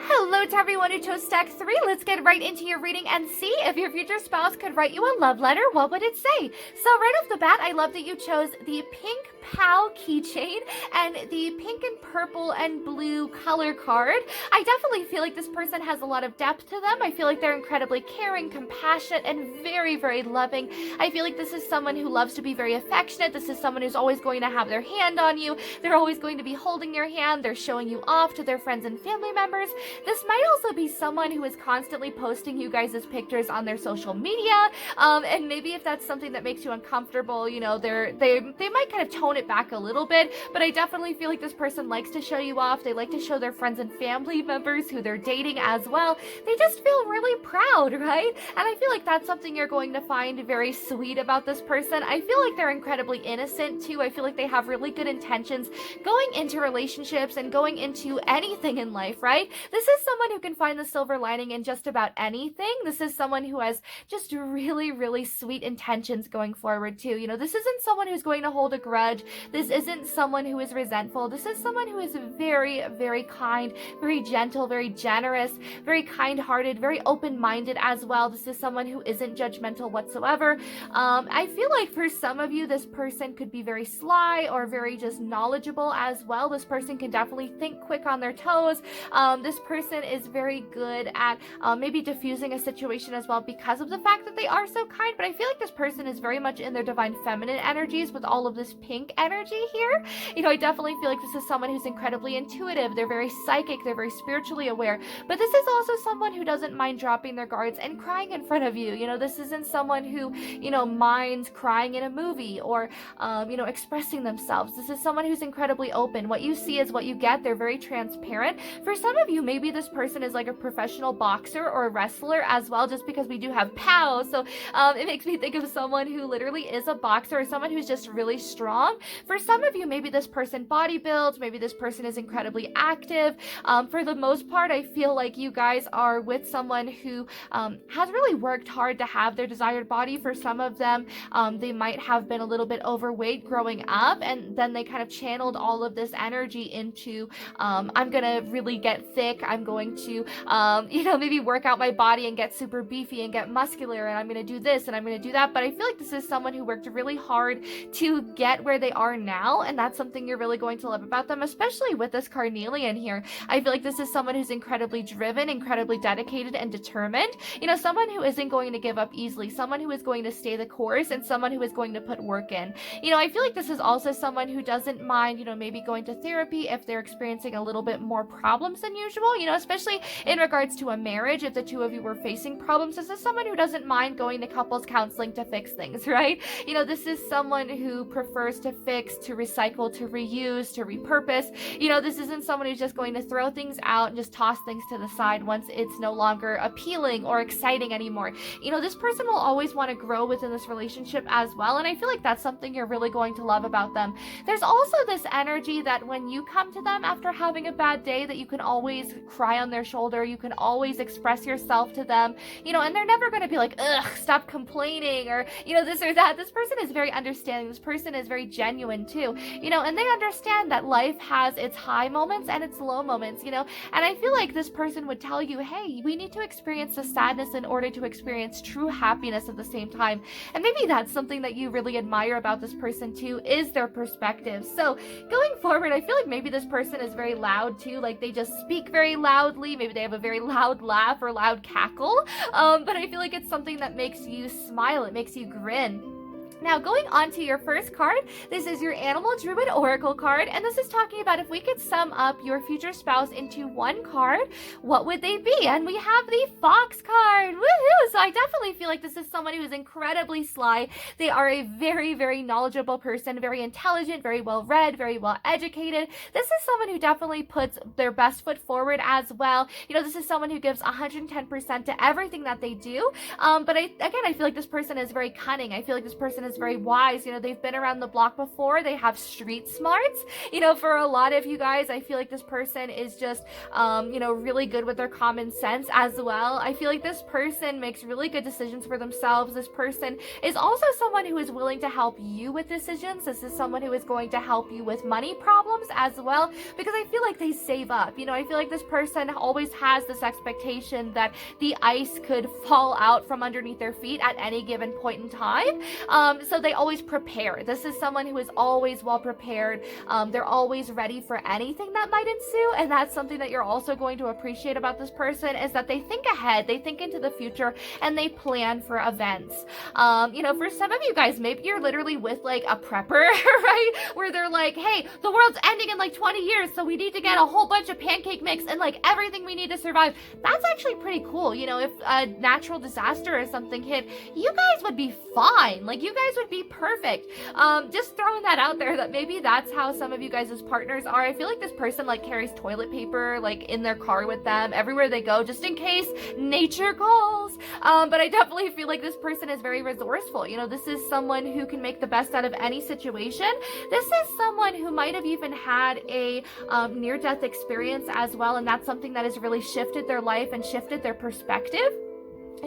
Hello to everyone who chose stack 3. Let's get right into your reading and see if your future spouse could write you a love letter. What would it say? So right off the bat, I love that you chose the pink POW keychain and the pink and purple and blue color card. I definitely feel like this person has a lot of depth to them. I feel like they're incredibly caring, compassionate, and very loving. I feel like this is someone who loves to be very affectionate. This is someone who's always going to have their hand on you. They're always going to be holding your hand. They're showing you off to their friends and family members. This might also be someone who is constantly posting you guys' pictures on their social media, and maybe if that's something that makes you uncomfortable, you know, they might kind of tone it back a little bit, but I definitely feel like this person likes to show you off. They like to show their friends and family members who they're dating as well. They just feel really proud, right? And I feel like that's something you're going to find very sweet about this person. I feel like they're incredibly innocent too. I feel like they have really good intentions going into relationships and going into anything in life, right? This is someone who can find the silver lining in just about anything. This is someone who has just really sweet intentions going forward too. You know, this isn't someone who's going to hold a grudge This isn't someone who is resentful. This is someone who is very, very kind, very gentle, very generous, very kind-hearted, very open-minded as well. This is someone who isn't judgmental whatsoever. I feel like for some of you, this person could be very sly or very just knowledgeable as well. This person can definitely think quick on their toes. This person is very good at maybe diffusing a situation as well because of the fact that they are so kind, but I feel like this person is very much in their divine feminine energies with all of this pink energy here. I definitely feel like this is someone who's incredibly intuitive. They're very psychic. They're very spiritually aware, but this is also someone who doesn't mind dropping their guards and crying in front of you. This isn't someone who, minds crying in a movie or, expressing themselves. This is someone who's incredibly open. What you see is what you get. They're very transparent. For some of you, maybe this person is like a professional boxer or a wrestler as well, just because we do have POW. So it makes me think of someone who literally is a boxer or someone who's just really strong. For some of you, maybe this person bodybuilds, maybe this person is incredibly active. For the most part, I feel like you guys are with someone who has really worked hard to have their desired body. For some of them, they might have been a little bit overweight growing up, and then they kind of channeled all of this energy into I'm gonna really get thick, I'm going to maybe work out my body and get super beefy and get muscular, and I'm gonna do this and I'm gonna do that. But I feel like this is someone who worked really hard to get where they are now, and that's something you're really going to love about them, especially with this carnelian here. I feel like this is someone who's incredibly driven, incredibly dedicated and determined. Someone who isn't going to give up easily, someone who is going to stay the course, and someone who is going to put work in. I feel like this is also someone who doesn't mind, maybe going to therapy if they're experiencing a little bit more problems than usual, especially in regards to a marriage. If the two of you were facing problems, this is someone who doesn't mind going to couples counseling to fix things, right? This is someone who prefers to fix, to recycle, to reuse, to repurpose. This isn't someone who's just going to throw things out and just toss things to the side once it's no longer appealing or exciting anymore. This person will always want to grow within this relationship as well, and I feel like that's something you're really going to love about them. There's also this energy that when you come to them after having a bad day, that you can always cry on their shoulder, you can always express yourself to them, and they're never going to be like, ugh, stop complaining, or, this or that. This person is very understanding. This person is very genuine too, and they understand that life has its high moments and its low moments, and I feel like this person would tell you, hey, we need to experience the sadness in order to experience true happiness at the same time. And maybe that's something that you really admire about this person too, is their perspective. So going forward, I feel like maybe this person is very loud too, like they just speak very loudly, maybe they have a very loud laugh or loud cackle, but I feel like it's something that makes you smile, it makes you grin. Now, going on to your first card, this is your Animal Druid Oracle card, and this is talking about if we could sum up your future spouse into one card, what would they be? And we have the Fox card. Woohoo! So I definitely feel like this is someone who is incredibly sly. They are a very, very knowledgeable person, very intelligent, very well-read, very well-educated. This is someone who definitely puts their best foot forward as well. This is someone who gives 110% to everything that they do. But I feel like this person is very cunning. I feel like this person is very wise. They've been around the block before. They have street smarts. For a lot of you guys, I feel like this person is just, really good with their common sense as well. I feel like this person makes really good decisions for themselves. This person is also someone who is willing to help you with decisions. This is someone who is going to help you with money problems as well, because I feel like they save up. I feel like this person always has this expectation that the ice could fall out from underneath their feet at any given point in time. So they always prepare. This is someone who is always well prepared. They're always ready for anything that might ensue, and that's something that you're also going to appreciate about this person, is that they think ahead, they think into the future, and they plan for events. For some of you guys, maybe you're literally with like a prepper, right? Where they're like, hey, the world's ending in like 20 years, so we need to get a whole bunch of pancake mix and like everything we need to survive. That's actually pretty cool. If a natural disaster or something hit, you guys would be fine. Like, you guys would be perfect. Just throwing that out there, that maybe that's how some of you guys as partners are. I feel like this person like carries toilet paper like in their car with them everywhere they go, just in case nature calls. But I definitely feel like this person is very resourceful. This is someone who can make the best out of any situation. This is someone who might have even had a near-death experience as well, and that's something that has really shifted their life and shifted their perspective.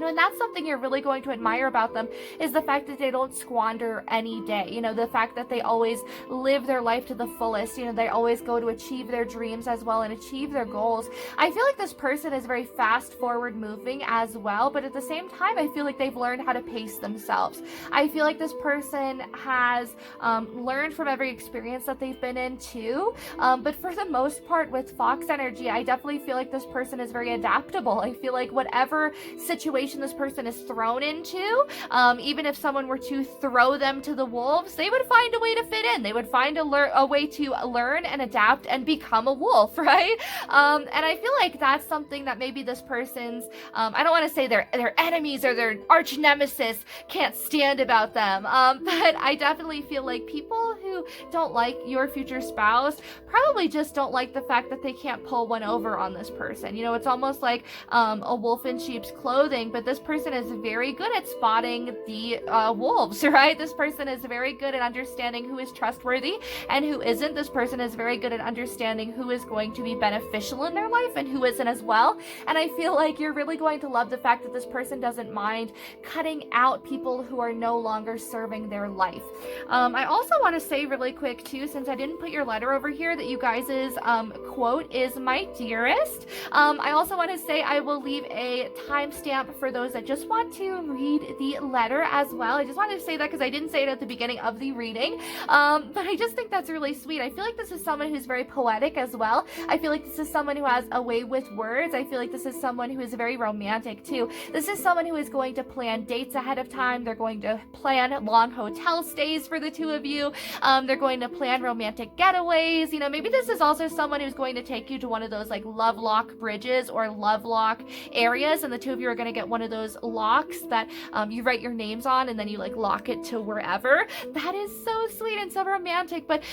And that's something you're really going to admire about them, is the fact that they don't squander any day. The fact that they always live their life to the fullest. They always go to achieve their dreams as well and achieve their goals. I feel like this person is very fast forward moving as well, but at the same time, I feel like they've learned how to pace themselves. I feel like this person has learned from every experience that they've been in too. But for the most part, with Fox energy, I definitely feel like this person is very adaptable. I feel like whatever situation this person is thrown into, even if someone were to throw them to the wolves, they would find a way to fit in. They would find a way to learn and adapt and become a wolf, right? And I feel like that's something that maybe this person's, I don't want to say their enemies or their arch nemesis can't stand about them, but I definitely feel like people who don't like your future spouse probably just don't like the fact that they can't pull one over on this person. It's almost like a wolf in sheep's clothing, but this person is very good at spotting the wolves, right? This person is very good at understanding who is trustworthy and who isn't. This person is very good at understanding who is going to be beneficial in their life and who isn't as well. And I feel like you're really going to love the fact that this person doesn't mind cutting out people who are no longer serving their life. I also want to say really quick too, since I didn't put your letter over here, that you guys' quote is "my dearest." I also want to say I will leave a timestamp for those that just want to read the letter as well. I just wanted to say that because I didn't say it at the beginning of the reading, but I just think that's really sweet. I feel like this is someone who's very poetic as well. I feel like this is someone who has a way with words. I feel like this is someone who is very romantic too. This is someone who is going to plan dates ahead of time. They're going to plan long hotel stays for the two of you. They're going to plan romantic getaways. Maybe this is also someone who's going to take you to one of those like love lock bridges or love lock areas, and the two of you are going to get one of those locks that you write your names on and then you like lock it to wherever. That is so sweet and so romantic. But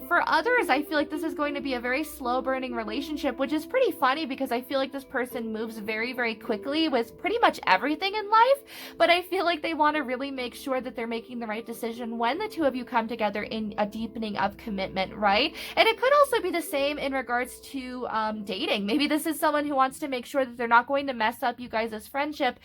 for others, I feel like this is going to be a very slow burning relationship, which is pretty funny because I feel like this person moves very, very quickly with pretty much everything in life. But I feel like they want to really make sure that they're making the right decision when the two of you come together in a deepening of commitment, right? And it could also be the same in regards to dating. Maybe this is someone who wants to make sure that they're not going to mess up you guys' friendship,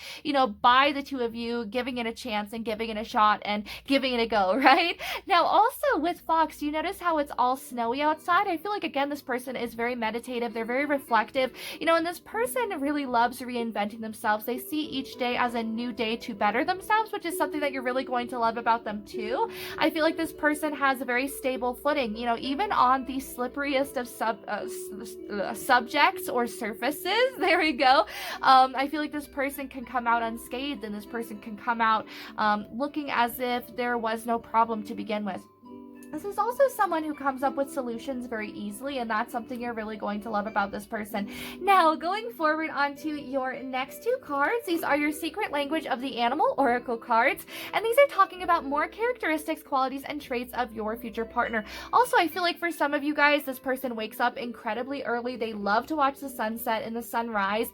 by the two of you giving it a chance and giving it a shot and giving it a go, right? Now, also with Fox, you notice how it's all snowy outside? I feel like, again, this person is very meditative. They're very reflective, and this person really loves reinventing themselves. They see each day as a new day to better themselves, which is something that you're really going to love about them too. I feel like this person has a very stable footing, even on the slipperiest of subjects or surfaces. There we go. I feel like this person can come out unscathed, and this person can come out looking as if there was no problem to begin with. This is also someone who comes up with solutions very easily, and that's something you're really going to love about this person. Now, going forward onto your next two cards, these are your Secret Language of the Animal Oracle cards, and these are talking about more characteristics, qualities, and traits of your future partner. Also, I feel like for some of you guys, this person wakes up incredibly early. They love to watch the sunset and the sunrise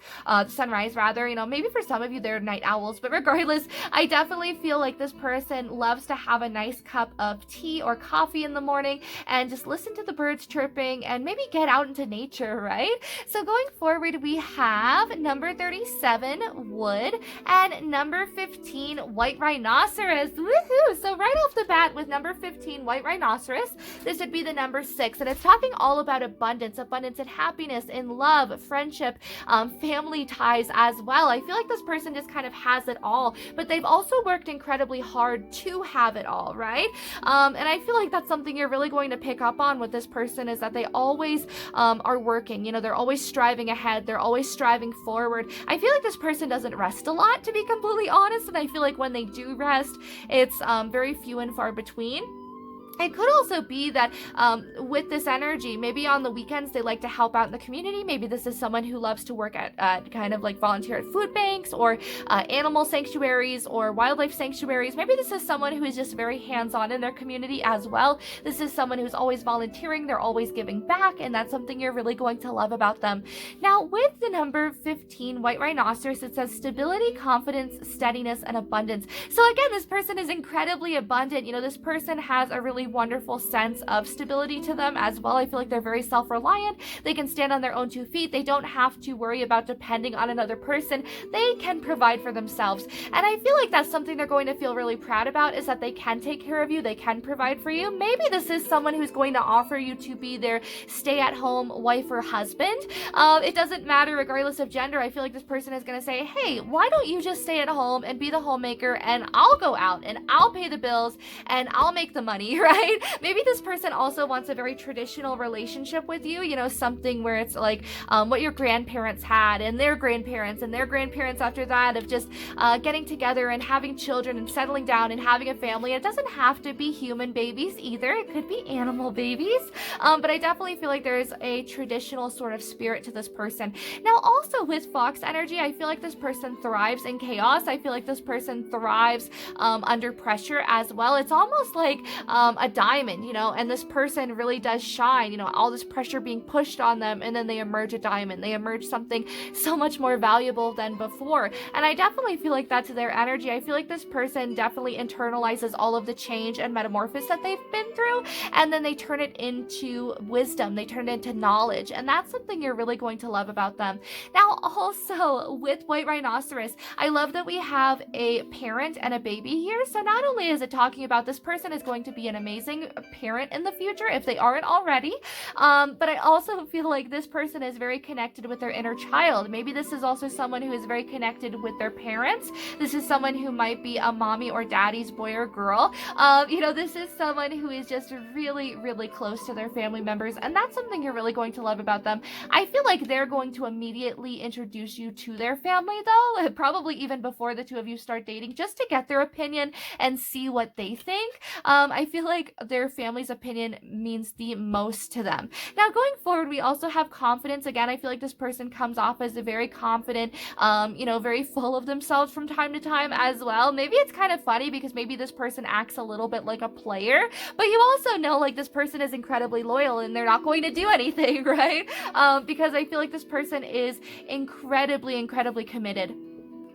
rather. Maybe for some of you, they're night owls, but regardless, I definitely feel like this person loves to have a nice cup of tea or coffee in the morning and just listen to the birds chirping and maybe get out into nature, right? So going forward, we have number 37, Wood, and number 15, White Rhinoceros. Woohoo! So right off the bat with number 15, White Rhinoceros, this would be the number 6, and it's talking all about abundance and happiness in love, friendship, family ties as well. I feel like this person just kind of has it all, but they've also worked incredibly hard to have it all, right? And I feel like that's something you're really going to pick up on with this person, is that they always are working. They're always striving ahead. They're always striving forward. I feel like this person doesn't rest a lot, to be completely honest, and I feel like when they do rest, it's very few and far between. It could also be that with this energy, maybe on the weekends they like to help out in the community. Maybe this is someone who loves to work at kind of like volunteer at food banks or animal sanctuaries or wildlife sanctuaries. Maybe this is someone who is just very hands-on in their community as well. This is someone who's always volunteering. They're always giving back, and that's something you're really going to love about them. Now, with the number 15, White Rhinoceros, it says stability, confidence, steadiness, and abundance. So again, this person is incredibly abundant. This person has a really wonderful sense of stability to them as well. I feel like they're very self-reliant. They can stand on their own 2 feet. They don't have to worry about depending on another person. They can provide for themselves. And I feel like that's something they're going to feel really proud about, is that they can take care of you. They can provide for you. Maybe this is someone who's going to offer you to be their stay-at-home wife or husband. It doesn't matter regardless of gender. I feel like this person is going to say, hey, why don't you just stay at home and be the homemaker, and I'll go out and I'll pay the bills and I'll make the money, right? Maybe this person also wants a very traditional relationship with you, you know, something where it's like what your grandparents had and their grandparents after that, of just getting together and having children and settling down and having a family. It doesn't have to be human babies either. It could be animal babies. But I definitely feel like there's a traditional sort of spirit to this person. Now, also with Fox energy, I feel like this person thrives in chaos. I feel like this person thrives under pressure as well. It's almost like a diamond, you know, and this person really does shine, you know, all this pressure being pushed on them, and then they emerge a diamond. They emerge something so much more valuable than before. And I definitely feel like that's their energy. I feel like this person definitely internalizes all of the change and metamorphosis that they've been through, and then they turn it into wisdom. They turn it into knowledge, and that's something you're really going to love about them. Now, also with White Rhinoceros, I love that we have a parent and a baby here. So not only is it talking about this person is going to be an amazing parent in the future, if they aren't already, but I also feel like this person is very connected with their inner child. Maybe this is also someone who is very connected with their parents. This is someone who might be a mommy or daddy's boy or girl. You know, this is someone who is just really, really close to their family members, and that's something you're really going to love about them. I feel like they're going to immediately introduce you to their family, though, probably even before the two of you start dating, just to get their opinion and see what they think. I feel like their family's opinion means the most to them. Now, going forward, we also have confidence. Again, I feel like this person comes off as a very confident, you know, very full of themselves from time to time as well. Maybe it's kind of funny because maybe this person acts a little bit like a player, but you also know, like, this person is incredibly loyal and they're not going to do anything, right? Because I feel like this person is incredibly committed.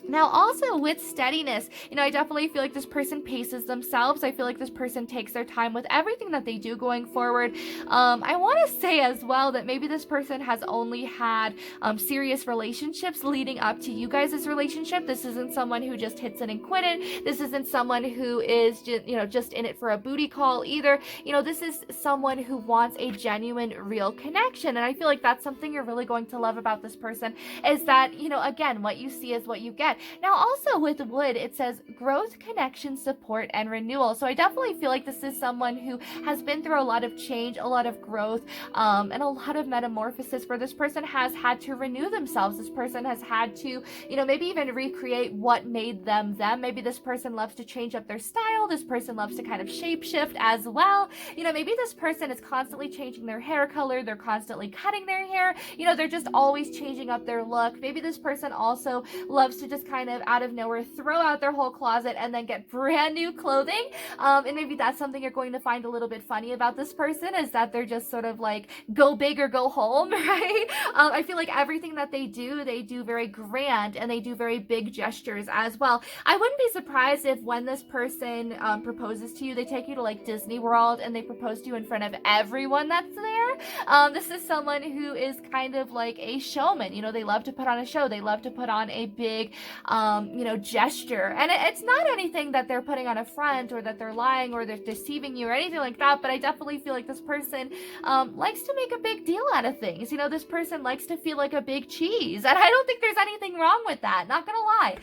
Now, also with steadiness, you know, I definitely feel like this person paces themselves. I feel like this person takes their time with everything that they do going forward. I want to say as well that maybe this person has only had serious relationships leading up to you guys' relationship. This isn't someone who just hits it and quit it. This isn't someone who is just, you know, just in it for a booty call either. You know, this is someone who wants a genuine, real connection. And I feel like that's something you're really going to love about this person, is that, you know, again, what you see is what you get. Now, also with wood, it says growth, connection, support, and renewal. So I definitely feel like this is someone who has been through a lot of change, a lot of growth, and a lot of metamorphosis, where this person has had to renew themselves. This person has had to, you know, maybe even recreate what made them them. Maybe this person loves to change up their style. This person loves to kind of shapeshift as well. You know, maybe this person is constantly changing their hair color. They're constantly cutting their hair. You know, they're just always changing up their look. Maybe this person also loves to just kind of out of nowhere throw out their whole closet and then get brand new clothing. And maybe that's something you're going to find a little bit funny about this person, is that they're just sort of like go big or go home, right? I feel like everything that they do very grand, and they do very big gestures as well. I wouldn't be surprised if when this person proposes to you, they take you to like Disney World and they propose to you in front of everyone that's there. This is someone who is kind of like a showman. You know, they love to put on a show. They love to put on a big you know, gesture. And it's not anything that they're putting on a front, or that they're lying, or they're deceiving you, or anything like that. But I definitely feel like this person likes to make a big deal out of things. You know, this person likes to feel like a big cheese. And I don't think there's anything wrong with that. Not gonna lie.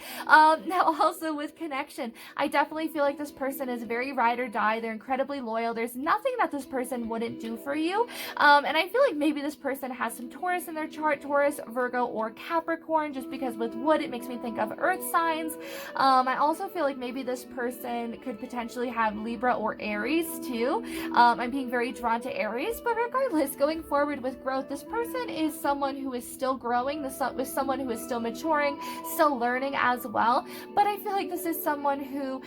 Now, also with connection, I definitely feel like this person is very ride or die. They're incredibly loyal. There's nothing that this person wouldn't do for you. And I feel like maybe this person has some Taurus in their chart, Taurus, Virgo, or Capricorn, just because with wood, it makes me think of earth signs. I also feel like maybe this person could potentially have Libra or Aries too. I'm being very drawn to Aries, but regardless, going forward with growth, this person is someone who is still growing. This is someone who is still maturing, still learning as well. But I feel like this is someone who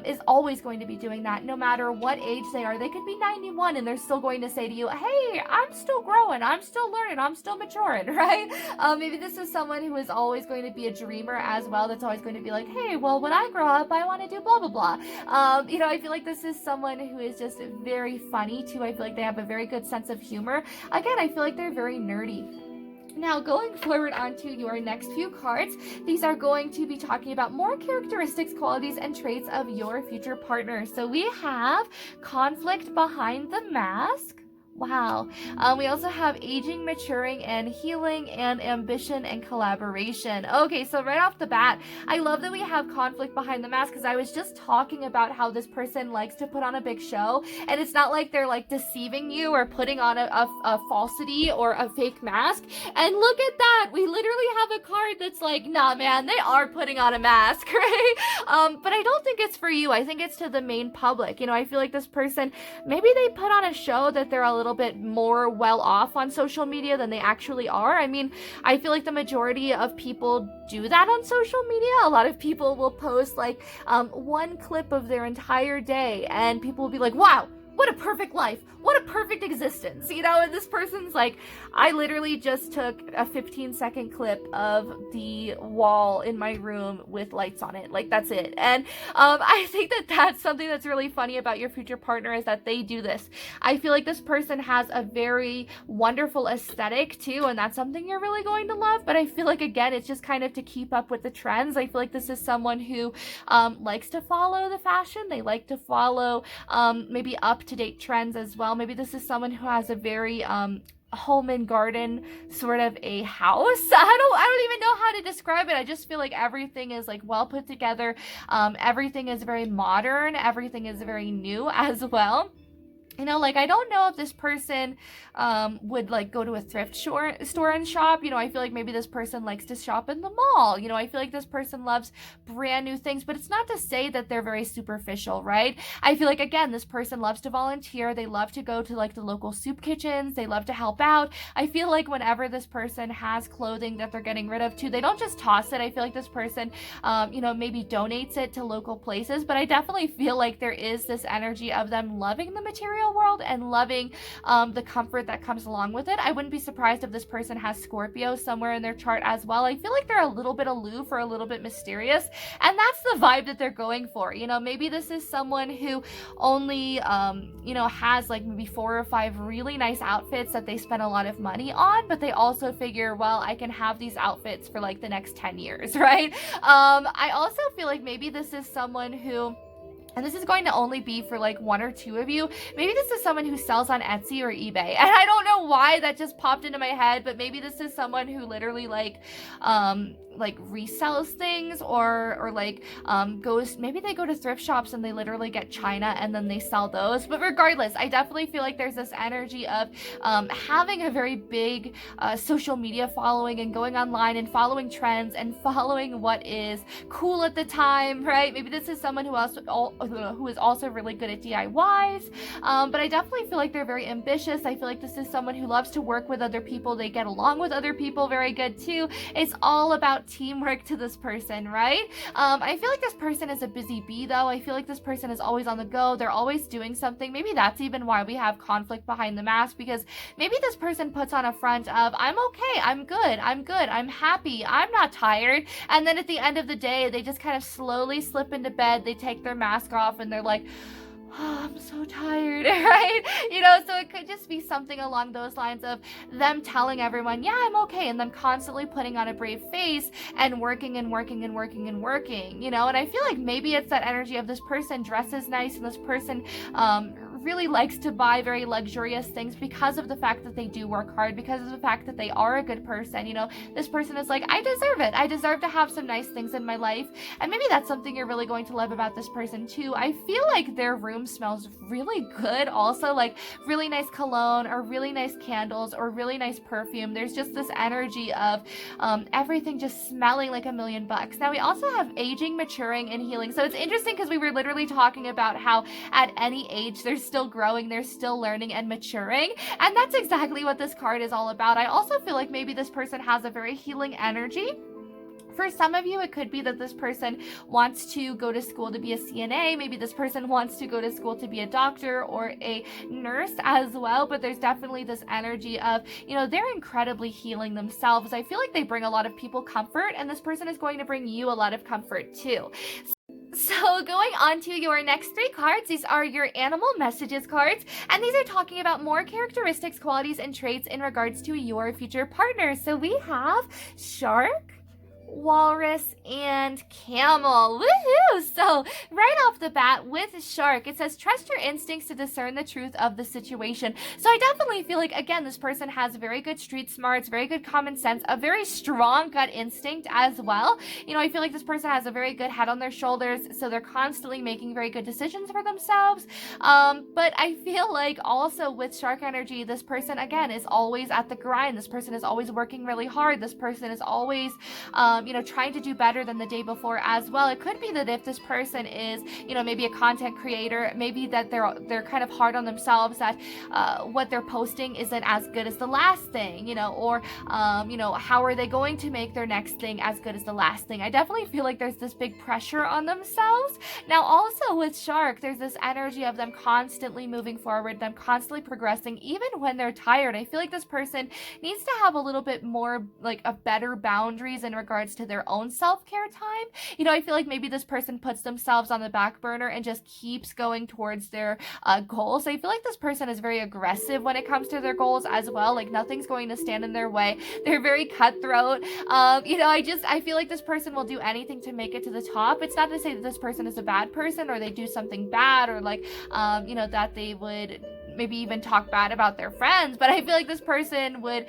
is always going to be doing that, no matter what age they are. They could be 91 and they're still going to say to you, hey, I'm still growing, I'm still learning, I'm still maturing, right? Maybe this is someone who is always going to be a dreamer as well, that's always going to be like, hey, well, when I grow up, I want to do blah, blah, blah. I feel like this is someone who is just very funny too. I feel like they have a very good sense of humor. Again, I feel like they're very nerdy. Now, going forward onto your next few cards, these are going to be talking about more characteristics, qualities, and traits of your future partner. So we have conflict behind the mask. Wow. We also have aging, maturing, and healing, and ambition and collaboration. Okay, so right off the bat, I love that we have conflict behind the mask, because I was just talking about how this person likes to put on a big show, and it's not like they're like deceiving you or putting on a falsity or a fake mask. And look at that, we literally have a card that's like, nah man, they are putting on a mask, right? But I don't think it's for you. I think it's to the main public. I feel like this person, maybe they put on a show that they're a little bit more well off on social media than they actually are. I mean, I feel like the majority of people do that on social media. A lot of people will post like one clip of their entire day, and people will be like, wow, what a perfect life, what a perfect existence, and this person's like, I literally just took a 15-second clip of the wall in my room with lights on it, like that's it. And I think that that's something that's really funny about your future partner, is that they do this. I feel like this person has a very wonderful aesthetic too, and that's something you're really going to love. But I feel like, again, it's just kind of to keep up with the trends. I feel like this is someone who likes to follow the fashion. They like to follow maybe up-to-date trends as well. Maybe this is someone who has a very home and garden sort of a house. I don't even know how to describe it. I just feel like everything is like well put together. Everything is very modern. Everything is very new as well. I don't know if this person would like go to a thrift store and shop. I feel like maybe this person likes to shop in the mall. I feel like this person loves brand new things, but it's not to say that they're very superficial, right? I feel like, again, this person loves to volunteer. They love to go to like the local soup kitchens. They love to help out. I feel like whenever this person has clothing that they're getting rid of too, they don't just toss it. I feel like this person, maybe donates it to local places, but I definitely feel like there is this energy of them loving the material world and loving the comfort that comes along with it. I wouldn't be surprised if this person has Scorpio somewhere in their chart as well. I feel like they're a little bit aloof or a little bit mysterious, and that's the vibe that they're going for. Maybe this is someone who only has like maybe 4 or 5 really nice outfits that they spend a lot of money on, but they also figure, well, I can have these outfits for like the next 10 years, right? I also feel like maybe this is someone who, and this is going to only be for like 1 or 2 of you, maybe this is someone who sells on Etsy or eBay. And I don't know why that just popped into my head, but maybe this is someone who literally like resells things or goes, maybe they go to thrift shops and they literally get china and then they sell those. But regardless, I definitely feel like there's this energy of having a very big social media following and going online and following trends and following what is cool at the time, right? Maybe this is someone who is also really good at DIYs, but I definitely feel like they're very ambitious. I feel like this is someone who loves to work with other people. They get along with other people very good too. It's all about teamwork to this person, right? I feel like this person is a busy bee though. I feel like this person is always on the go. They're always doing something. Maybe that's even why we have conflict behind the mask, because maybe this person puts on a front of, I'm okay, I'm good, I'm happy, I'm not tired. And then at the end of the day, they just kind of slowly slip into bed. They take their mask off and they're like, oh, I'm so tired, right? So it could just be something along those lines of them telling everyone, yeah, I'm okay, and them constantly putting on a brave face and working and working and working and working, and I feel like maybe it's that energy of this person dresses nice and this person really likes to buy very luxurious things because of the fact that they do work hard, because of the fact that they are a good person. This person is like, I deserve it. I deserve to have some nice things in my life. And maybe that's something you're really going to love about this person too. I feel like their room smells really good also, like really nice cologne or really nice candles or really nice perfume. There's just this energy of everything just smelling like $1,000,000. Now we also have aging, maturing, and healing. So it's interesting because we were literally talking about how at any age there's still growing, they're still learning and maturing, and that's exactly what this card is all about. I also feel like maybe this person has a very healing energy. For some of you, it could be that this person wants to go to school to be a CNA. Maybe this person wants to go to school to be a doctor or a nurse as well. But there's definitely this energy of, they're incredibly healing themselves. I feel like they bring a lot of people comfort, and this person is going to bring you a lot of comfort too. So going on to your next 3 cards, these are your animal messages cards, and these are talking about more characteristics, qualities, and traits in regards to your future partner. So we have shark, walrus, and camel. Woohoo! So right off the bat with shark, it says trust your instincts to discern the truth of the situation. So I definitely feel like, again, this person has very good street smarts, very good common sense, a very strong gut instinct as well. I feel like this person has a very good head on their shoulders, so they're constantly making very good decisions for themselves. But I feel like also with shark energy, this person, again, is always at the grind. This person is always working really hard. This person is always trying to do better than the day before as well. It could be that if this person is, maybe a content creator, maybe that they're kind of hard on themselves, that what they're posting isn't as good as the last thing, or how are they going to make their next thing as good as the last thing? I definitely feel like there's this big pressure on themselves. Now, also with shark, there's this energy of them constantly moving forward, them constantly progressing, even when they're tired. I feel like this person needs to have a little bit more, of better boundaries in regards to their own self-care time. I feel like maybe this person puts themselves on the back burner and just keeps going towards their goals. I feel like this person is very aggressive when it comes to their goals as well. Like nothing's going to stand in their way. They're very cutthroat. I feel like this person will do anything to make it to the top. It's not to say that this person is a bad person or they do something bad or that they would maybe even talk bad about their friends, but I feel like this person would,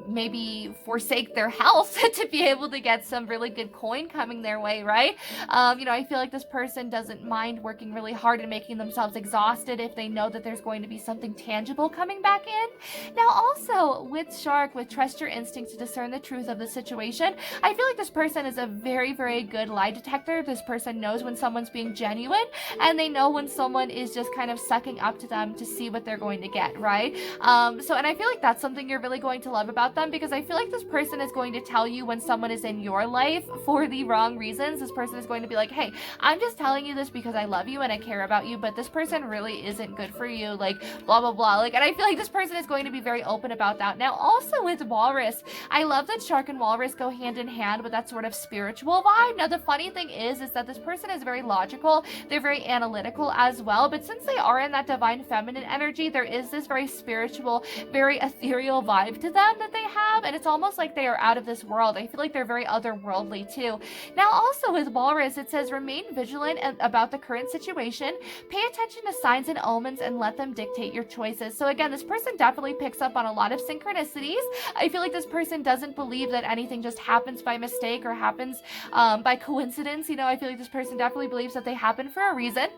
maybe forsake their health to be able to get some really good coin coming their way, right? I feel like this person doesn't mind working really hard and making themselves exhausted if they know that there's going to be something tangible coming back in. Now, also with shark, with trust your instinct to discern the truth of the situation, I feel like this person is a very, very good lie detector. This person knows when someone's being genuine, and they know when someone is just kind of sucking up to them to see what they're going to get, right? And I feel like that's something you're really going to love about them, because I feel like this person is going to tell you when someone is in your life for the wrong reasons. This person is going to be like, hey, I'm just telling you this because I love you and I care about you, but this person really isn't good for you, blah, blah, blah. And I feel like this person is going to be very open about that. Now, also with walrus, I love that shark and walrus go hand in hand with that sort of spiritual vibe. Now, the funny thing is that this person is very logical. They're very analytical as well, but since they are in that divine feminine energy, there is this very spiritual, very ethereal vibe to them that they have, and it's almost like they are out of this world. I feel like they're very otherworldly too. Now, also with walrus, it says remain vigilant about the current situation, pay attention to signs and omens, and let them dictate your choices. So again, this person definitely picks up on a lot of synchronicities. I feel like this person doesn't believe that anything just happens by mistake or happens by coincidence. I feel like this person definitely believes that they happen for a reason.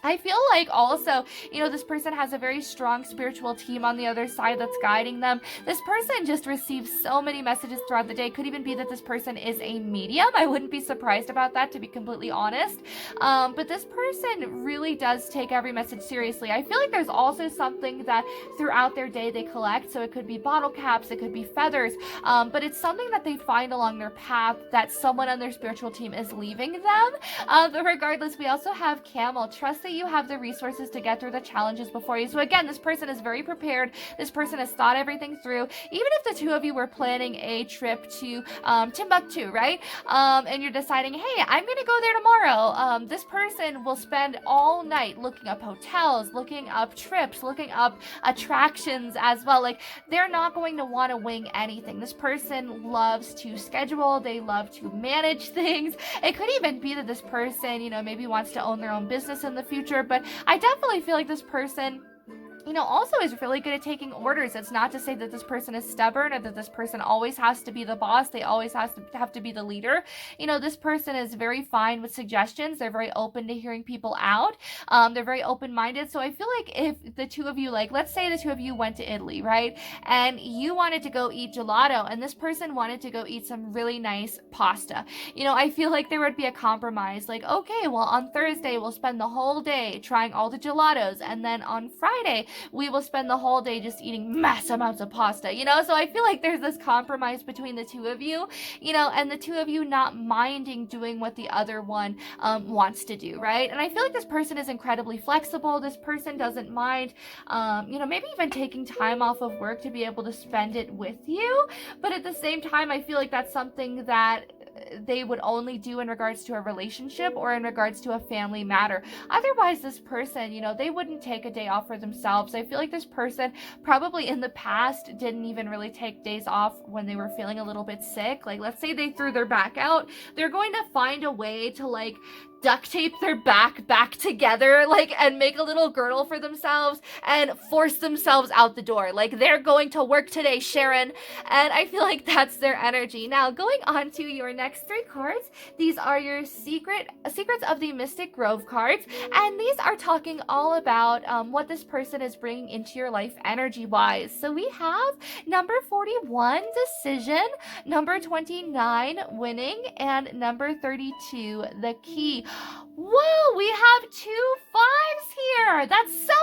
I feel like also, this person has a very strong spiritual team on the other side that's guiding them. This person just receives so many messages throughout the day. Could even be that this person is a medium. I wouldn't be surprised about that, to be completely honest. But this person really does take every message seriously. I feel like there's also something that throughout their day they collect. So it could be bottle caps, it could be feathers, but it's something that they find along their path that someone on their spiritual team is leaving them. But regardless, we also have camel. Trust that you have the resources to get through the challenges before you. So again, this person is very prepared. This person has thought everything through. Even if the two of you were planning a trip to Timbuktu, right? And you're deciding, hey, I'm going to go there tomorrow. This person will spend all night looking up hotels, looking up trips, looking up attractions as well. They're not going to want to wing anything. This person loves to schedule. They love to manage things. It could even be that this person, maybe wants to own their own business in the future. But I definitely feel like this person also is really good at taking orders. It's not to say that this person is stubborn or that this person always has to be the boss. They always have to be the leader. This person is very fine with suggestions. They're very open to hearing people out. They're very open-minded. So I feel like if the two of you, let's say the two of you went to Italy, right? And you wanted to go eat gelato and this person wanted to go eat some really nice pasta. I feel like there would be a compromise. Okay, well, on Thursday, we'll spend the whole day trying all the gelatos. And then on Friday, we will spend the whole day just eating mass amounts of pasta, you know? So I feel like there's this compromise between the two of you, you know, and the two of you not minding doing what the other one wants to do, right? And I feel like this person is incredibly flexible. This person doesn't mind, you know, maybe even taking time off of work to be able to spend it with you. But at the same time, I feel like that's something that they would only do in regards to a relationship or in regards to a family matter. Otherwise, this person, you know, they wouldn't take a day off for themselves. I feel like this person probably in the past didn't even really take days off when they were feeling a little bit sick. Like, let's say they threw their back out, they're going to find a way to like duct tape their back together, like, and make a little girdle for themselves and force themselves out the door. Like, they're going to work today, Sharon. And I feel like that's their energy. Now, going on to your next three cards, these are your Secrets of the Mystic Grove cards. And these are talking all about what this person is bringing into your life energy-wise. So we have number 41, Decision, number 29, Winning, and number 32, The Key. Whoa, we have 2 5s here. That's so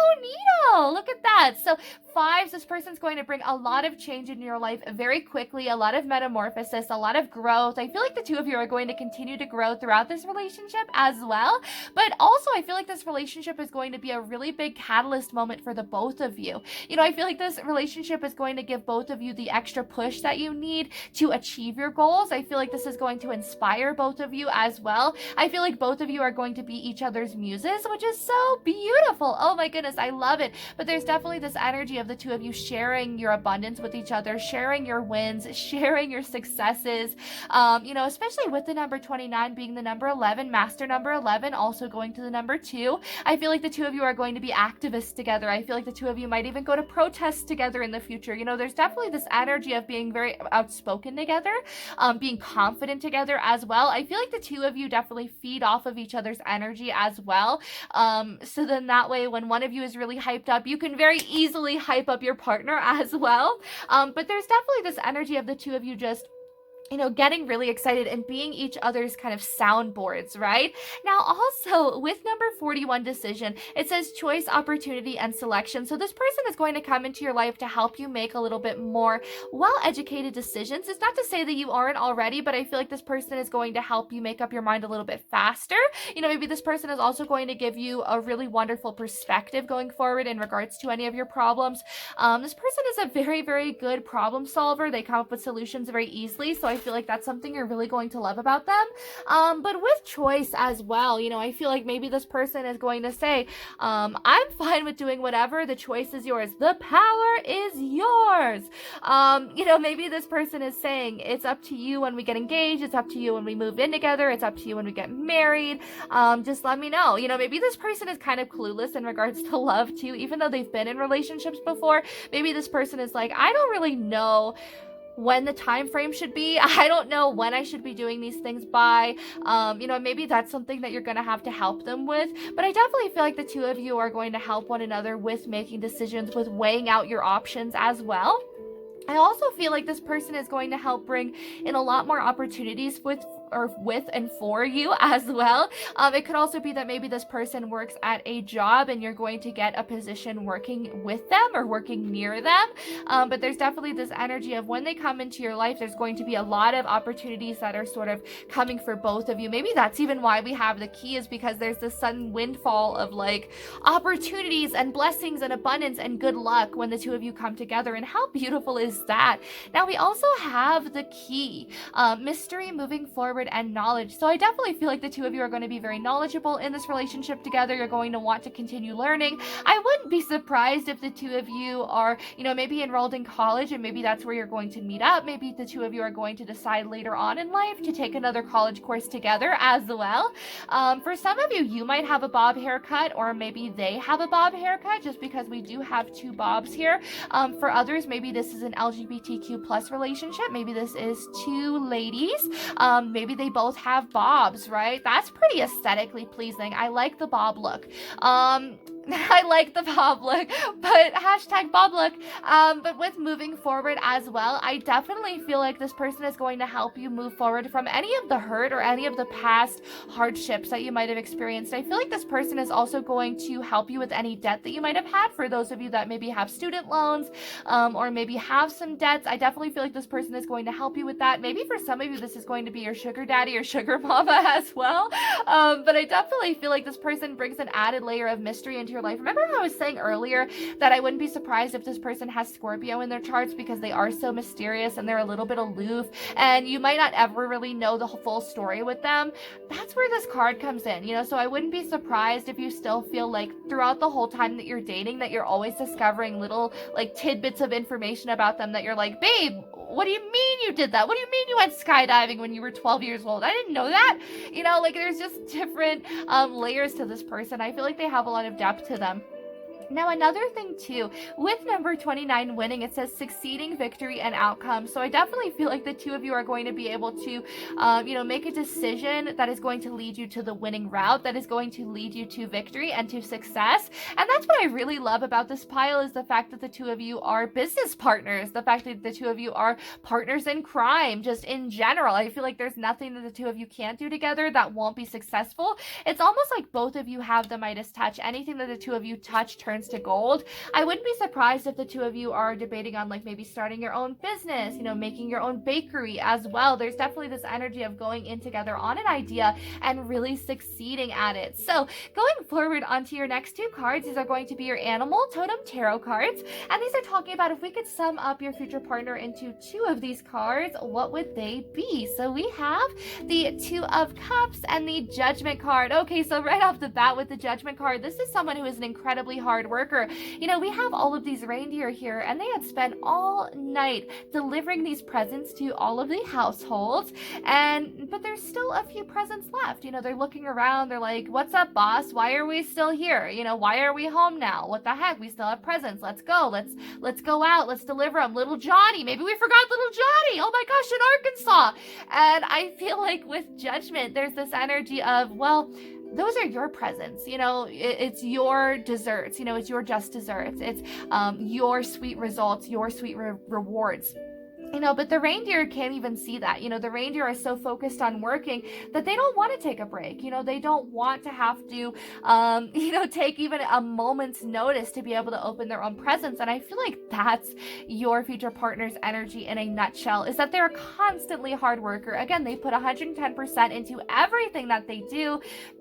neato. Look at that. So 5s, this person's going to bring a lot of change in your life very quickly, a lot of metamorphosis, a lot of growth. I feel like the two of you are going to continue to grow throughout this relationship as well. But also, I feel like this relationship is going to be a really big catalyst moment for the both of you. You know, I feel like this relationship is going to give both of you the extra push that you need to achieve your goals. I feel like this is going to inspire both of you as well. I feel like both of you are going to be each other's muses, which is so beautiful. Oh my goodness, I love it. But there's definitely this energy of the two of you sharing your abundance with each other, sharing your wins, sharing your successes, you know, especially with the number 29 being the number 11, master number 11, also going to the number 2. I feel like the two of you are going to be activists together. I feel like the two of you might even go to protests together in the future. You know, there's definitely this energy of being very outspoken together, being confident together as well. I feel like the two of you definitely feed off of each other's energy as well. So then that way, when one of you is really hyped up, you can very easily hype up your partner as well. But there's definitely this energy of the two of you just, you know, getting really excited and being each other's kind of soundboards, right? Now, also with number 41, Decision, it says choice, opportunity, and selection. So this person is going to come into your life to help you make a little bit more well-educated decisions. It's not to say that you aren't already, but I feel like this person is going to help you make up your mind a little bit faster. You know, maybe this person is also going to give you a really wonderful perspective going forward in regards to any of your problems. This person is a very, very good problem solver. They come up with solutions very easily. So I feel like that's something you're really going to love about them. But with choice as well, you know, I feel like maybe this person is going to say, I'm fine with doing whatever. The choice is yours. The power is yours. You know, maybe this person is saying it's up to you when we get engaged. It's up to you when we move in together. It's up to you when we get married. Just let me know. You know, maybe this person is kind of clueless in regards to love too, even though they've been in relationships before. Maybe this person is like, I don't really know when the time frame should be. I don't know when I should be doing these things by. You know, maybe that's something that you're going to have to help them with. But I definitely feel like the two of you are going to help one another with making decisions, with weighing out your options as well. I also feel like this person is going to help bring in a lot more opportunities with and for you as well. It could also be that maybe this person works at a job and you're going to get a position working with them or working near them. But there's definitely this energy of when they come into your life, there's going to be a lot of opportunities that are sort of coming for both of you. Maybe that's even why we have the key, is because there's this sudden windfall of like opportunities and blessings and abundance and good luck when the two of you come together. And how beautiful is that? Now we also have the key, mystery, moving forward, and knowledge. So I definitely feel like the two of you are going to be very knowledgeable in this relationship together. You're going to want to continue learning. I wouldn't be surprised if the two of you are, you know, maybe enrolled in college and maybe that's where you're going to meet up. Maybe the two of you are going to decide later on in life to take another college course together as well. For some of you, you might have a bob haircut, or maybe they have a bob haircut, just because we do have 2 bobs here. For others, maybe this is an LGBTQ plus relationship. Maybe this is 2 ladies. Maybe they both have bobs, right? That's pretty aesthetically pleasing. I like the bob look. I like the public, but hashtag public. But with moving forward as well, I definitely feel like this person is going to help you move forward from any of the hurt or any of the past hardships that you might have experienced. I feel like this person is also going to help you with any debt that you might have had. For those of you that maybe have student loans, or maybe have some debts, I definitely feel like this person is going to help you with that. Maybe for some of you, this is going to be your sugar daddy or sugar mama as well. But I definitely feel like this person brings an added layer of mystery into your life. Remember how I was saying earlier that I wouldn't be surprised if this person has Scorpio in their charts because they are so mysterious and they're a little bit aloof and you might not ever really know the full story with them. That's where this card comes in, you know, so I wouldn't be surprised if you still feel like throughout the whole time that you're dating that you're always discovering little like tidbits of information about them that you're like, babe, what do you mean you did that? What do you mean you went skydiving when you were 12 years old? I didn't know that. You know, like there's just different layers to this person. I feel like they have a lot of depth to them. Now, another thing too, with number 29 winning, it says succeeding, victory, and outcome. So I definitely feel like the two of you are going to be able to, make a decision that is going to lead you to the winning route, that is going to lead you to victory and to success. And that's what I really love about this pile is the fact that the two of you are business partners, the fact that the two of you are partners in crime, just in general. I feel like there's nothing that the two of you can't do together that won't be successful. It's almost like both of you have the Midas touch. Anything that the two of you touch turns to gold. I wouldn't be surprised if the two of you are debating on like maybe starting your own business, you know, making your own bakery as well. There's definitely this energy of going in together on an idea and really succeeding at it. So going forward onto your next two cards, these are going to be your animal totem tarot cards. And these are talking about if we could sum up your future partner into two of these cards, what would they be? So we have the Two of Cups and the Judgment card. Okay, so right off the bat with the Judgment card, this is someone who is an incredibly hard worker. You know, we have all of these reindeer here and they had spent all night delivering these presents to all of the households, but there's still a few presents left. You know, they're looking around, they're like, what's up, boss? Why are we still here? You know, why are we home now? What the heck? We still have presents. Let's go. Let's go out. Let's deliver them. Little Johnny. Maybe we forgot little Johnny. Oh my gosh, in Arkansas. And I feel like with Judgment, there's this energy of, well, those are your presents, you know, it's your desserts, you know, it's your just desserts, it's your sweet results, your sweet rewards. You know, but the reindeer can't even see that. You know, the reindeer are so focused on working that they don't want to take a break. You know, they don't want to have to, take even a moment's notice to be able to open their own presents. And I feel like that's your future partner's energy in a nutshell, is that they're a constantly hard worker. Again, they put 110% into everything that they do,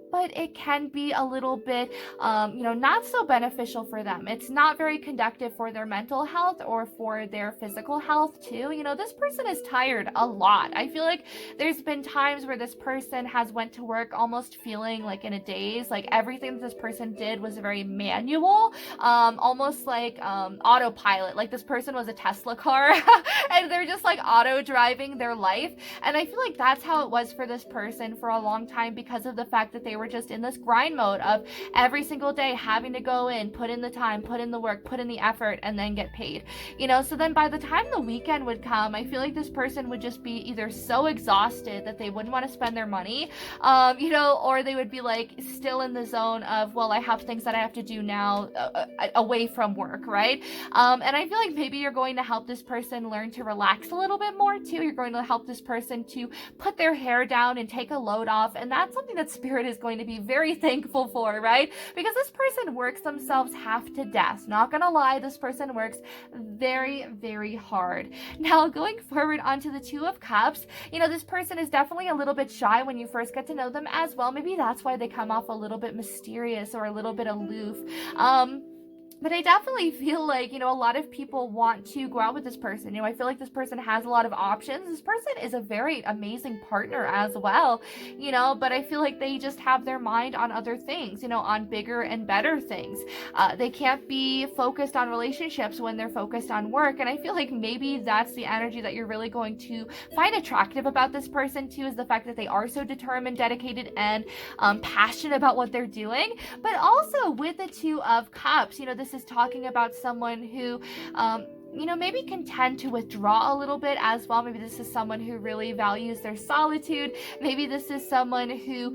but it can be a little bit, not so beneficial for them. It's not very conductive for their mental health or for their physical health too. You know, this person is tired a lot. I feel like there's been times where this person has went to work almost feeling like in a daze, like everything that this person did was very manual, almost like autopilot, like this person was a Tesla car and they're just like auto driving their life. And I feel like that's how it was for this person for a long time because of the fact that they were just in this grind mode of every single day having to go in, put in the time, put in the work, put in the effort, and then get paid. You know, so then by the time the weekend would come, I feel like this person would just be either so exhausted that they wouldn't want to spend their money, or they would be like still in the zone of, well, I have things that I have to do now away from work, right? And I feel like maybe you're going to help this person learn to relax a little bit more too. You're going to help this person to put their hair down and take a load off, and that's something that Spirit is going to be very thankful for, right? Because this person works themselves half to death. Not gonna lie, this person works very, very hard. Now, going forward onto the Two of Cups, you know, this person is definitely a little bit shy when you first get to know them as well. Maybe that's why they come off a little bit mysterious or a little bit aloof. But I definitely feel like, you know, a lot of people want to go out with this person. You know, I feel like this person has a lot of options. This person is a very amazing partner as well, you know, but I feel like they just have their mind on other things, you know, on bigger and better things. They can't be focused on relationships when they're focused on work. And I feel like maybe that's the energy that you're really going to find attractive about this person too, is the fact that they are so determined, dedicated, and passionate about what they're doing. But also with the Two of Cups, you know, this is talking about someone who maybe can tend to withdraw a little bit as well. Maybe this is someone who really values their solitude. Maybe this is someone who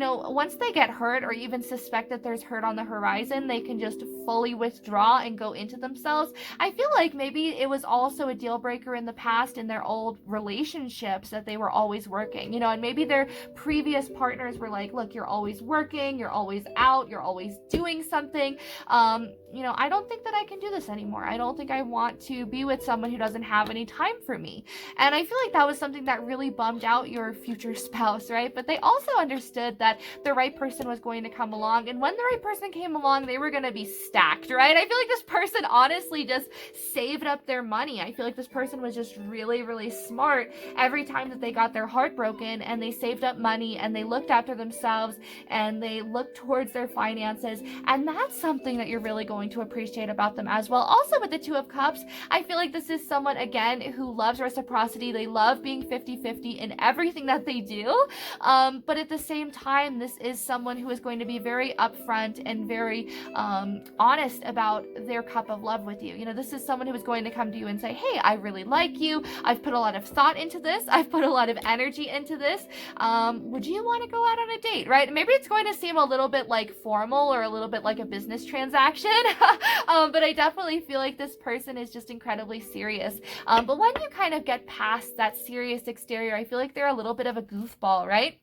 once they get hurt or even suspect that there's hurt on the horizon, they can just fully withdraw and go into themselves. I feel like maybe it was also a deal breaker in the past in their old relationships that they were always working, and maybe their previous partners were like, look, you're always working, you're always out, you're always doing something. I don't think that I can do this anymore. I don't think I want to be with someone who doesn't have any time for me. And I feel like that was something that really bummed out your future spouse, right? But they also understood that the right person was going to come along. And when the right person came along, they were going to be stacked, right? I feel like this person honestly just saved up their money. I feel like this person was just really, really smart every time that they got their heart broken, and they saved up money and they looked after themselves and they looked towards their finances. And that's something that you're really going to appreciate about them as well. Also with the Two of Cups, I feel like this is someone, again, who loves reciprocity. They love being 50-50 in everything that they do. But at the same time, this is someone who is going to be very upfront and very honest about their cup of love with you. This is someone who is going to come to you and say, hey, I really like you. I've put a lot of thought into this. I've put a lot of energy into this. Would you want to go out on a date, right? Maybe it's going to seem a little bit like formal or a little bit like a business transaction, but I definitely feel like this person is just incredibly serious. But when you kind of get past that serious exterior, I feel like they're a little bit of a goofball, right?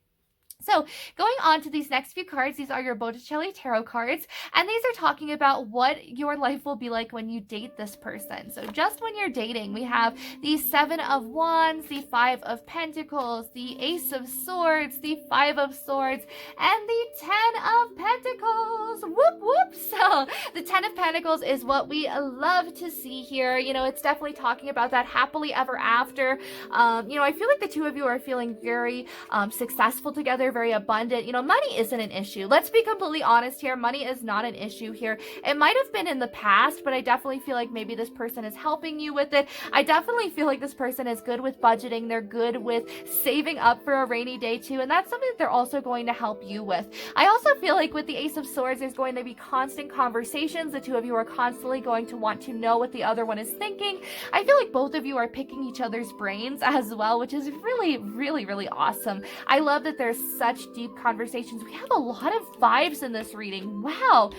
So going on to these next few cards, these are your Botticelli Tarot cards, and these are talking about what your life will be like when you date this person. So just when you're dating, we have the Seven of Wands, the Five of Pentacles, the Ace of Swords, the Five of Swords, and the Ten of Pentacles. Whoop, whoop. So the Ten of Pentacles is what we love to see here. It's definitely talking about that happily ever after. I feel like the two of you are feeling very successful together, very abundant. Money isn't an issue. Let's be completely honest here. Money is not an issue here. It might have been in the past, but I definitely feel like maybe this person is helping you with it. I definitely feel like this person is good with budgeting. They're good with saving up for a rainy day too, and that's something that they're also going to help you with. I also feel like with the Ace of Swords, there's going to be constant conversations. The two of you are constantly going to want to know what the other one is thinking. I feel like both of you are picking each other's brains as well, which is really, really, really awesome. I love that there's such deep conversations. We have a lot of vibes in this reading. Wow.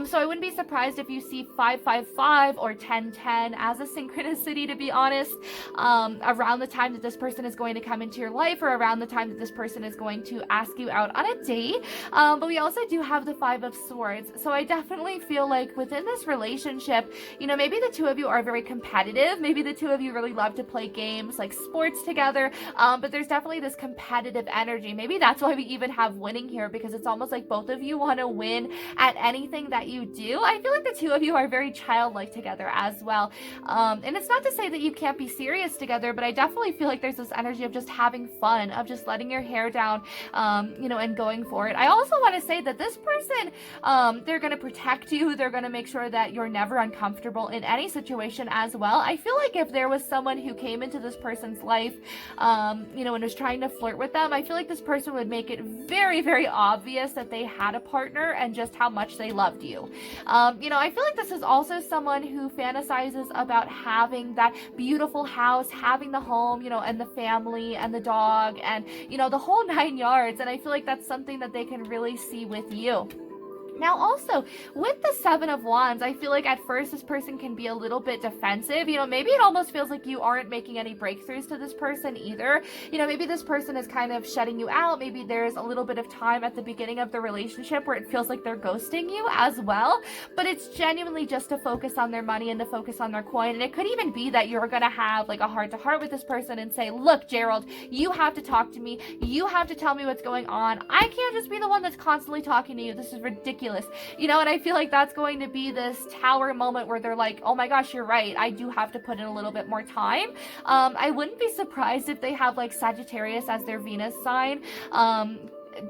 So I wouldn't be surprised if you see 555 or 1010 as a synchronicity, to be honest, around the time that this person is going to come into your life, or around the time that this person is going to ask you out on a date. But we also do have the Five of Swords. So I definitely feel like within this relationship, maybe the two of you are very competitive. Maybe the two of you really love to play games like sports together. But there's definitely this competitive energy. Maybe that's why we even have winning here, because it's almost like both of you want to win at anything that you do. I feel like the two of you are very childlike together as well. And it's not to say that you can't be serious together, but I definitely feel like there's this energy of just having fun, of just letting your hair down, and going for it. I also want to say that this person, they're going to protect you. They're going to make sure that you're never uncomfortable in any situation as well. I feel like if there was someone who came into this person's life, and was trying to flirt with them, I feel like this person would make it very, very obvious that they had a partner and just how much they loved you. I feel like this is also someone who fantasizes about having that beautiful house, having the home, and the family and the dog and, the whole 9 yards. And I feel like that's something that they can really see with you. Now also, with the Seven of Wands, I feel like at first this person can be a little bit defensive. Maybe it almost feels like you aren't making any breakthroughs to this person either. Maybe this person is kind of shutting you out. Maybe there's a little bit of time at the beginning of the relationship where it feels like they're ghosting you as well. But it's genuinely just to focus on their money and to focus on their coin. And it could even be that you're going to have like a heart-to-heart with this person and say, look, Gerald, you have to talk to me. You have to tell me what's going on. I can't just be the one that's constantly talking to you. This is ridiculous. And I feel like that's going to be this tower moment where they're like, oh my gosh, you're right. I do have to put in a little bit more time. I wouldn't be surprised if they have like Sagittarius as their Venus sign.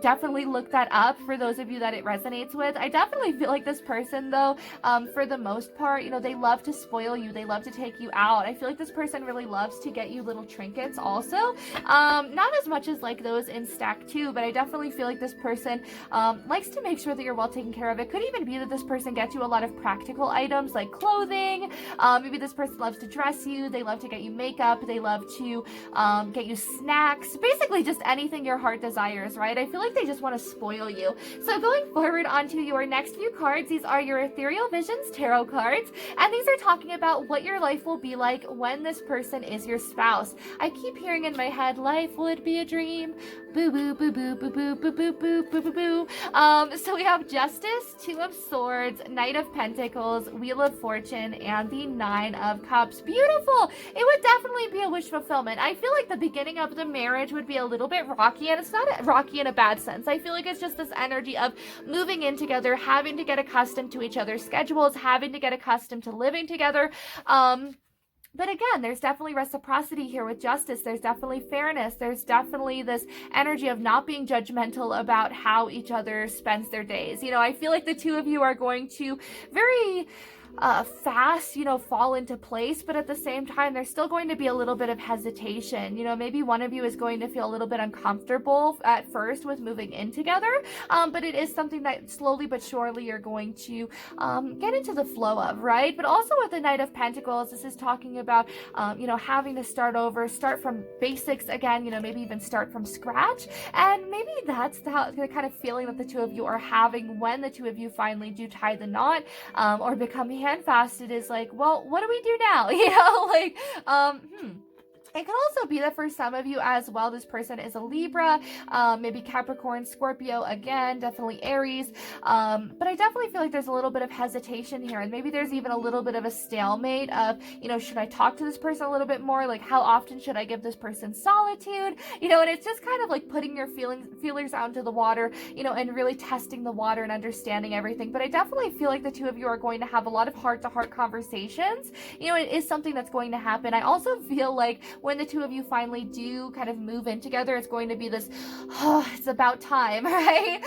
Definitely look that up for those of you that it resonates with. I definitely feel like this person though, for the most part, they love to spoil you. They love to take you out. I feel like this person really loves to get you little trinkets also. Not as much as like those in stack 2, but I definitely feel like this person likes to make sure that you're well taken care of. It could even be that this person gets you a lot of practical items like clothing. Maybe this person loves to dress you. They love to get you makeup. They love to get you snacks. Basically just anything your heart desires, right? I feel feel like they just want to spoil you. So going forward onto your next few cards, these are your Ethereal Visions Tarot cards, and these are talking about what your life will be like when this person is your spouse. I keep hearing in my head, life would be a dream. Boo boo boo boo boo boo boo boo boo boo boo boo. So we have Justice, Two of Swords, Knight of Pentacles, Wheel of Fortune, and the Nine of Cups. Beautiful. It would definitely be a wish fulfillment. I feel like the beginning of the marriage would be a little bit rocky, and it's not rocky in a bad sense. I feel like it's just this energy of moving in together, having to get accustomed to each other's schedules, having to get accustomed to living together. But again, there's definitely reciprocity here with Justice. There's definitely fairness. There's definitely this energy of not being judgmental about how each other spends their days. You know, I feel like the two of you are going to very fast, you know, fall into place, but at the same time, there's still going to be a little bit of hesitation. You know, maybe one of you is going to feel a little bit uncomfortable at first with moving in together, but it is something that slowly but surely you're going to get into the flow of, right? But also with the Knight of Pentacles, this is talking about, you know, having to start over, start from basics again, you know, maybe even start from scratch. And maybe that's the kind of feeling that the two of you are having when the two of you finally do tie the knot, or become handfasted. Is like, well, what do we do now? You know, like, it could also be that for some of you as well, this person is a Libra, maybe Capricorn, Scorpio, again, definitely Aries. But I definitely feel like there's a little bit of hesitation here. And maybe there's even a little bit of a stalemate of, you know, should I talk to this person a little bit more? Like, how often should I give this person solitude? You know, and it's just kind of like putting your feelers out into the water, you know, and really testing the water and understanding everything. But I definitely feel like the two of you are going to have a lot of heart-to-heart conversations. You know, it is something that's going to happen. I also feel like when the two of you finally do kind of move in together, it's going to be this, oh, it's about time, right?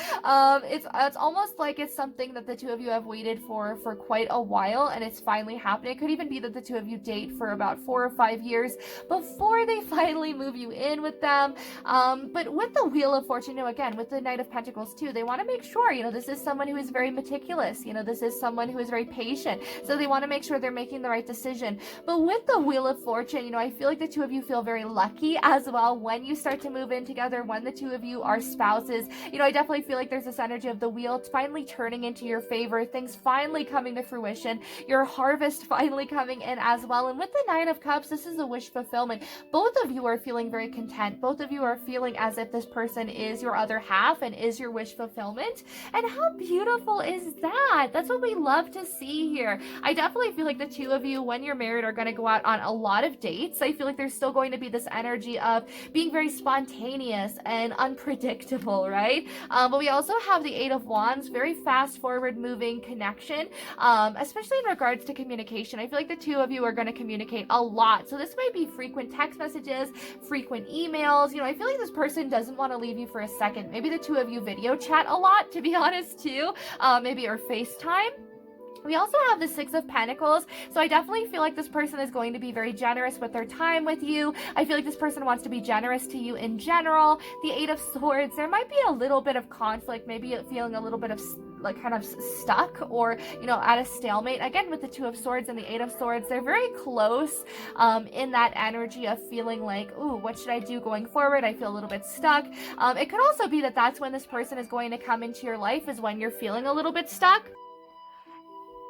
It's almost like it's something that the two of you have waited for quite a while, and it's finally happening. It could even be that the two of you date for about 4 or 5 years before they finally move you in with them. But with the Wheel of Fortune, you know, again, with the Knight of Pentacles too, they want to make sure, you know, this is someone who is very meticulous, you know, this is someone who is very patient, so they want to make sure they're making the right decision. But with the Wheel of Fortune, you know, I feel like the two of you feel very lucky as well when you start to move in together, when the two of you are spouses. You know, I definitely feel like there's this energy of the wheel finally turning into your favor, things finally coming to fruition, your harvest finally coming in as well. And with the Nine of Cups, this is a wish fulfillment. Both of you are feeling very content. Both of you are feeling as if this person is your other half and is your wish fulfillment. And how beautiful is that? That's what we love to see here. I definitely feel like the two of you, when you're married, are going to go out on a lot of dates. I feel like there's still going to be this energy of being very spontaneous and unpredictable, right? But we also have the Eight of Wands, very fast forward moving connection, especially in regards to communication. I feel like the two of you are going to communicate a lot. So this might be frequent text messages, frequent emails. You know, I feel like this person doesn't want to leave you for a second. Maybe the two of you video chat a lot, to be honest, too. Maybe or FaceTime. We also have the Six of Pentacles, so I definitely feel like this person is going to be very generous with their time with you. I feel like this person wants to be generous to you in general. The Eight of Swords, there might be a little bit of conflict, maybe feeling a little bit of like kind of stuck or, you know, at a stalemate. Again, with the Two of Swords and the Eight of Swords, they're very close in that energy of feeling like, ooh, what should I do going forward? I feel a little bit stuck. It could also be that that's when this person is going to come into your life, is when you're feeling a little bit stuck.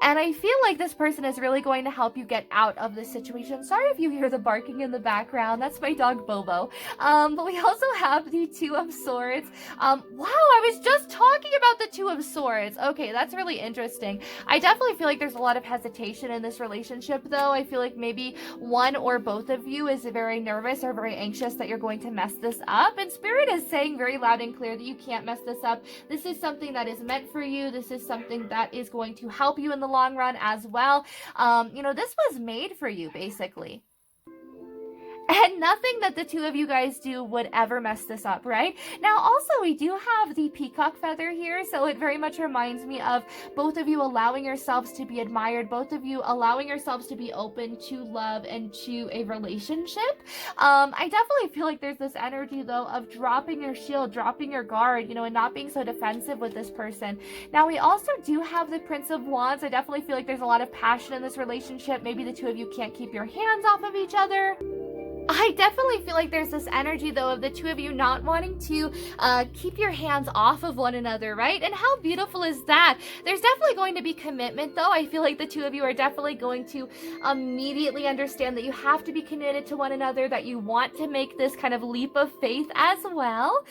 And I feel like this person is really going to help you get out of this situation. Sorry if you hear the barking in the background. That's my dog Bobo. But we also have the Two of Swords. Wow, I was just talking about the Two of Swords. Okay, that's really interesting. I definitely feel like there's a lot of hesitation in this relationship, though. I feel like maybe one or both of you is very nervous or very anxious that you're going to mess this up. And Spirit is saying very loud and clear that you can't mess this up. This is something that is meant for you. This is something that is going to help you in the long run as well. You know, this was made for you, basically. And nothing that the two of you guys do would ever mess this up, right? Now, also, we do have the peacock feather here, so it very much reminds me of both of you allowing yourselves to be admired, both of you allowing yourselves to be open to love and to a relationship. I definitely feel like there's this energy, though, of dropping your shield, dropping your guard, you know, and not being so defensive with this person. Now, we also do have the Prince of Wands. I definitely feel like there's a lot of passion in this relationship. Maybe the two of you can't keep your hands off of each other. I definitely feel like there's this energy, though, of the two of you not wanting to keep your hands off of one another, right? And how beautiful is that? There's definitely going to be commitment, though. I feel like the two of you are definitely going to immediately understand that you have to be committed to one another, that you want to make this kind of leap of faith as well.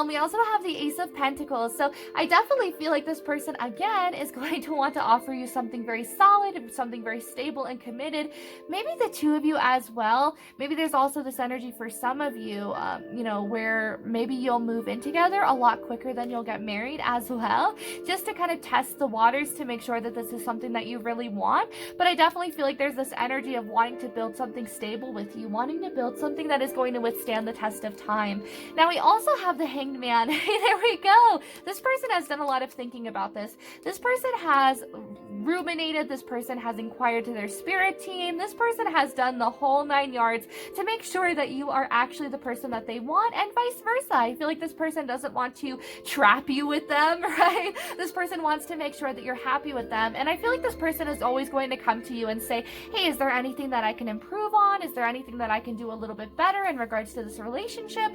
We also have the Ace of Pentacles. So I definitely feel like this person, again, is going to want to offer you something very solid, something very stable and committed. Maybe the two of you as well. Maybe there's also this energy for some of you, you know, where maybe you'll move in together a lot quicker than you'll get married as well, just to kind of test the waters to make sure that this is something that you really want. But I definitely feel like there's this energy of wanting to build something stable with you, wanting to build something that is going to withstand the test of time. Now we also have the Hanged Man. There we go. This person has done a lot of thinking about this. This person has ruminated. This person has inquired to their spirit team. This person has done the whole 9 yards to make sure that you are actually the person that they want, and vice versa. I feel like this person doesn't want to trap you with them, right? This person wants to make sure that you're happy with them. And I feel like this person is always going to come to you and say, hey, is there anything that I can improve on? Is there anything that I can do a little bit better in regards to this relationship?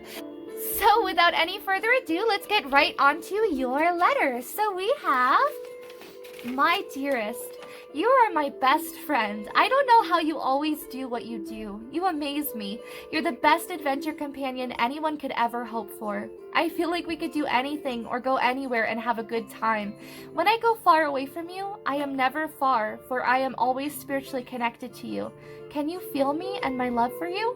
So without any further ado, let's get right onto your letter. So we have, my dearest, you are my best friend. I don't know how you always do what you do. You amaze me. You're the best adventure companion anyone could ever hope for. I feel like we could do anything or go anywhere and have a good time. When I go far away from you, I am never far, for I am always spiritually connected to you. Can you feel me and my love for you?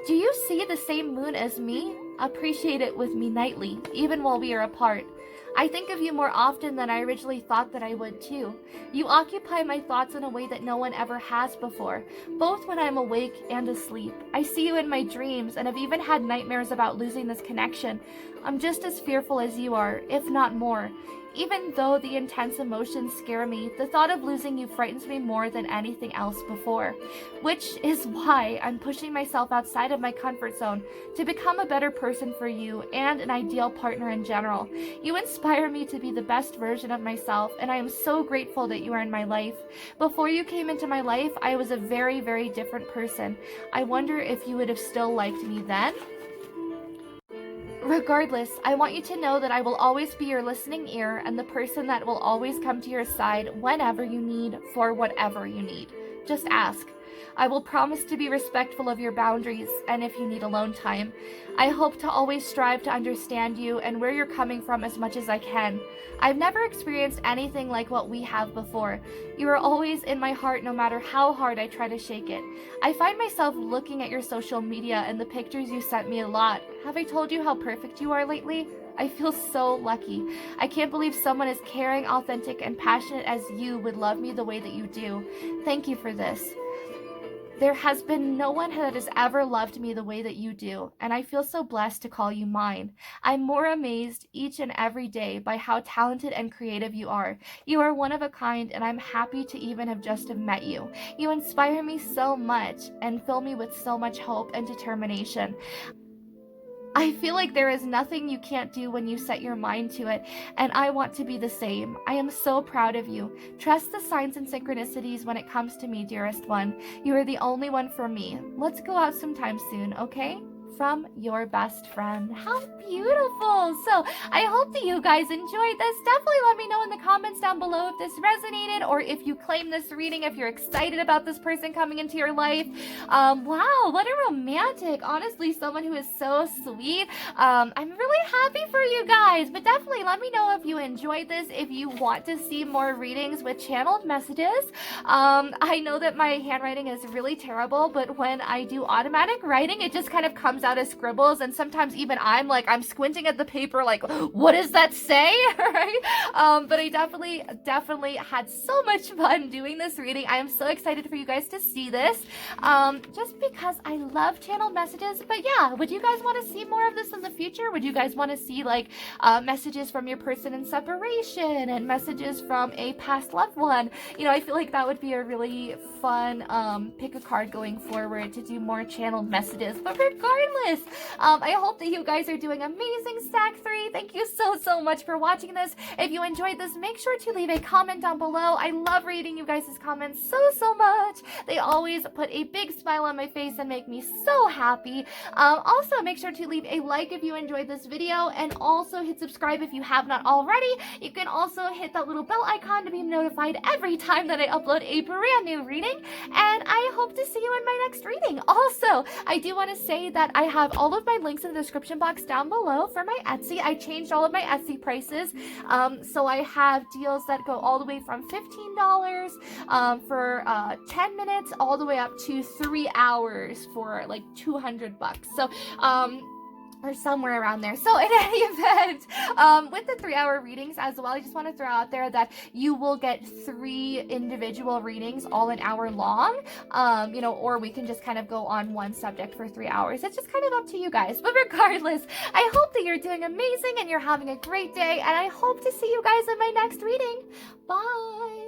Do you see the same moon as me? Appreciate it with me nightly, even while we are apart. I think of you more often than I originally thought that I would too. You occupy my thoughts in a way that no one ever has before, both when I'm awake and asleep. I see you in my dreams and have even had nightmares about losing this connection. I'm just as fearful as you are, if not more. Even though the intense emotions scare me, the thought of losing you frightens me more than anything else before. Which is why I'm pushing myself outside of my comfort zone to become a better person for you and an ideal partner in general. You inspire me to be the best version of myself, and I am so grateful that you are in my life. Before you came into my life, I was a very, very different person. I wonder if you would have still liked me then? Regardless, I want you to know that I will always be your listening ear and the person that will always come to your side whenever you need, for whatever you need. Just ask. I will promise to be respectful of your boundaries and if you need alone time. I hope to always strive to understand you and where you're coming from as much as I can. I've never experienced anything like what we have before. You are always in my heart no matter how hard I try to shake it. I find myself looking at your social media and the pictures you sent me a lot. Have I told you how perfect you are lately? I feel so lucky. I can't believe someone as caring, authentic, and passionate as you would love me the way that you do. Thank you for this. There has been no one that has ever loved me the way that you do, and I feel so blessed to call you mine. I'm more amazed each and every day by how talented and creative you are. You are one of a kind, and I'm happy to even have just have met you. You inspire me so much and fill me with so much hope and determination. I feel like there is nothing you can't do when you set your mind to it, and I want to be the same. I am so proud of you. Trust the signs and synchronicities when it comes to me, dearest one. You are the only one for me. Let's go out sometime soon, okay? From your best friend. How beautiful! So I hope that you guys enjoyed this. Definitely let me know in the comments down below if this resonated or if you claim this reading, if you're excited about this person coming into your life. Wow, what a romantic, honestly, someone who is so sweet. I'm really happy for you guys, but definitely let me know if you enjoyed this, if you want to see more readings with channeled messages. I know that my handwriting is really terrible, but when I do automatic writing, it just kind of comes out as scribbles, and sometimes even I'm squinting at the paper like, what does that say? Right? But I definitely had so much fun doing this reading. I am so excited for you guys to see this, just because I love channeled messages. But yeah, would you guys want to see more of this in the future? Would you guys want to see like messages from your person in separation and messages from a past loved one? You know, I feel like that would be a really fun pick a card going forward to do more channeled messages. But regardless, regardless, I hope that you guys are doing amazing, Stack 3. Thank you so much for watching this. If you enjoyed this, make sure to leave a comment down below. I love reading you guys' comments so much. They always put a big smile on my face and make me so happy. Also, make sure to leave a like if you enjoyed this video, and also hit subscribe if you have not already. You can also hit that little bell icon to be notified every time that I upload a brand new reading, and I hope to see you in my next reading. Also, I do want to say that I have all of my links in the description box down below for my Etsy. I changed all of my Etsy prices, so I have deals that go all the way from $15 for 10 minutes all the way up to 3 hours for like $200. So or somewhere around there. So in any event, with the 3-hour readings as well, I just want to throw out there that you will get 3 individual readings all an hour long, you know, or we can just kind of go on one subject for 3 hours. It's just kind of up to you guys. But regardless, I hope that you're doing amazing and you're having a great day, and I hope to see you guys in my next reading. Bye!